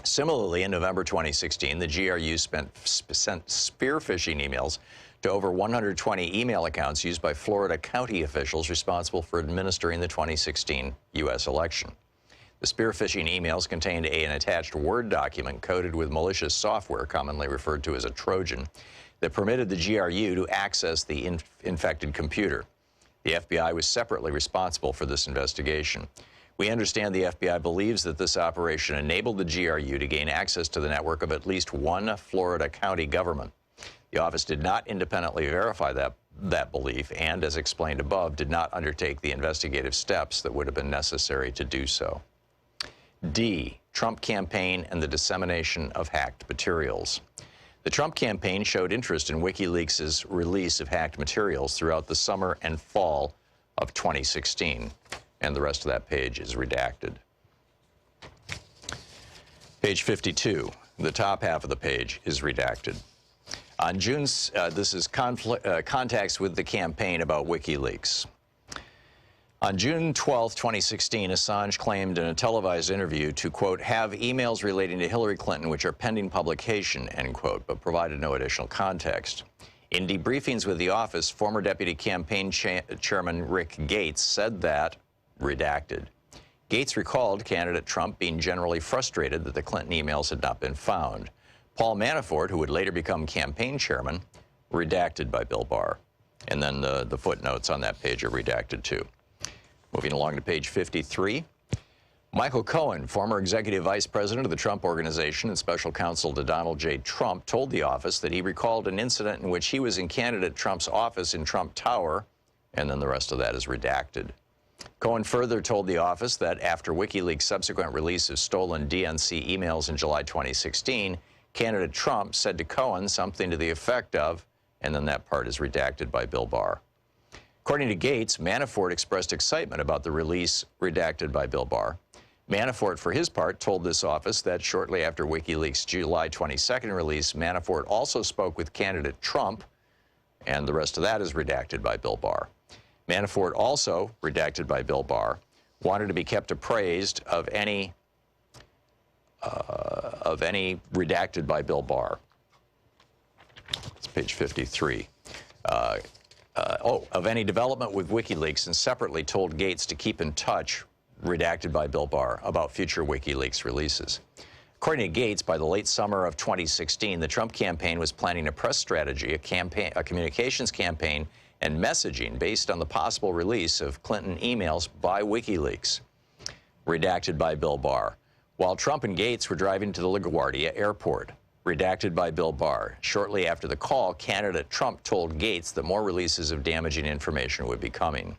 Similarly, in November 2016, the GRU sent spear phishing emails to over 120 email accounts used by Florida county officials responsible for administering the 2016 U.S. election. The spear phishing emails contained an attached Word document coded with malicious software, commonly referred to as a Trojan, that permitted the GRU to access the infected computer. The FBI was separately responsible for this investigation. We understand the FBI believes that this operation enabled the GRU to gain access to the network of at least one Florida county government. The office did not independently verify that belief and, as explained above, did not undertake the investigative steps that would have been necessary to do so. D, Trump campaign and the dissemination of hacked materials. The Trump campaign showed interest in WikiLeaks' release of hacked materials throughout the summer and fall of 2016. And the rest of that page is redacted. Page 52, the top half of the page is redacted. On this is contacts with the campaign about WikiLeaks. On June 12, 2016, Assange claimed in a televised interview to, quote, have emails relating to Hillary Clinton which are pending publication, end quote, but provided no additional context. In debriefings with the office, former Deputy Campaign Chairman Rick Gates said that, redacted. Gates recalled candidate Trump being generally frustrated that the Clinton emails had not been found. Paul Manafort, who would later become campaign chairman, redacted by Bill Barr. And then the footnotes on that page are redacted too. Moving along to page 53. Michael Cohen, former executive vice president of the Trump Organization and special counsel to Donald J. Trump, told the office that he recalled an incident in which he was in candidate Trump's office in Trump Tower, and then the rest of that is redacted. Cohen further told the office that after WikiLeaks' subsequent release of stolen DNC emails in July 2016, candidate Trump said to Cohen something to the effect of, and then that part is redacted by Bill Barr. According to Gates, Manafort expressed excitement about the release redacted by Bill Barr. Manafort, for his part, told this office that shortly after WikiLeaks' July 22nd release, Manafort also spoke with candidate Trump, and the rest of that is redacted by Bill Barr. Manafort also, redacted by Bill Barr, wanted to be kept appraised of any redacted by Bill Barr. It's page 53. Of any development with WikiLeaks, and separately told Gates to keep in touch, redacted by Bill Barr, about future WikiLeaks releases. According to Gates, by the late summer of 2016, the Trump campaign was planning a press strategy, a communications campaign, and messaging based on the possible release of Clinton emails by WikiLeaks, redacted by Bill Barr. While Trump and Gates were driving to the LaGuardia airport, redacted by Bill Barr. Shortly after the call, candidate Trump told Gates that more releases of damaging information would be coming.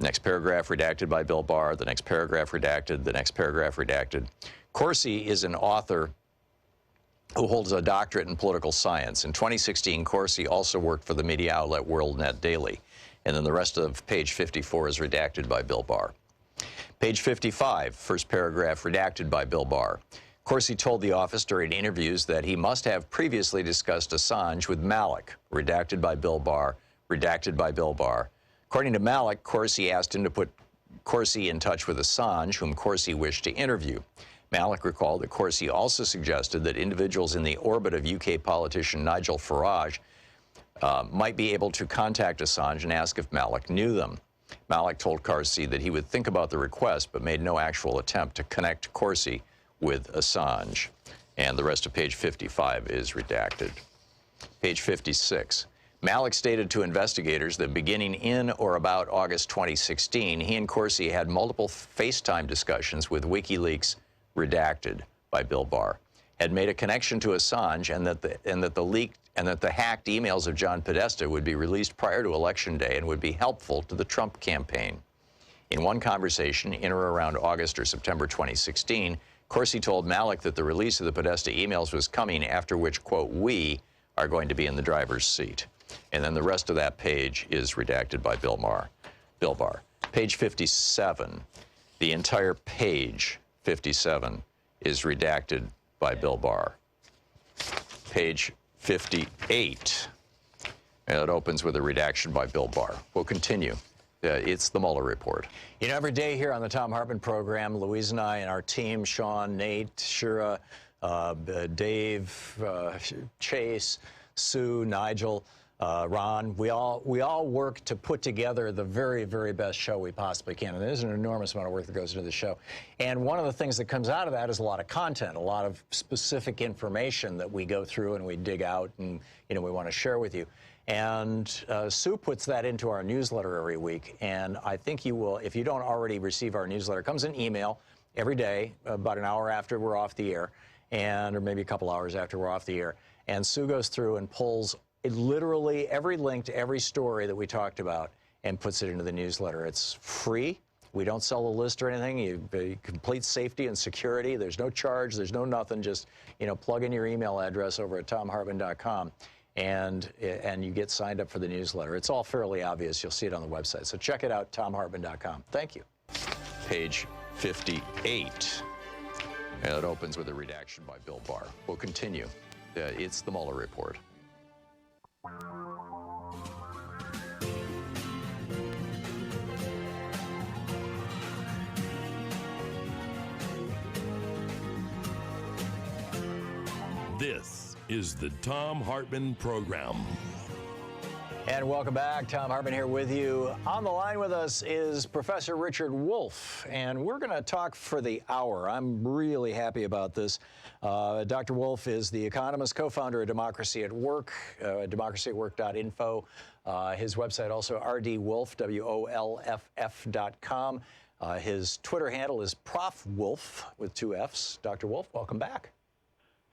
Next paragraph redacted by Bill Barr, the next paragraph redacted, the next paragraph redacted. Corsi is an author who holds a doctorate in political science. In 2016, Corsi also worked for the media outlet WorldNet Daily. And then the rest of page 54 is redacted by Bill Barr. Page 55, first paragraph redacted by Bill Barr. Corsi told the office during interviews that he must have previously discussed Assange with Malik, redacted by Bill Barr, redacted by Bill Barr. According to Malik, Corsi asked him to put Corsi in touch with Assange, whom Corsi wished to interview. Malik recalled that Corsi also suggested that individuals in the orbit of UK politician Nigel Farage might be able to contact Assange and ask if Malik knew them. Malik told Corsi that he would think about the request, but made no actual attempt to connect Corsi with Assange. And the rest of page 55 is redacted. Page 56. Malik stated to investigators that beginning in or about August 2016, he and Corsi had multiple FaceTime discussions with WikiLeaks, redacted by Bill Barr. had made a connection to Assange, and that the hacked emails of John Podesta would be released prior to Election Day and would be helpful to the Trump campaign. In one conversation in or around August or September 2016, Corsi told Malik that the release of the Podesta emails was coming, after which, quote, we are going to be in the driver's seat. And then the rest of that page is redacted by Bill Barr. Page 57, the entire page 57 is redacted by Bill Barr. Page 58, it opens with a redaction by Bill Barr. We'll continue. It's the Mueller report. You know, every day here on the Thom Hartmann Program, Louise and I and our team, Sean, Nate, Shira, Dave, Chase, Sue, Nigel, Ron, we all work to put together the very, very best show we possibly can. And there's an enormous amount of work that goes into the show. And one of the things that comes out of that is a lot of content, a lot of specific information that we go through and we dig out and, you know, we want to share with you. And Sue puts that into our newsletter every week. And I think you will, if you don't already receive our newsletter, it comes in email every day, about an hour after we're off the air, or maybe a couple hours after we're off the air. And Sue goes through and pulls literally every link to every story that we talked about and puts it into the newsletter. It's free. We don't sell a list or anything. You complete safety and security. There's no charge. There's no nothing. Just, you know, plug in your email address over at thomhartmann.com. And you get signed up for the newsletter. It's all fairly obvious. You'll see it on the website. So check it out, thomhartmann.com. Thank you. Page 58. And it opens with a redaction by Bill Barr. We'll continue. It's the Mueller report. This is the Thom Hartmann Program. And welcome back. Thom Hartmann here with you. On the line with us is Professor Richard Wolff, and we're going to talk for the hour. I'm really happy about this. Dr. Wolff is the economist, co-founder of Democracy at Work, democracyatwork.info. His website also rdwolff, WOLFF.com. His Twitter handle is Prof. Wolff with 2 Fs. Dr. Wolff, welcome back.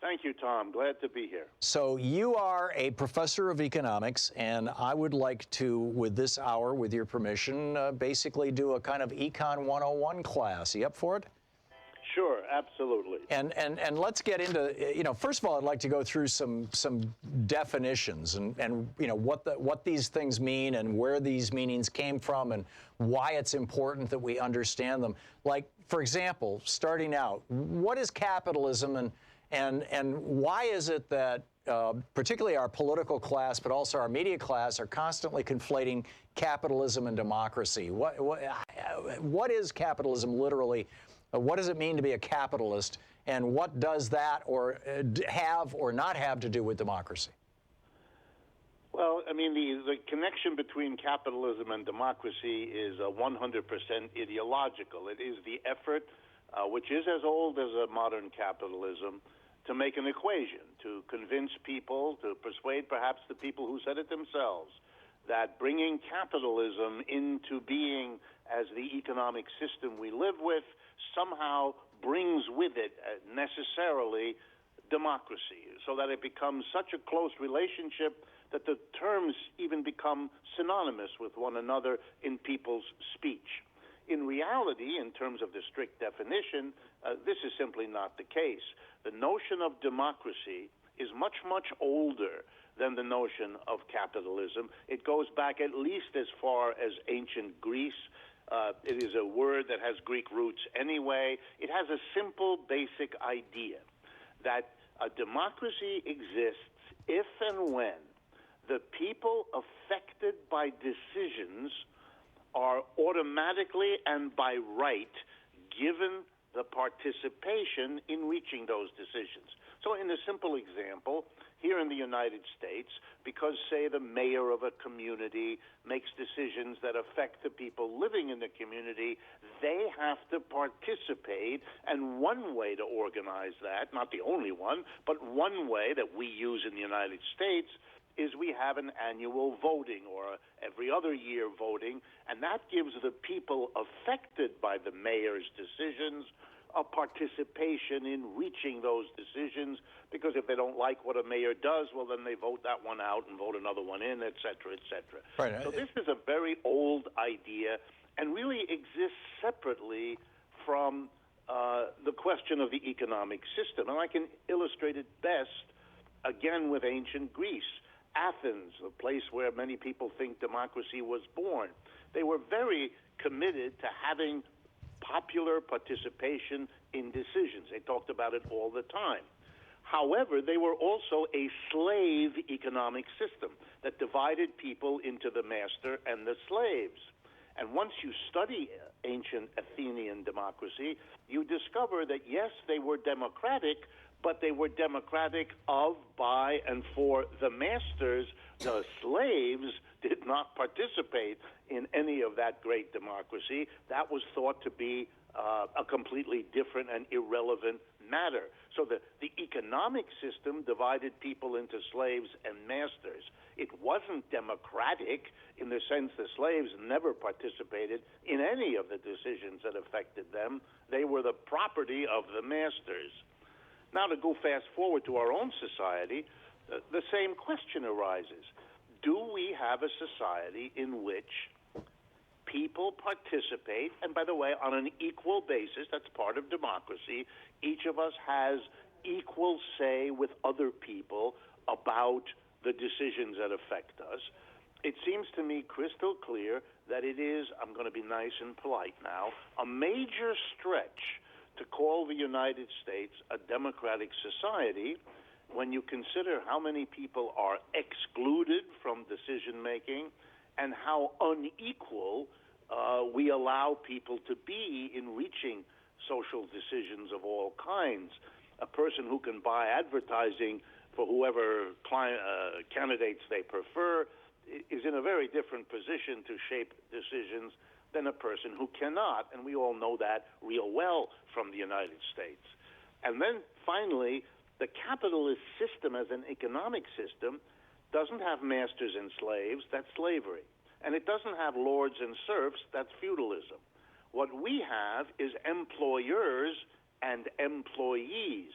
Thank you, Tom. Glad to be here. So you are a professor of economics, and I would like to, with this hour, with your permission, basically do a kind of Econ 101 class. You up for it? Sure, absolutely. And let's get into, you know, first of all, I'd like to go through some definitions and you know, what these things mean and where these meanings came from and why it's important that we understand them. Like, for example, starting out, what is capitalism and why is it that particularly our political class, but also our media class, are constantly conflating capitalism and democracy? What is capitalism literally? What does it mean to be a capitalist? And what does that or have or not have to do with democracy? Well, I mean, the connection between capitalism and democracy is 100% ideological. It is the effort, which is as old as modern capitalism, to make an equation, to convince people, to persuade perhaps the people who said it themselves, that bringing capitalism into being as the economic system we live with somehow brings with it necessarily democracy, so that it becomes such a close relationship that the terms even become synonymous with one another in people's speech. In reality, in terms of the strict definition, this is simply not the case. The notion of democracy is much, much older than the notion of capitalism. It goes back at least as far as ancient Greece. It is a word that has Greek roots anyway. It has a simple, basic idea that a democracy exists if and when the people affected by decisions are automatically and by right given the participation in reaching those decisions. So in a simple example, here in the United States, because, say, the mayor of a community makes decisions that affect the people living in the community, they have to participate. And one way to organize that, not the only one, but one way that we use in the United States is we have an annual voting or every other year voting, and that gives the people affected by the mayor's decisions participation in reaching those decisions, because if they don't like what a mayor does, well, then they vote that one out and vote another one in, et cetera, et cetera. Right. So this is a very old idea and really exists separately from the question of the economic system. And I can illustrate it best, again, with ancient Greece. Athens, a place where many people think democracy was born. They were very committed to having popular participation in decisions. They talked about it all the time. However, they were also a slave economic system that divided people into the master and the slaves. And once you study ancient Athenian democracy, you discover that, yes, they were democratic, but they were democratic of, by, and for the masters. The slaves did not participate in any of that great democracy. That was thought to be a completely different and irrelevant matter. So the economic system divided people into slaves and masters. It wasn't democratic in the sense the slaves never participated in any of the decisions that affected them. They were the property of the masters. Now, to go fast forward to our own society, the same question arises. Do we have a society in which people participate, and by the way, on an equal basis? That's part of democracy. Each of us has equal say with other people about the decisions that affect us. It seems to me crystal clear that it is, I'm going to be nice and polite now, a major stretch to call the United States a democratic society when you consider how many people are excluded from decision-making and how unequal we allow people to be in reaching social decisions of all kinds. A person who can buy advertising for whoever candidates they prefer is in a very different position to shape decisions than a person who cannot, and we all know that real well from the United States. And then finally, the capitalist system as an economic system doesn't have masters and slaves, that's slavery. And it doesn't have lords and serfs, that's feudalism. What we have is employers and employees.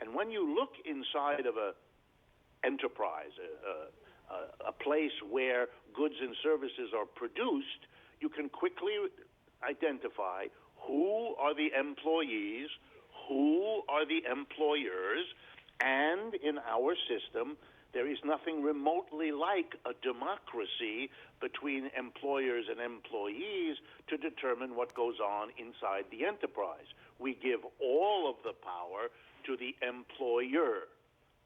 And when you look inside of a enterprise, a place where goods and services are produced, you can quickly identify who are the employees, who are the employers, and in our system, there is nothing remotely like a democracy between employers and employees to determine what goes on inside the enterprise. We give all of the power to the employer,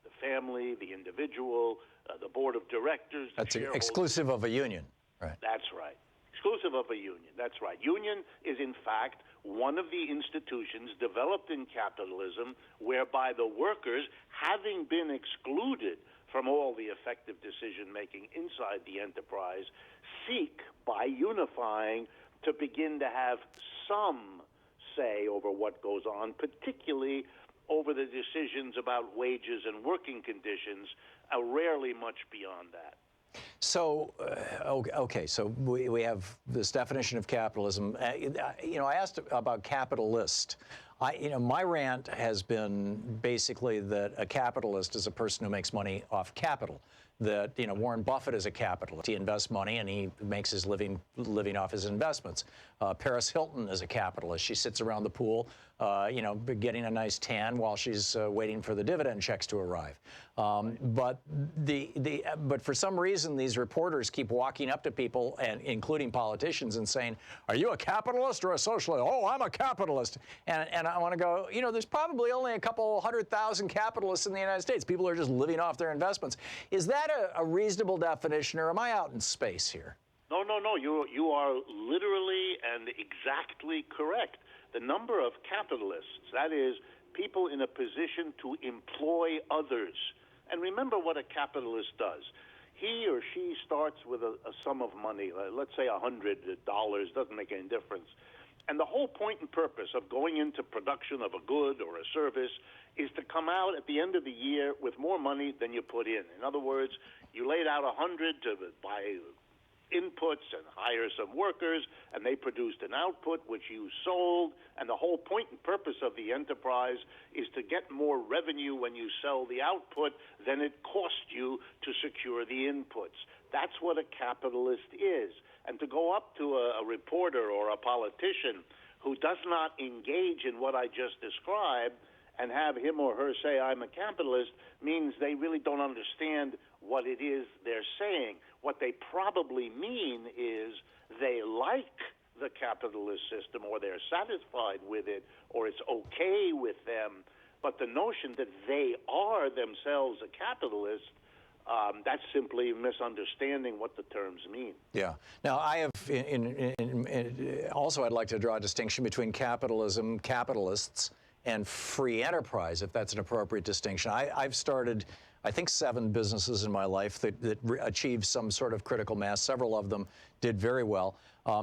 the family, the individual, the board of directors. That's exclusive of a union, right? That's right. Exclusive of a union. That's right. Union is, in fact, one of the institutions developed in capitalism whereby the workers, having been excluded from all the effective decision-making inside the enterprise, seek, by unifying, to begin to have some say over what goes on, particularly over the decisions about wages and working conditions, rarely much beyond that. So, okay, so we have this definition of capitalism. I asked about capitalist. My rant has been basically that a capitalist is a person who makes money off capital. That Warren Buffett is a capitalist. He invests money and he makes his living off his investments. Paris Hilton is a capitalist. She sits around the pool, getting a nice tan while she's waiting for the dividend checks to arrive. But for some reason, these reporters keep walking up to people, and including politicians, and saying, "Are you a capitalist or a socialist?" "Oh, I'm a capitalist." And I want to go, there's probably only a couple 100,000 capitalists in the United States. People are just living off their investments. Is that a reasonable definition, or am I out in space here? No. You are literally and exactly correct. The number of capitalists, that is, people in a position to employ others. And remember what a capitalist does. He or she starts with a sum of money, let's say $100, doesn't make any difference. And the whole point and purpose of going into production of a good or a service is to come out at the end of the year with more money than you put in. In other words, you laid out $100 to buy inputs and hire some workers, and they produced an output which you sold. And the whole point and purpose of the enterprise is to get more revenue when you sell the output than it cost you to secure the inputs. That's what a capitalist is. And to go up to a reporter or a politician who does not engage in what I just described and have him or her say, I'm a capitalist, means they really don't understand what it is they're saying. What they probably mean is they like the capitalist system, or they're satisfied with it, or it's okay with them. But the notion that they are themselves a capitalist, that's simply misunderstanding what the terms mean. Yeah. Now, I have, also I'd like to draw a distinction between capitalism, capitalists, and free enterprise, if that's an appropriate distinction. I've started, I think, 7 businesses in my life that achieved some sort of critical mass. Several of them did very well.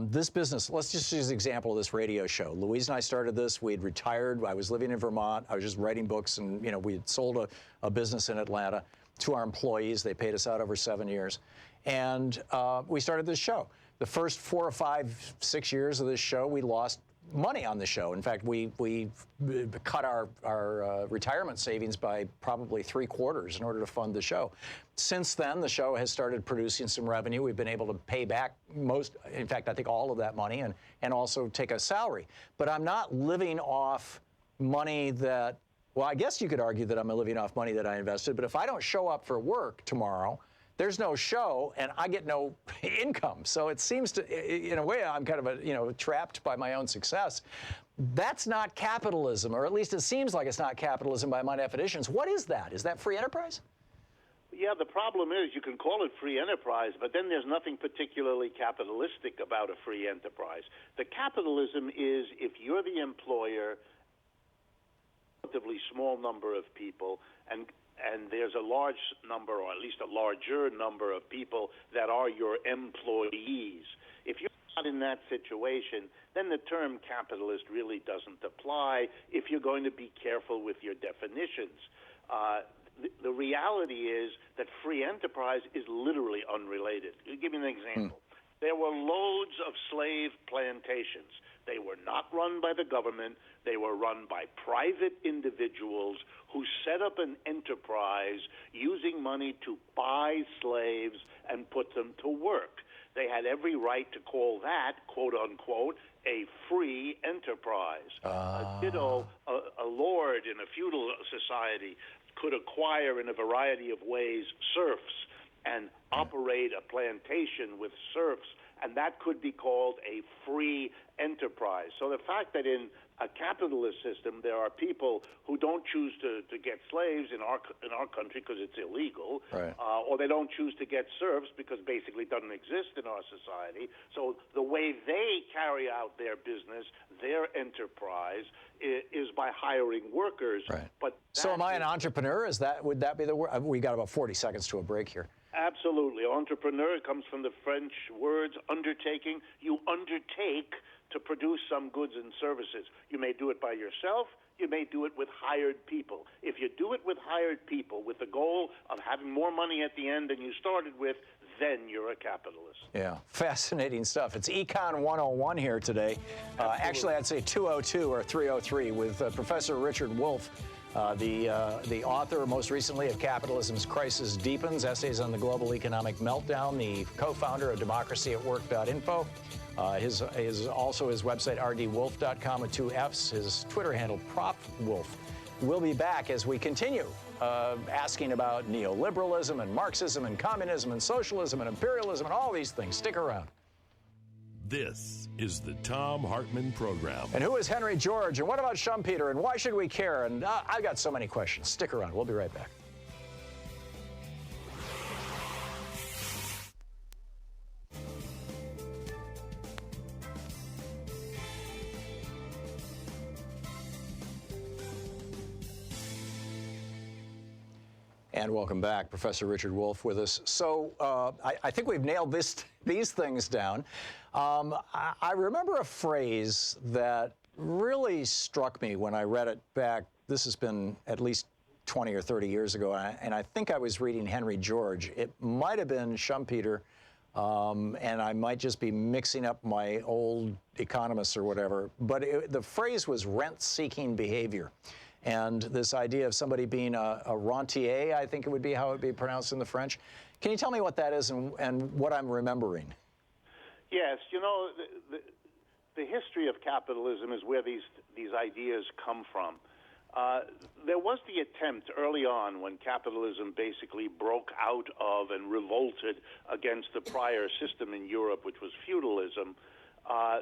This business, let's just use the example of this radio show. Louise and I started this. We had retired. I was living in Vermont. I was just writing books, and we had sold a business in Atlanta to our employees. They paid us out over 7 years. And we started this show. The first 4 or 5, 6 years of this show, we lost money on the show. In fact, we cut our retirement savings by probably 3/4 in order to fund the show. Since then, the show has started producing some revenue. We've been able to pay back most, in fact, I think all of that money, and also take a salary. But I'm not living off money that, well, I guess you could argue that I'm living off money that I invested, but if I don't show up for work tomorrow, there's no show, and I get no income. So it seems to, in a way, I'm kind of trapped by my own success. That's not capitalism, or at least it seems like it's not capitalism by my definitions. What is that? Is that free enterprise? Yeah, the problem is you can call it free enterprise, but then there's nothing particularly capitalistic about a free enterprise. The capitalism is if you're the employer, a relatively small number of people, and there's a large number, or at least a larger number of people that are your employees. If you're not in that situation, then the term capitalist really doesn't apply if you're going to be careful with your definitions. The reality is that free enterprise is literally unrelated. I'll give you an example. There were loads of slave plantations. They were not run by the government. They were run by private individuals who set up an enterprise using money to buy slaves and put them to work. They had every right to call that, quote unquote, a free enterprise. Ditto, a lord in a feudal society could acquire in a variety of ways serfs and operate a plantation with serfs, and that could be called a free enterprise. So the fact that in a capitalist system there are people who don't choose to get slaves in our country because it's illegal, right, or they don't choose to get serfs because basically it doesn't exist in our society. So the way they carry out their business, their enterprise, is by hiring workers. Right. But so am I an entrepreneur? Would that be the word? We got about 40 seconds to a break here. Absolutely. Entrepreneur comes from the French words undertaking. You undertake to produce some goods and services. You may do it by yourself. You may do it with hired people. If you do it with hired people with the goal of having more money at the end than you started with, then you're a capitalist. Yeah, fascinating stuff. It's Econ 101 here today. Actually, I'd say 202 or 303 with Professor Richard Wolff, the author most recently of Capitalism's Crisis Deepens, Essays on the Global Economic Meltdown, the co-founder of democracyatwork.info. His website, rdwolf.com with 2 Fs, his Twitter handle, ProfWolf. We'll be back as we continue asking about neoliberalism and Marxism and communism and socialism and imperialism and all these things. Stick around. This is the Thom Hartmann Program. And who is Henry George? And what about Schumpeter? And why should we care? And I've got so many questions. Stick around. We'll be right back. And welcome back, Professor Richard Wolff with us. So I think we've nailed these things down. I remember a phrase that really struck me when I read it back. This has been at least 20 or 30 years ago, and I think I was reading Henry George. It might have been Schumpeter. and I might just be mixing up my old economists or whatever, but the phrase was rent-seeking behavior. And this idea of somebody being a rentier, I think it would be how it would be pronounced in the French. Can you tell me what that is and what I'm remembering? Yes, you know, the history of capitalism is where these ideas come from. There was the attempt early on when capitalism basically broke out of and revolted against the prior system in Europe, which was feudalism.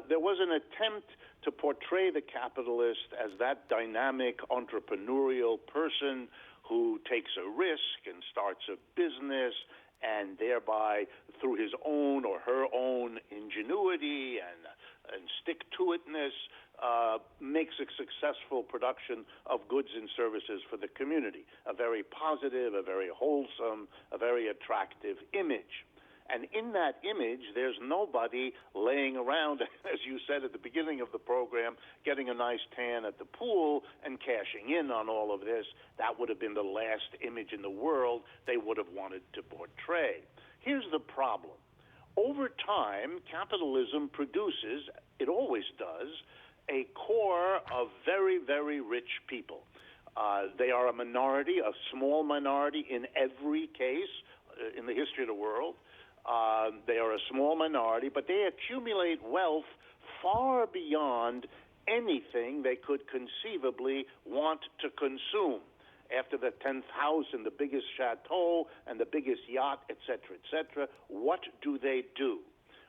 There was an attempt to portray the capitalist as that dynamic entrepreneurial person who takes a risk and starts a business and thereby through his own or her own ingenuity and stick-to-itness makes a successful production of goods and services for the community. A very positive, a very wholesome, a very attractive image. And in that image, there's nobody laying around, as you said at the beginning of the program, getting a nice tan at the pool and cashing in on all of this. That would have been the last image in the world they would have wanted to portray. Here's the problem. Over time, capitalism produces, it always does, a core of very, very rich people. They are a minority, a small minority in every case in the history of the world. They are a small minority, but they accumulate wealth far beyond anything they could conceivably want to consume. After the 10th house and the biggest chateau and the biggest yacht, et cetera, what do?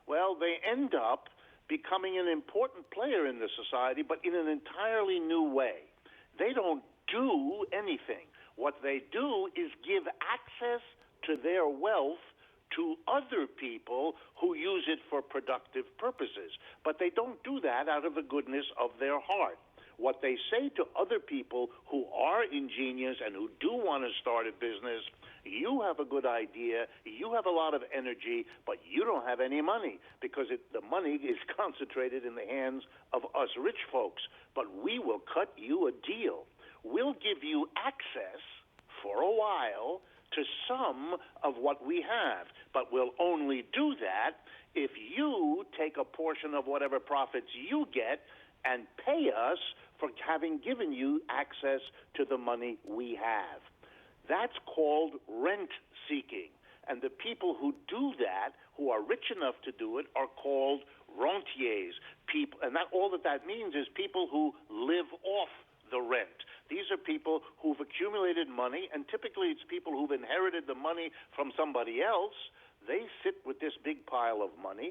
Well, they end up becoming an important player in the society, but in an entirely new way. They don't do anything. What they do is give access to their wealth to other people who use it for productive purposes. But they don't do that out of the goodness of their heart. What they say to other people who are ingenious and who do want to start a business, you have a good idea, you have a lot of energy, but you don't have any money because the money is concentrated in the hands of us rich folks. But we will cut you a deal. We'll give you access for a while to some of what we have, but we'll only do that if you take a portion of whatever profits you get and pay us for having given you access to the money we have. That's called rent seeking. And the people who do that, who are rich enough to do it, are called rentiers. People, and all that means is people who live off the rent. These are people who've accumulated money, and typically it's people who've inherited the money from somebody else. They sit with this big pile of money.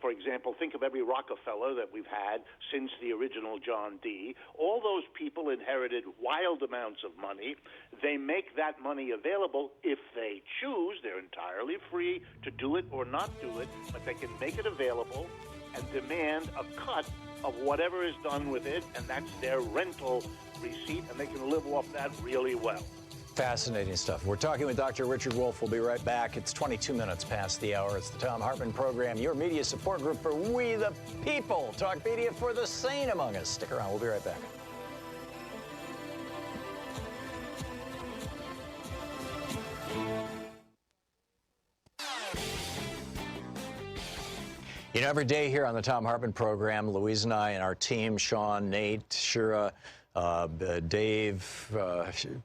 For example, think of every Rockefeller that we've had since the original John D. All those people inherited wild amounts of money. They make that money available if they choose. They're entirely free to do it or not do it, but they can make it available and demand a cut of whatever is done with it, and that's their rental receipt, and they can live off that really well. Fascinating stuff. We're talking with Dr. Richard Wolff. We'll be right back. It's 22 minutes past the hour. It's the Thom Hartmann Program, your media support group for we the people. Talk media for the sane among us. Stick around. We'll be right back. You know, every day here on the Thom Hartmann Program, Louise and I and our team, Sean, Nate, Shira, Dave,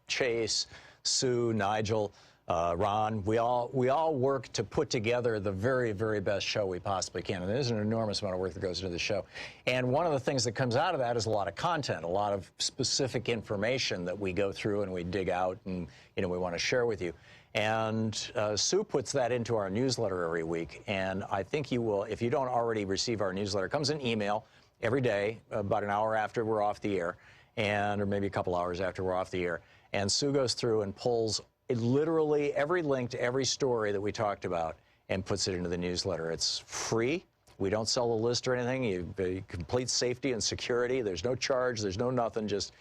Chase, Sue, Nigel, Ron, we all work to put together the very, very best show we possibly can. And there's an enormous amount of work that goes into the show. And one of the things that comes out of that is a lot of content, a lot of specific information that we go through and we dig out and, we want to share with you. And Sue puts that into our newsletter every week. And I think you will, if you don't already receive our newsletter, it comes in email every day, about an hour after we're off the air, or maybe a couple hours after we're off the air. And Sue goes through and pulls literally every link to every story that we talked about and puts it into the newsletter. It's free. We don't sell a list or anything. You complete safety and security. There's no charge. There's no nothing. Just,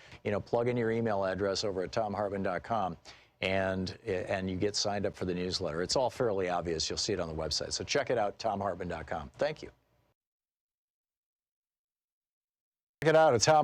plug in your email address over at thomhartmann.com. And you get signed up for the newsletter. It's all fairly obvious. You'll see it on the website. So check it out, thomhartmann.com. Thank you. Check it out. It's Thom.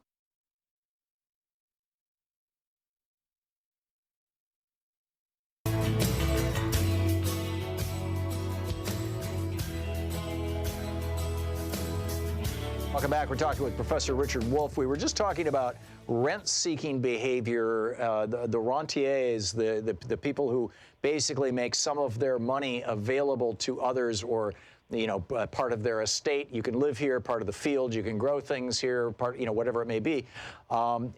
Welcome back. We're talking with Professor Richard Wolff. We were just talking about rent-seeking behavior, the rentiers, the people who basically make some of their money available to others, or part of their estate. You can live here, part of the field. You can grow things here, whatever it may be.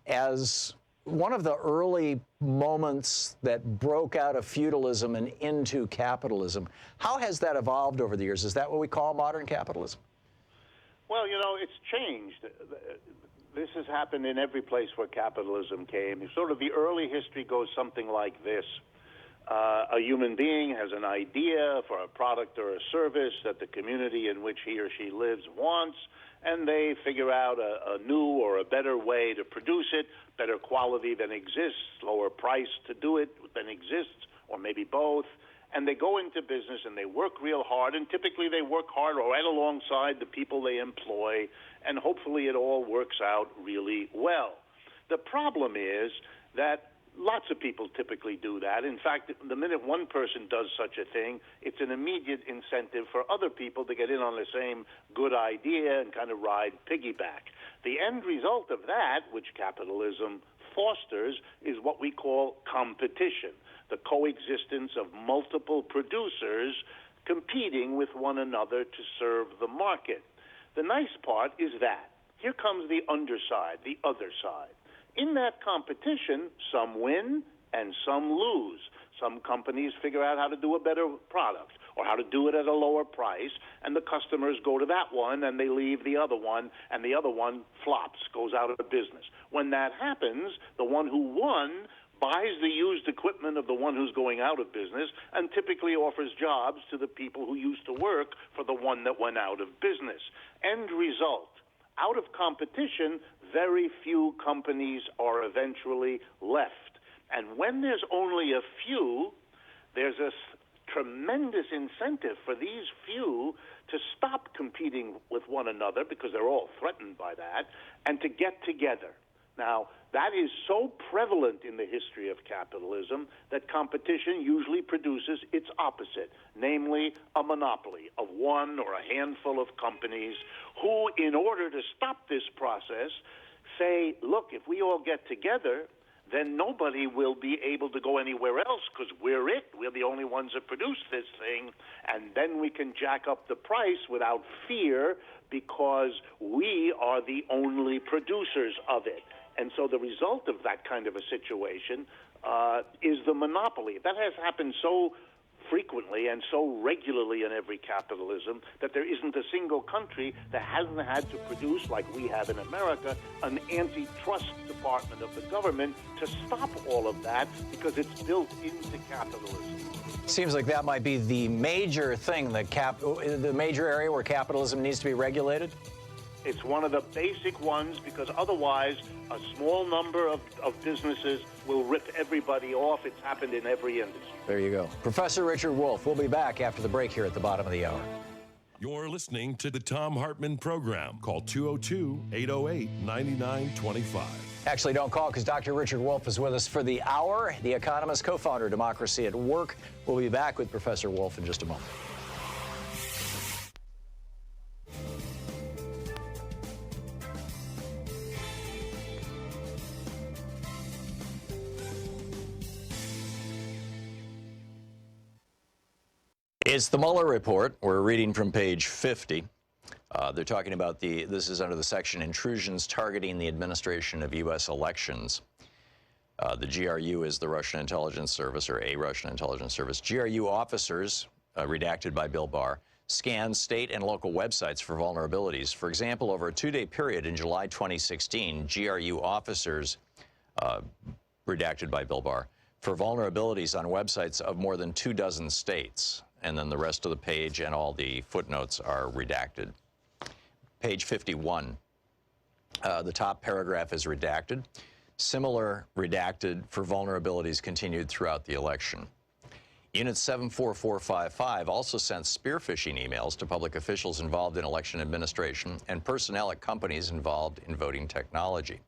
As one of the early moments that broke out of feudalism and into capitalism, how has that evolved over the years? Is that what we call modern capitalism? Well, it's changed. This has happened in every place where capitalism came. Sort of the early history goes something like this. A human being has an idea for a product or a service that the community in which he or she lives wants, and they figure out a new or a better way to produce it, better quality than exists, lower price to do it than exists, or maybe both. And they go into business and they work real hard, and typically they work hard right alongside the people they employ, and hopefully it all works out really well. The problem is that lots of people typically do that. In fact, the minute one person does such a thing, it's an immediate incentive for other people to get in on the same good idea and kind of ride piggyback. The end result of that, which capitalism fosters, is what we call competition, the coexistence of multiple producers competing with one another to serve the market. The nice part is that here comes the underside, the other side. In that competition, some win and some lose. Some companies figure out how to do a better product or how to do it at a lower price, and the customers go to that one and they leave the other one, and the other one flops, goes out of business. When that happens, the one who won buys the used equipment of the one who's going out of business and typically offers jobs to the people who used to work for the one that went out of business. End result, out of competition, very few companies are eventually left. And when there's only a few, there's a tremendous incentive for these few to stop competing with one another, because they're all threatened by that, and to get together. Now, that is so prevalent in the history of capitalism that competition usually produces its opposite, namely a monopoly of one or a handful of companies who, in order to stop this process, say, look, if we all get together, then nobody will be able to go anywhere else because we're it. We're the only ones that produce this thing, and then we can jack up the price without fear because we are the only producers of it. And so the result of that kind of a situation is the monopoly. That has happened so frequently and so regularly in every capitalism that there isn't a single country that hasn't had to produce, like we have in America, an antitrust department of the government to stop all of that because it's built into capitalism. Seems like that might be the major thing, the major area where capitalism needs to be regulated. It's one of the basic ones, because otherwise a small number of businesses will rip everybody off. It's happened in every industry. There you go. Professor Richard Wolff. We'll be back after the break here at the bottom of the hour. You're listening to the Thom Hartmann Program. Call 202-808-9925. Actually, don't call, because Dr. Richard Wolff is with us for the hour. The economist, co-founder of Democracy at Work. We'll be back with Professor Wolff in just a moment. It's the Mueller report. We're reading from page 50. They're talking about this is under the section Intrusions Targeting the Administration of U.S. Elections. The GRU is the Russian intelligence service, or a Russian intelligence service. GRU officers, redacted by Bill Barr, scanned state and local websites for vulnerabilities. For example, over a 2-day period in July 2016, GRU officers, redacted by Bill Barr, for vulnerabilities on websites of more than 24 states. And then the rest of the page and all the footnotes are redacted. Page 51, the top paragraph is redacted. Similar redacted for vulnerabilities continued throughout the election. Unit 74455 also sent spear phishing emails to public officials involved in election administration and personnel at companies involved in voting technology.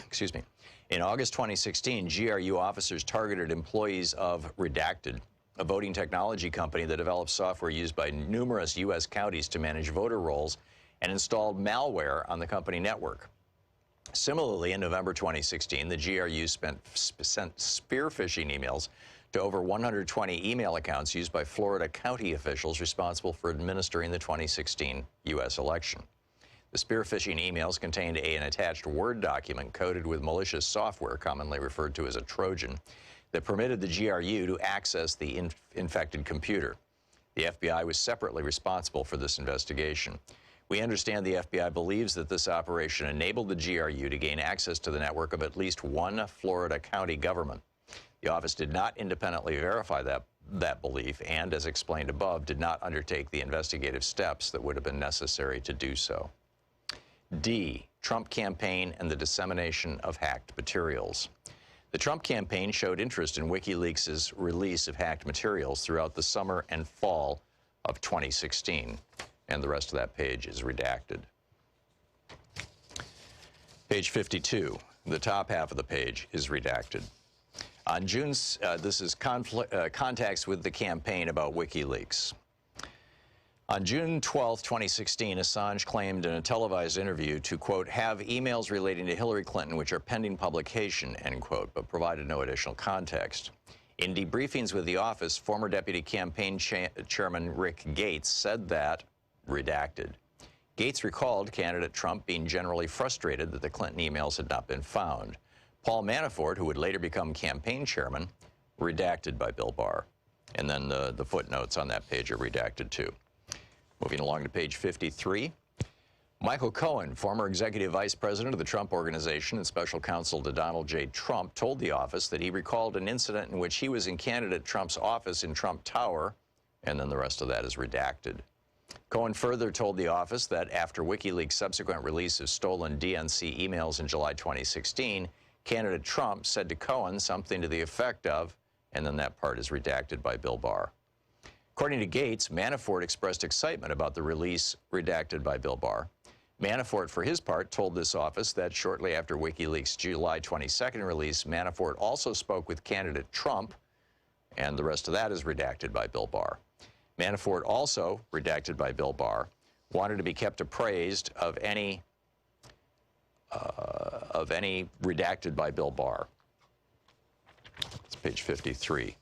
Excuse me. In August 2016, GRU officers targeted employees of Redacted, a voting technology company that develops software used by numerous U.S. counties to manage voter rolls and installed malware on the company network. Similarly, in November 2016, the GRU sent spear phishing emails to over 120 email accounts used by Florida county officials responsible for administering the 2016 U.S. election. The spear phishing emails contained an attached Word document coded with malicious software, commonly referred to as a Trojan, that permitted the GRU to access the infected computer. The FBI was separately responsible for this investigation. We understand the FBI believes that this operation enabled the GRU to gain access to the network of at least one Florida county government. The office did not independently verify that belief and, as explained above, did not undertake the investigative steps that would have been necessary to do so. D, Trump campaign and the dissemination of hacked materials. The Trump campaign showed interest in WikiLeaks' release of hacked materials throughout the summer and fall of 2016. And the rest of that page is redacted. Page 52, the top half of the page is redacted. On June's, this is contacts with the campaign about WikiLeaks. On June 12, 2016, Assange claimed in a televised interview to, quote, have emails relating to Hillary Clinton which are pending publication, end quote, but provided no additional context. In debriefings with the office, former Deputy Campaign Chairman Rick Gates said that, redacted. Gates recalled candidate Trump being generally frustrated that the Clinton emails had not been found. Paul Manafort, who would later become campaign chairman, redacted by Bill Barr. And then the footnotes on that page are redacted too. Moving along to page 53. Michael Cohen, former executive vice president of the Trump Organization and special counsel to Donald J. Trump, told the office that he recalled an incident in which he was in candidate Trump's office in Trump Tower, and then the rest of that is redacted. Cohen further told the office that after WikiLeaks' subsequent release of stolen DNC emails in July 2016, candidate Trump said to Cohen something to the effect of, and then that part is redacted by Bill Barr. According to Gates, Manafort expressed excitement about the release, redacted by Bill Barr. Manafort, for his part, told this office that shortly after WikiLeaks' July 22nd release, Manafort also spoke with candidate Trump, and the rest of that is redacted by Bill Barr. Manafort also, redacted by Bill Barr, wanted to be kept appraised of any redacted by Bill Barr. It's page 53.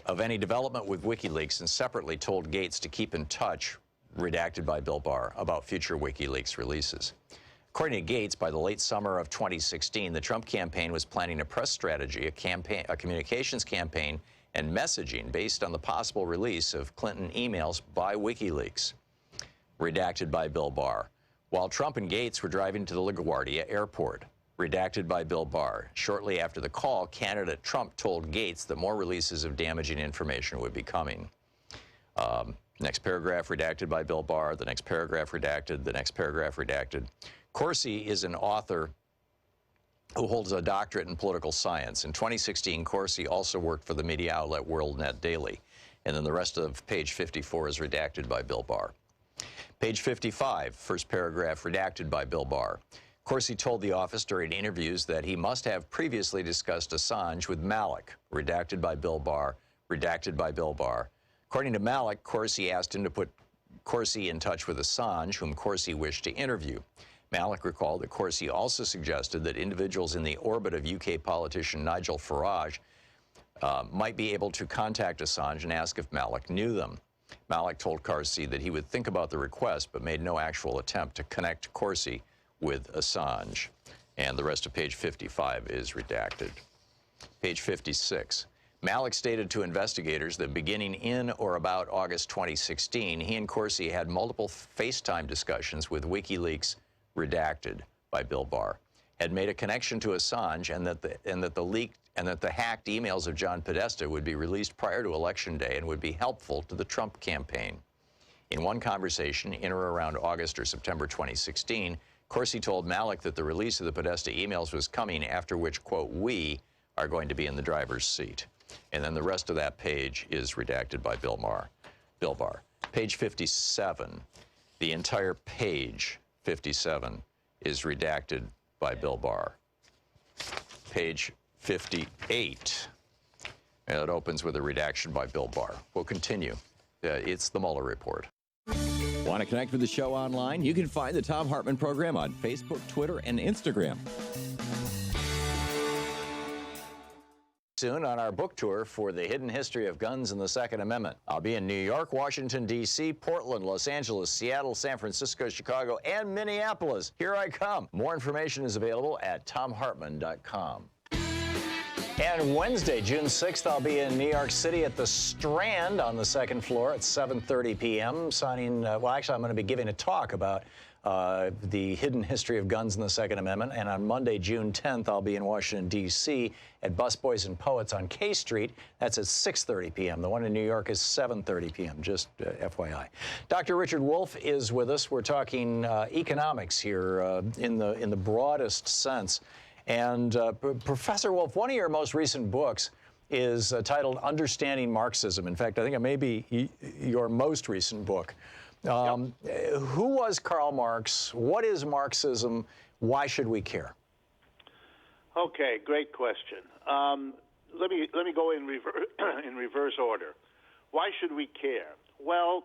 Of any development with WikiLeaks, and separately told Gates to keep in touch, redacted by Bill Barr, about future WikiLeaks releases. According to Gates, by the late summer of 2016, the Trump campaign was planning a press strategy, a communications campaign, and messaging based on the possible release of Clinton emails by WikiLeaks, redacted by Bill Barr. While Trump and Gates were driving to the LaGuardia airport, redacted by Bill Barr. Shortly after the call, candidate Trump told Gates that more releases of damaging information would be coming. Next paragraph redacted by Bill Barr, the next paragraph redacted, the next paragraph redacted. Corsi is an author who holds a doctorate in political science. In 2016, Corsi also worked for the media outlet WorldNet Daily. And then the rest of page 54 is redacted by Bill Barr. Page 55, first paragraph redacted by Bill Barr. Corsi told the office during interviews that he must have previously discussed Assange with Malik, redacted by Bill Barr, redacted by Bill Barr. According to Malik, Corsi asked him to put Corsi in touch with Assange, whom Corsi wished to interview. Malik recalled that Corsi also suggested that individuals in the orbit of UK politician Nigel Farage might be able to contact Assange and ask if Malik knew them. Malik told Corsi that he would think about the request, but made no actual attempt to connect Corsi with Assange. And the rest of page 55 is redacted. Page 56. Malik stated to investigators that beginning in or about August 2016, he and Corsi had multiple FaceTime discussions with WikiLeaks, redacted by Bill Barr, had made a connection to Assange, and that the hacked emails of John Podesta would be released prior to Election Day and would be helpful to the Trump campaign. In one conversation in or around August or September 2016, Corsi told Malik that the release of the Podesta emails was coming, after which, quote, we are going to be in the driver's seat. And then the rest of that page is redacted by Bill Barr. Page 57, the entire page 57 is redacted by Bill Barr. Page 58, and it opens with a redaction by Bill Barr. We'll continue. It's the Mueller Report. Want to connect with the show online? You can find the Thom Hartmann Program on Facebook, Twitter, and Instagram. Soon on our book tour for The Hidden History of Guns and the Second Amendment. I'll be in New York, Washington, D.C., Portland, Los Angeles, Seattle, San Francisco, Chicago, and Minneapolis. Here I come. More information is available at thomhartmann.com. And Wednesday, June 6th, I'll be in New York City at the Strand on the second floor at 7:30 p.m. signing, I'm going to be giving a talk about the hidden history of guns and the Second Amendment. And on Monday, June 10th, I'll be in Washington, D.C. at Busboys and Poets on K Street. That's at 6:30 p.m. The one in New York is 7:30 p.m., just FYI. Dr. Richard Wolff is with us. We're talking economics here in the broadest sense. And Professor Wolff, one of your most recent books is titled Understanding Marxism. In fact, I think it may be your most recent book. Who was Karl Marx? What is Marxism? Why should we care? Okay, great question. Let me go in reverse order. Why should we care? Well,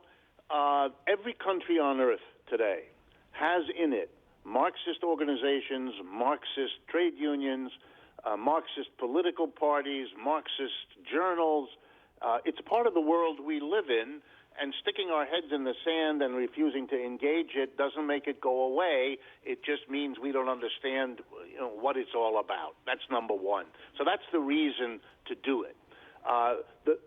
every country on earth today has in it Marxist organizations, Marxist trade unions, Marxist political parties, Marxist journals. It's part of the world we live in, and sticking our heads in the sand and refusing to engage it doesn't make it go away. It just means we don't understand what it's all about. That's number one. So that's the reason to do it.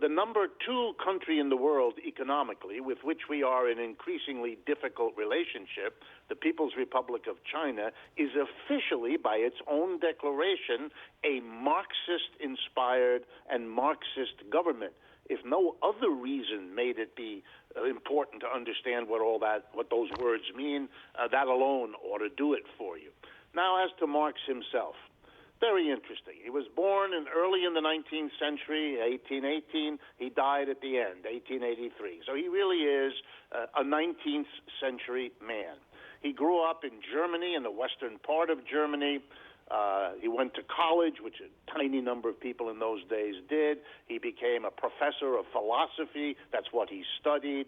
The number two country in the world economically, with which we are in increasingly difficult relationship, the People's Republic of China, is officially, by its own declaration, a Marxist-inspired and Marxist government. If no other reason made it be important to understand what those words mean, that alone ought to do it for you. Now, as to Marx himself. Very interesting. He was born early in the 19th century, 1818. He died at the end, 1883. So he really is a 19th century man. He grew up in Germany, in the western part of Germany. He went to college, which a tiny number of people in those days did. He became a professor of philosophy. That's what he studied.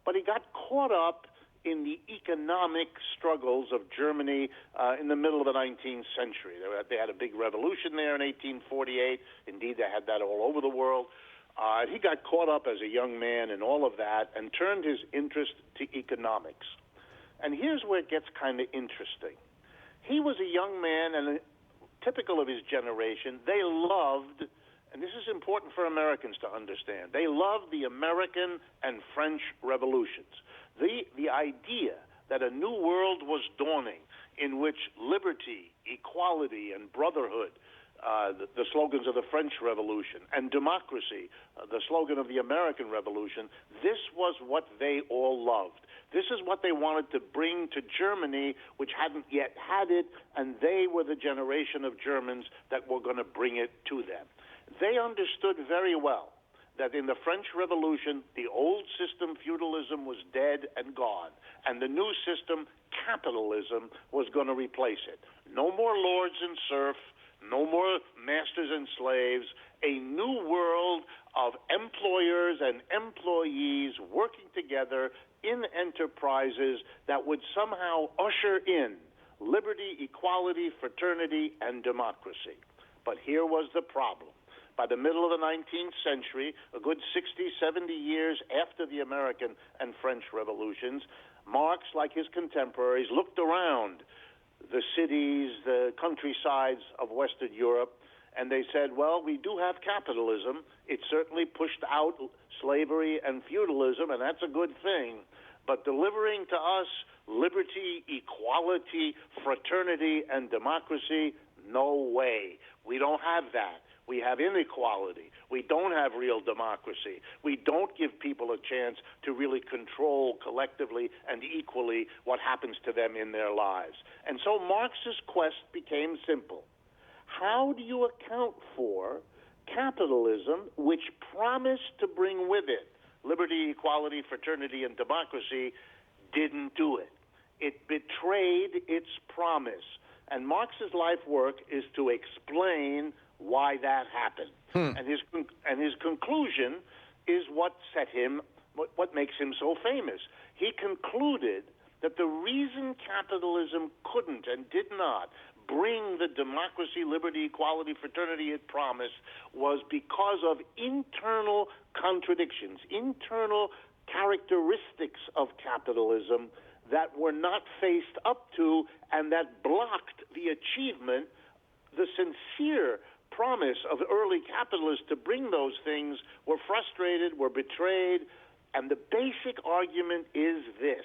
But he got caught up in the economic struggles of Germany in the middle of the 19th century. They had a big revolution there in 1848. Indeed, they had that all over the world. He got caught up as a young man in all of that and turned his interest to economics. And here's where it gets kind of interesting. He was a young man, and typical of his generation, they loved, and this is important for Americans to understand, they loved the American and French revolutions. The idea that a new world was dawning in which liberty, equality, and brotherhood, the slogans of the French Revolution, and democracy, the slogan of the American Revolution, this was what they all loved. This is what they wanted to bring to Germany, which hadn't yet had it, and they were the generation of Germans that were going to bring it to them. They understood very well that in the French Revolution, the old system, feudalism, was dead and gone, and the new system, capitalism, was going to replace it. No more lords and serfs, no more masters and slaves, a new world of employers and employees working together in enterprises that would somehow usher in liberty, equality, fraternity, and democracy. But here was the problem. By the middle of the 19th century, a good 60, 70 years after the American and French revolutions, Marx, like his contemporaries, looked around the cities, the countrysides of Western Europe, and they said, well, we do have capitalism. It certainly pushed out slavery and feudalism, and that's a good thing. But delivering to us liberty, equality, fraternity, and democracy, no way. We don't have that. We have inequality. We don't have real democracy. We don't give people a chance to really control collectively and equally what happens to them in their lives. And so Marx's quest became simple. How do you account for capitalism, which promised to bring with it liberty, equality, fraternity, and democracy, didn't do it? It betrayed its promise. And Marx's life work is to explain why that happened. And his conclusion is what set him what makes him so famous. He concluded that the reason capitalism couldn't and did not bring the democracy, liberty, equality, fraternity it promised was because of internal contradictions, internal characteristics of capitalism that were not faced up to and that blocked the achievement, the sincere promise of early capitalists to bring those things were frustrated, were betrayed, and the basic argument is this.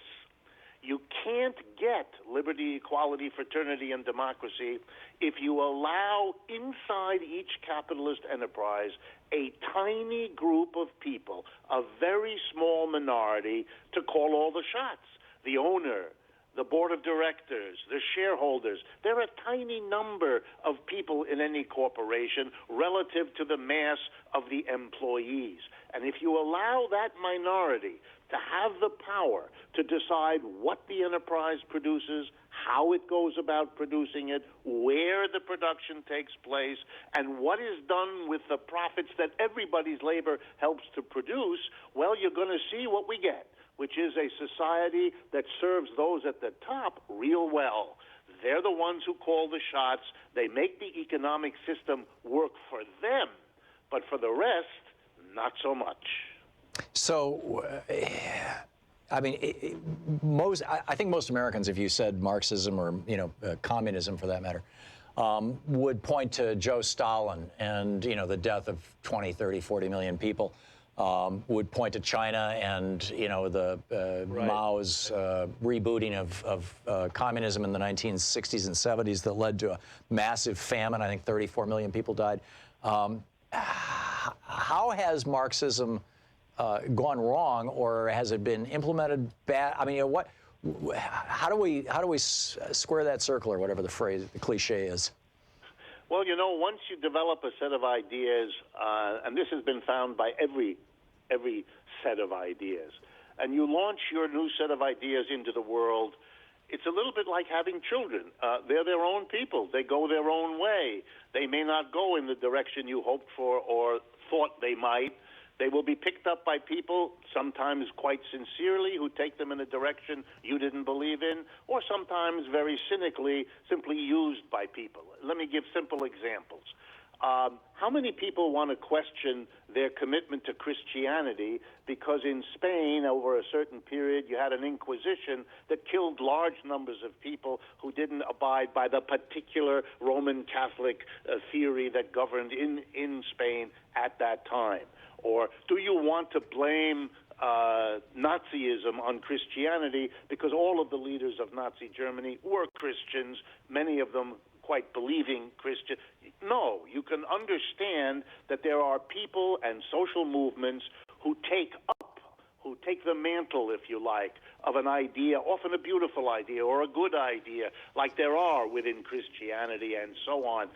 You can't get liberty, equality, fraternity, and democracy if you allow inside each capitalist enterprise a tiny group of people, a very small minority, to call all the shots. The owner, the board of directors, the shareholders. They're a tiny number of people in any corporation relative to the mass of the employees. And if you allow that minority to have the power to decide what the enterprise produces, how it goes about producing it, where the production takes place, and what is done with the profits that everybody's labor helps to produce, well, you're going to see what we get, which is a society that serves those at the top real well. They're the ones who call the shots. They make the economic system work for them, but for the rest, not so much. So, I mean, I think most Americans, if you said Marxism or, communism for that matter, would point to Joe Stalin and, the death of 20, 30, 40 million people, would point to China and, the Mao's rebooting of communism in the 1960s and 70s that led to a massive famine. I think 34 million people died. How has Marxism gone wrong, or has it been implemented bad? I mean, how do we square that circle, or whatever the cliche is? Well, once you develop a set of ideas, and this has been found by every set of ideas, and you launch your new set of ideas into the world, it's a little bit like having children. They're their own people. They go their own way. They may not go in the direction you hoped for or thought they might. They will be picked up by people, sometimes quite sincerely, who take them in a direction you didn't believe in, or sometimes very cynically, simply used by people. Let me give simple examples. How many people want to question their commitment to Christianity because in Spain, over a certain period, you had an inquisition that killed large numbers of people who didn't abide by the particular Roman Catholic theory that governed in Spain at that time? Or do you want to blame Nazism on Christianity because all of the leaders of Nazi Germany were Christians, many of them quite believing Christian? No, you can understand that there are people and social movements who take the mantle, if you like, of an idea, often a beautiful idea or a good idea, like there are within Christianity and so on,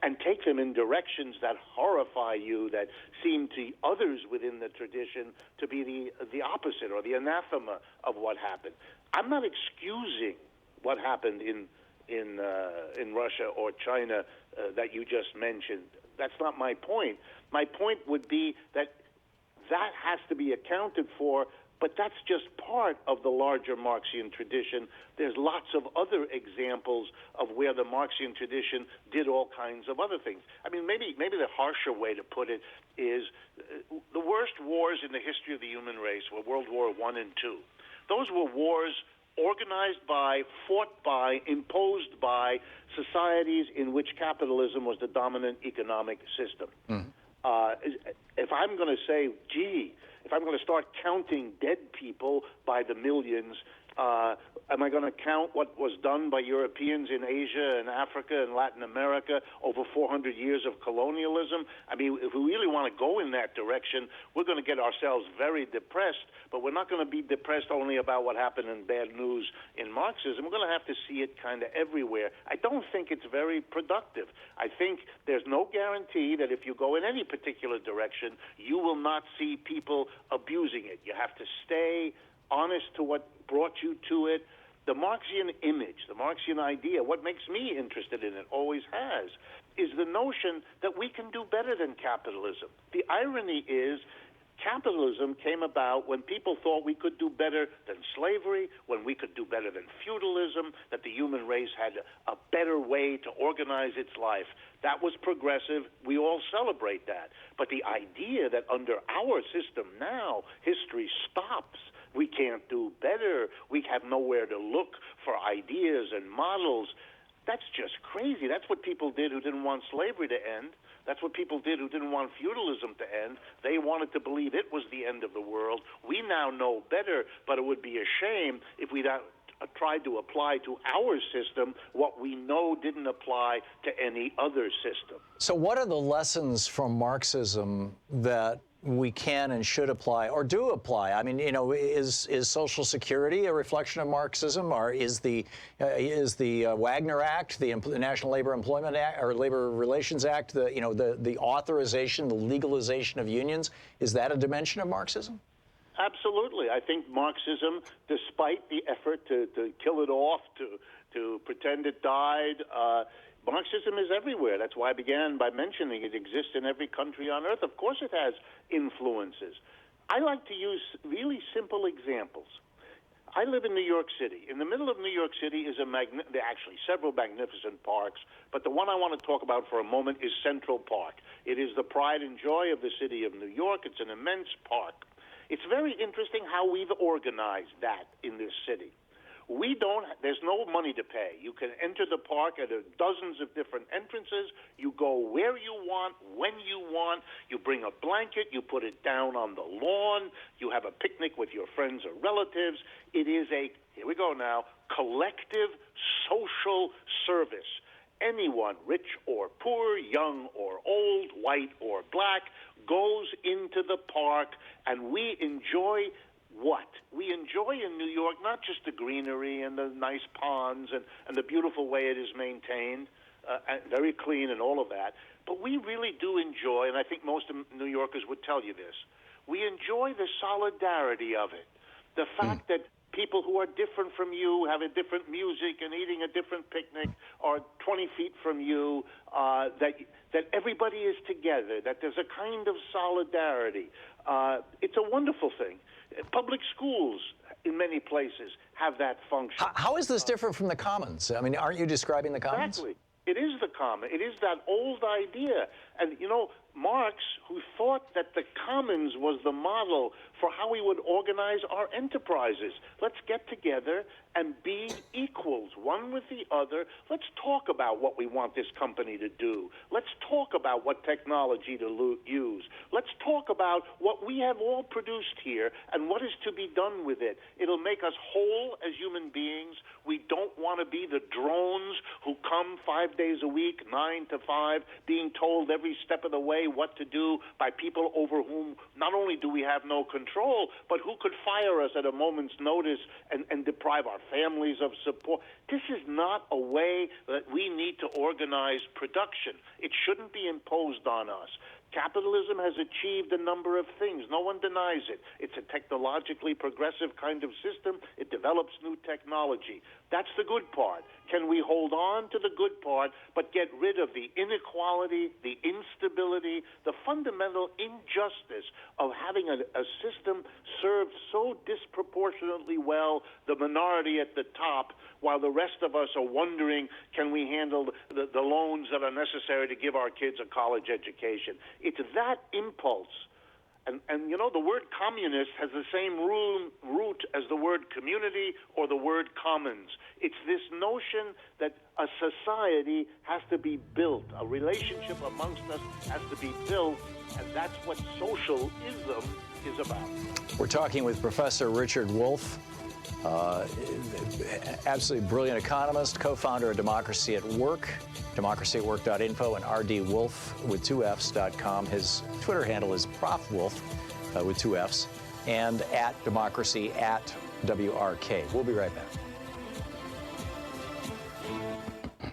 and take them in directions that horrify you, that seem to others within the tradition to be the opposite or the anathema of what happened. I'm not excusing what happened in Russia or China that you just mentioned. That's not my point. My point would be that has to be accounted for, but that's just part of the larger Marxian tradition. There's lots of other examples of where the Marxian tradition did all kinds of other things. I mean, maybe the harsher way to put it is the worst wars in the history of the human race were World War I and II. Those were wars organized by, fought by, imposed by societies in which capitalism was the dominant economic system. If I'm going to say, if I'm going to start counting dead people by the millions, am I going to count what was done by Europeans in Asia and Africa and Latin America over 400 years of colonialism? I mean, if we really want to go in that direction, we're going to get ourselves very depressed, but we're not going to be depressed only about what happened in bad news in Marxism. We're going to have to see it kind of everywhere. I don't think it's very productive. I think there's no guarantee that if you go in any particular direction, you will not see people abusing it. You have to stay honest to what brought you to it. The Marxian image, the Marxian idea, what makes me interested in it, always has, is the notion that we can do better than capitalism. The irony is Capitalism came about when people thought we could do better than slavery, when we could do better than feudalism, that the human race had a better way to organize its life. That was progressive. We all celebrate that. But the idea that under our system now, history stops, we can't do better, we have nowhere to look for ideas and models, that's just crazy. That's what people did who didn't want slavery to end. That's what people did who didn't want feudalism to end. They wanted to believe it was the end of the world. We now know better, but it would be a shame if we tried to apply to our system what we know didn't apply to any other system. So what are the lessons from Marxism that we can and should apply, or do apply? I mean, you know, is Social Security a reflection of Marxism, or is the Wagner Act, the National Labor Employment Act or Labor Relations Act, the authorization, the legalization of unions, is that a dimension of Marxism? Absolutely. I think Marxism, despite the effort to kill it off, to pretend it died, Marxism is everywhere. That's why I began by mentioning it exists in every country on earth. Of course it has influences. I like to use really simple examples. I live in New York City. In the middle of New York City is there are actually several magnificent parks, but the one I want to talk about for a moment is Central Park. It is the pride and joy of the city of New York. It's an immense park. It's very interesting how we've organized that in this city. There's no money to pay. You can enter the park at dozens of different entrances. You go where you want, when you want. You bring a blanket. You put it down on the lawn. You have a picnic with your friends or relatives. It is here we go now, collective social service. Anyone, rich or poor, young or old, white or black, goes into the park, and we enjoy what? We enjoy in New York not just the greenery and the nice ponds and the beautiful way it is maintained, and very clean and all of that, but we really do enjoy, and I think most of New Yorkers would tell you this, we enjoy the solidarity of it. The fact that people who are different from you, have a different music and eating a different picnic, are 20 feet from you, that everybody is together, that there's a kind of solidarity. It's a wonderful thing. Public schools in many places have that function. How is this different from the Commons? I mean, aren't you describing the Commons? Exactly. It is the common. It is that old idea. And, you know, Marx, who thought that the commons was the model for how we would organize our enterprises. Let's get together and be equals, one with the other. Let's talk about what we want this company to do. Let's talk about what technology to use. Let's talk about what we have all produced here and what is to be done with it. It'll make us whole as human beings. We don't want to be the drones who come 5 days a week, 9 to 5, being told every step of the way what to do by people over whom not only do we have no control, but who could fire us at a moment's notice and deprive our families of support. This is not a way that we need to organize production. It shouldn't be imposed on us. Capitalism has achieved a number of things. No one denies it. It's a technologically progressive kind of system. It develops new technology. That's the good part. Can we hold on to the good part, but get rid of the inequality, the instability, the fundamental injustice of having a system serve so disproportionately well the minority at the top, while the rest of us are wondering, can we handle the loans that are necessary to give our kids a college education? It's that impulse. And you know, the word communist has the same root as the word community or the word commons. It's this notion that a society has to be built, a relationship amongst us has to be built, and that's what socialism is about. We're talking with Professor Richard Wolff, absolutely brilliant economist, co-founder of Democracy at Work, democracyatwork.info, and rdwolf with 2fs.com. His Twitter handle is profwolf with 2fs, and at democracy at WRK. We'll be right back.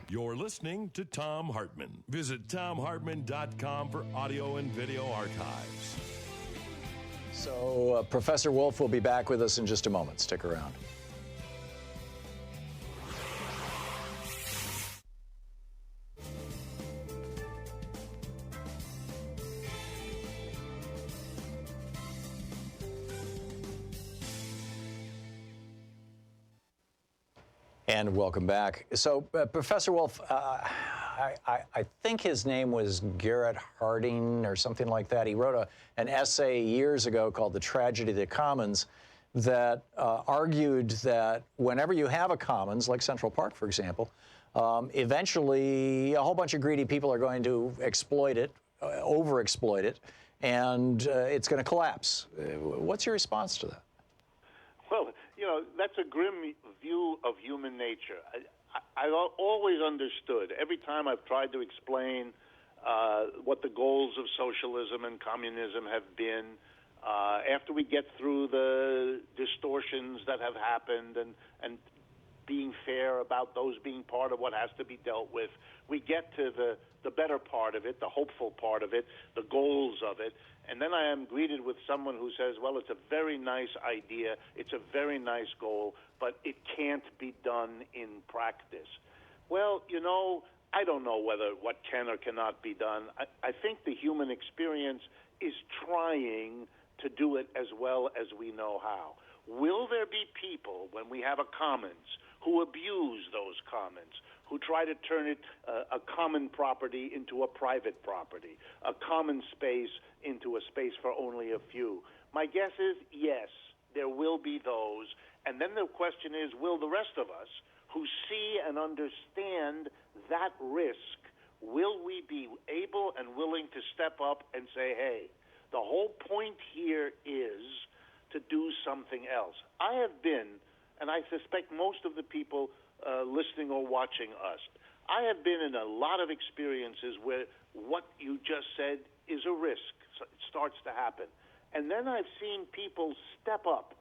You're listening to Thom Hartmann. Visit thomhartmann.com for audio and video archives. So Professor Wolff will be back with us in just a moment. Stick around. And welcome back. So, Professor Wolf, I think his name was Garrett Harding or something like that. He wrote an essay years ago called The Tragedy of the Commons that argued that whenever you have a commons, like Central Park, for example, eventually a whole bunch of greedy people are going to exploit it, overexploit it, and it's going to collapse. What's your response to that? Well, you know, that's a grim view of human nature. I always understood, every time I've tried to explain what the goals of socialism and communism have been, after we get through the distortions that have happened and being fair about those being part of what has to be dealt with, we get to the better part of it, the hopeful part of it, the goals of it, and then I am greeted with someone who says, well, it's a very nice idea, it's a very nice goal, but it can't be done in practice. Well, you know, I don't know what can or cannot be done. I think the human experience is trying to do it as well as we know how. Will there be people, when we have a commons, who abuse those commons, who try to turn it a common property into a private property, a common space into a space for only a few? My guess is yes, there will be those. And then the question is, will the rest of us who see and understand that risk, will we be able and willing to step up and say, hey, the whole point here is to do something else? I have been, and I suspect most of the people listening or watching us, I have been in a lot of experiences where what you just said is a risk. So it starts to happen. And then I've seen people step up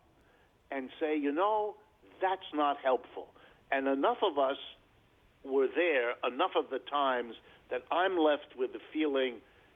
and say, you know, that's not helpful. And enough of us were there, enough of the times, that I'm left with the feeling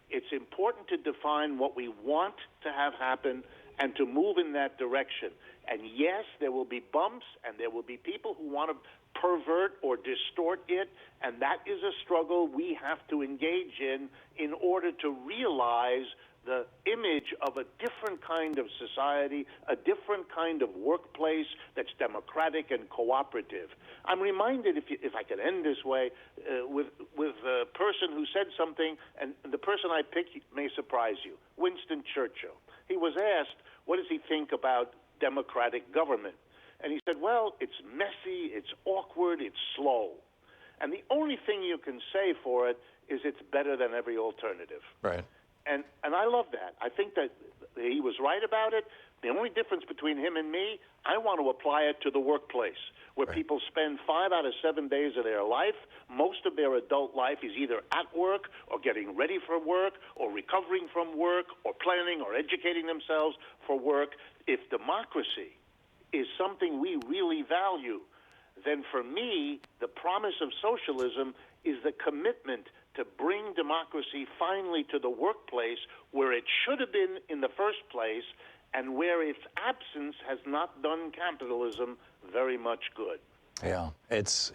it's important to define what we want to have happen and to move in that direction. And yes, there will be bumps, and there will be people who want to pervert or distort it, and that is a struggle we have to engage in order to realize the image of a different kind of society, a different kind of workplace that's democratic and cooperative. I'm reminded, if I could end this way, with a person who said something, and the person I picked may surprise you, Winston Churchill. He was asked, what does he think about democratic government? And he said, well, it's messy, it's awkward, it's slow. And the only thing you can say for it is it's better than every alternative. Right. And I love that. I think that he was right about it. The only difference between him and me, I want to apply it to the workplace, where people spend 5 out of 7 days of their life. Most of their adult life is either at work or getting ready for work or recovering from work or planning or educating themselves for work. If democracy is something we really value, then for me, the promise of socialism is the commitment to bring democracy finally to the workplace where it should have been in the first place and where its absence has not done capitalism very much good. Yeah, it's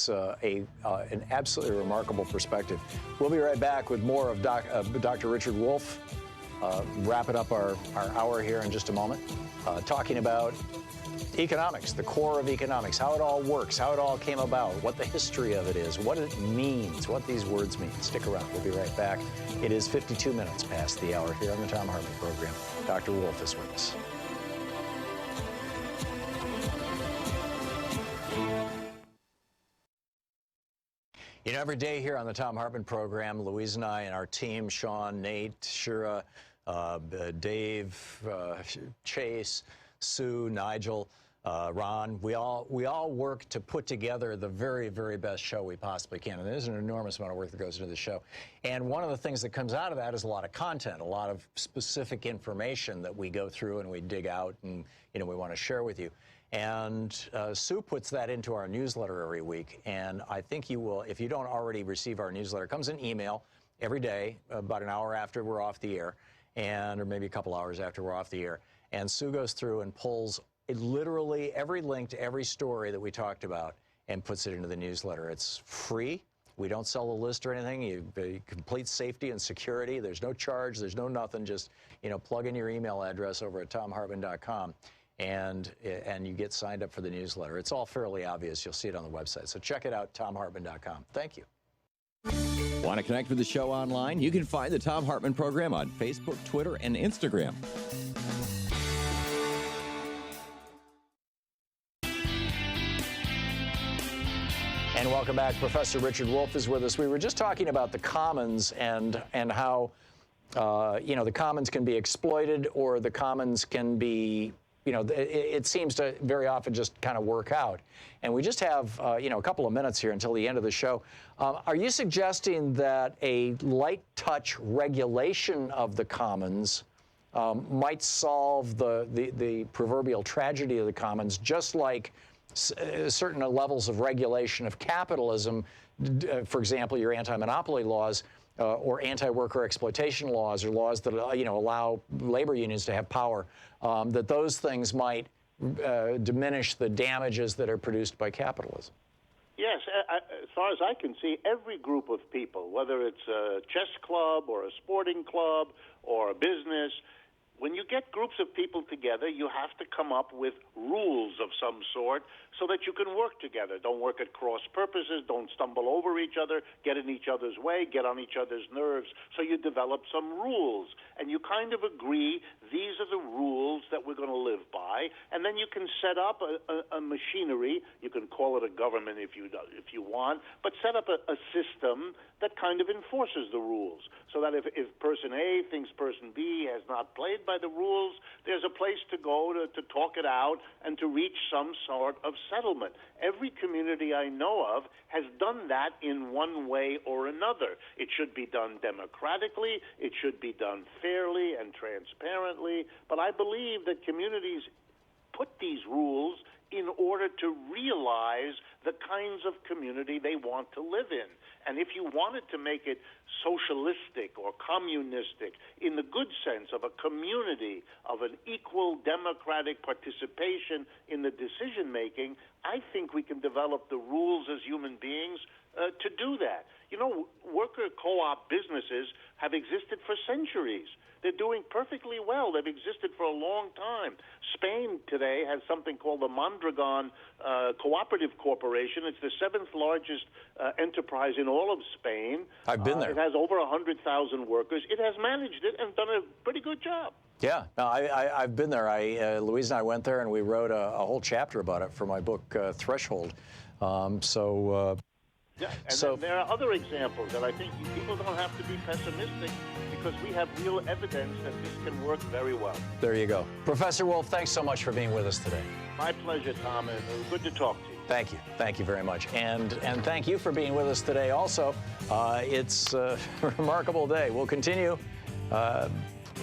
an absolutely remarkable perspective. We'll be right back with more of Dr. Richard Wolff, wrapping up our hour here in just a moment, talking about economics, the core of economics, how it all works, how it all came about, what the history of it is, what it means, what these words mean. Stick around. We'll be right back. It is 52 minutes past the hour here on the Thom Hartmann Program. Dr. Wolff is with us. You know, every day here on the Thom Hartmann Program, Louise and I and our team, Sean, Nate, Shira, Dave, Chase, Sue, Nigel, Ron, we all work to put together the very, very best show we possibly can. And there's an enormous amount of work that goes into the show. And one of the things that comes out of that is a lot of content, a lot of specific information that we go through and we dig out and, you know, we want to share with you. And Sue puts that into our newsletter every week. And I think you will, if you don't already receive our newsletter, it comes in email every day, about an hour after we're off the air, or maybe a couple hours after we're off the air. And Sue goes through and pulls literally every link to every story that we talked about and puts it into the newsletter. It's free. We don't sell a list or anything. Complete safety and security. There's no charge. There's no nothing. Just, you know, plug in your email address over at thomhartmann.com. and you get signed up for the newsletter. It's all fairly obvious. You'll see it on the website. So check it out, ThomHartmann.com. Thank you. Want to connect with the show online? You can find the Thom Hartmann Program on Facebook, Twitter, and Instagram. And welcome back. Professor Richard Wolff is with us. We were just talking about the commons and how the commons can be exploited, or the commons can be, it seems to very often just kind of work out. And we just have, a couple of minutes here until the end of the show. Are you suggesting that a light touch regulation of the commons might solve the proverbial tragedy of the commons, just like certain levels of regulation of capitalism, for example, your anti-monopoly laws, or anti-worker exploitation laws, or laws that allow labor unions to have power, that those things might diminish the damages that are produced by capitalism? Yes, as far as I can see, every group of people, whether it's a chess club or a sporting club or a business, when you get groups of people together, you have to come up with rules of some sort so that you can work together. Don't work at cross purposes. Don't stumble over each other, get in each other's way, get on each other's nerves. So you develop some rules, and you kind of agree these are the rules that we're going to live by. And then you can set up a machinery. You can call it a government if you want, but set up a system that kind of enforces the rules, so that if person A thinks person B has not played by the rules, there's a place to go to talk it out and to reach some sort of settlement. Every community I know of has done that in one way or another. It should be done democratically, it should be done fairly and transparently, but I believe that communities put these rules in order to realize the kinds of community they want to live in. And if you wanted to make it socialistic or communistic in the good sense of a community, of an equal democratic participation in the decision-making, I think we can develop the rules as human beings to do that. Worker co-op businesses have existed for centuries. They're doing perfectly well. They've existed for a long time. Spain today has something called the Mondragon Cooperative Corporation. It's the seventh largest enterprise in all of Spain. I've been there. It has over 100,000 workers. It has managed it and done a pretty good job. Yeah, no, I've been there. Louise and I went there, and we wrote a whole chapter about it for my book, Threshold. Yeah, and then there are other examples that I think people don't have to be pessimistic, because we have real evidence that this can work very well. There you go. Professor Wolff, thanks so much for being with us today. My pleasure, Tom, and it was good to talk to you. Thank you. Thank you very much. And thank you for being with us today also. It's a remarkable day. We'll continue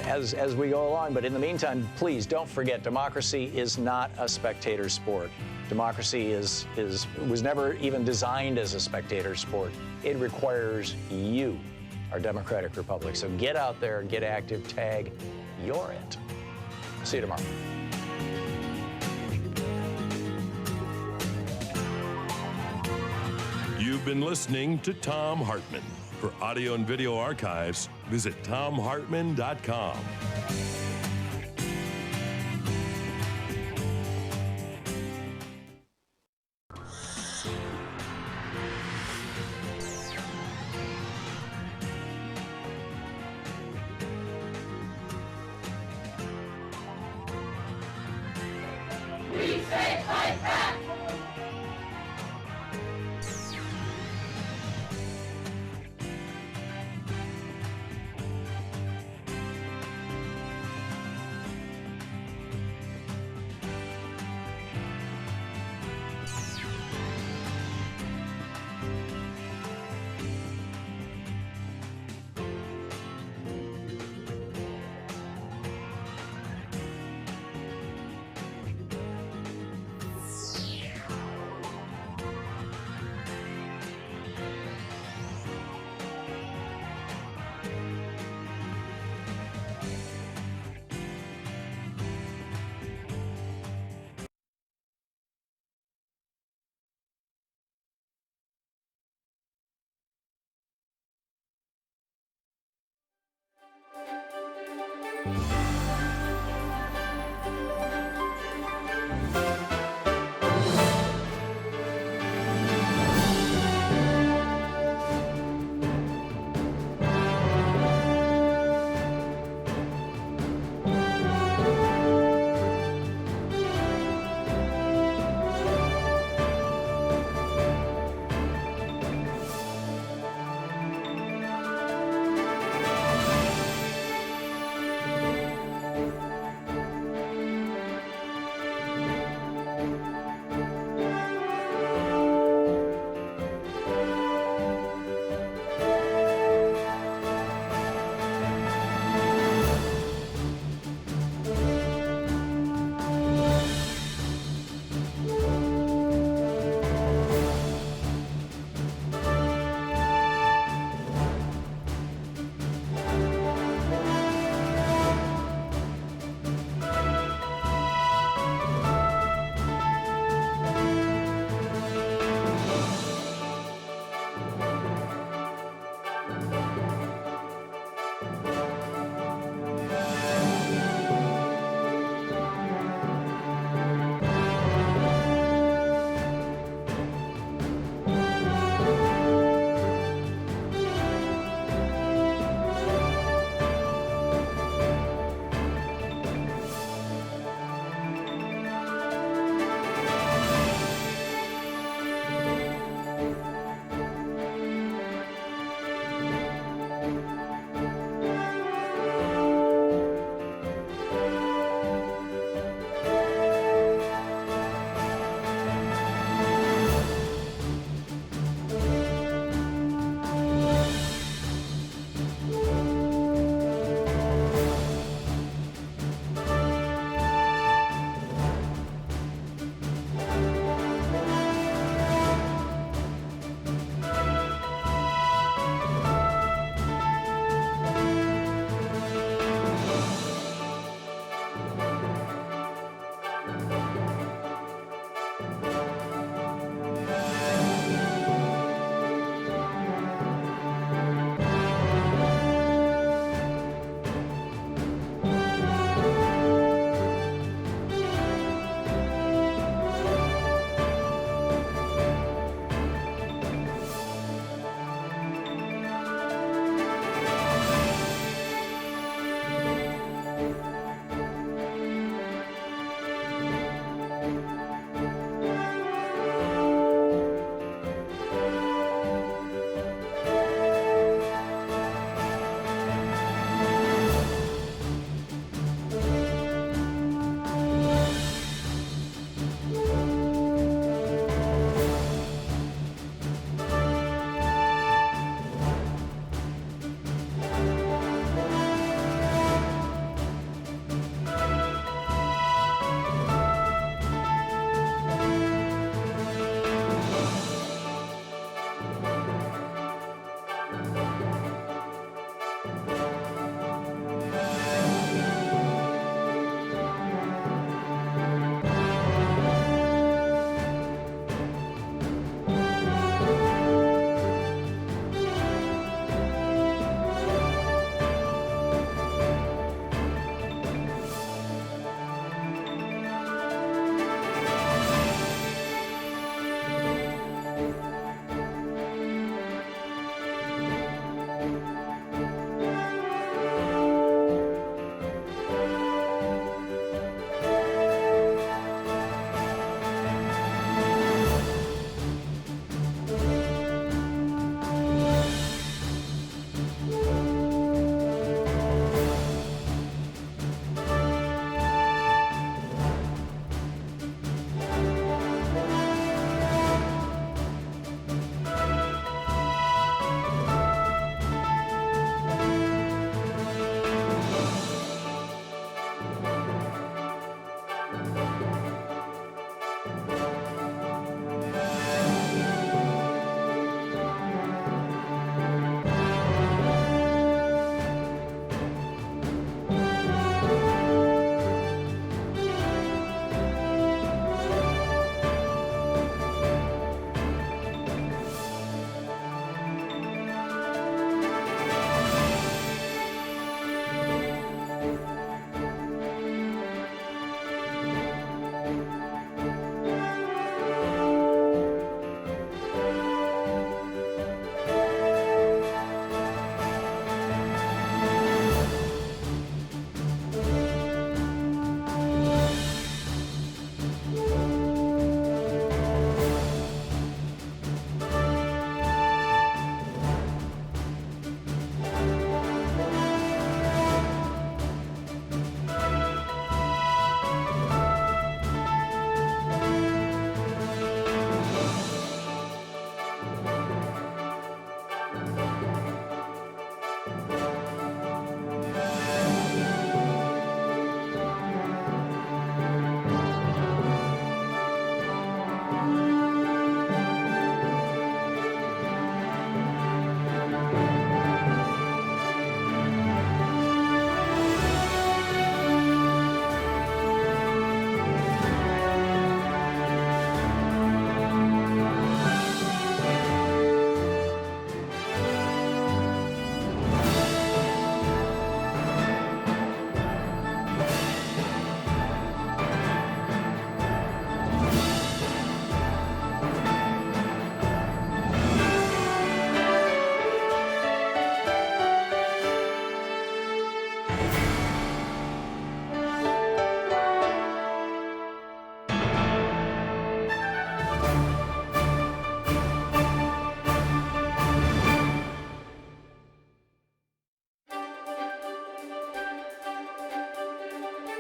as we go along, but in the meantime, please don't forget, democracy is not a spectator sport. Democracy was never even designed as a spectator sport. It requires you, our democratic republic. So get out there, get active, tag, you're it. See you tomorrow. You've been listening to Thom Hartmann. For audio and video archives, visit ThomHartmann.com. We say fight back!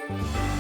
Bye.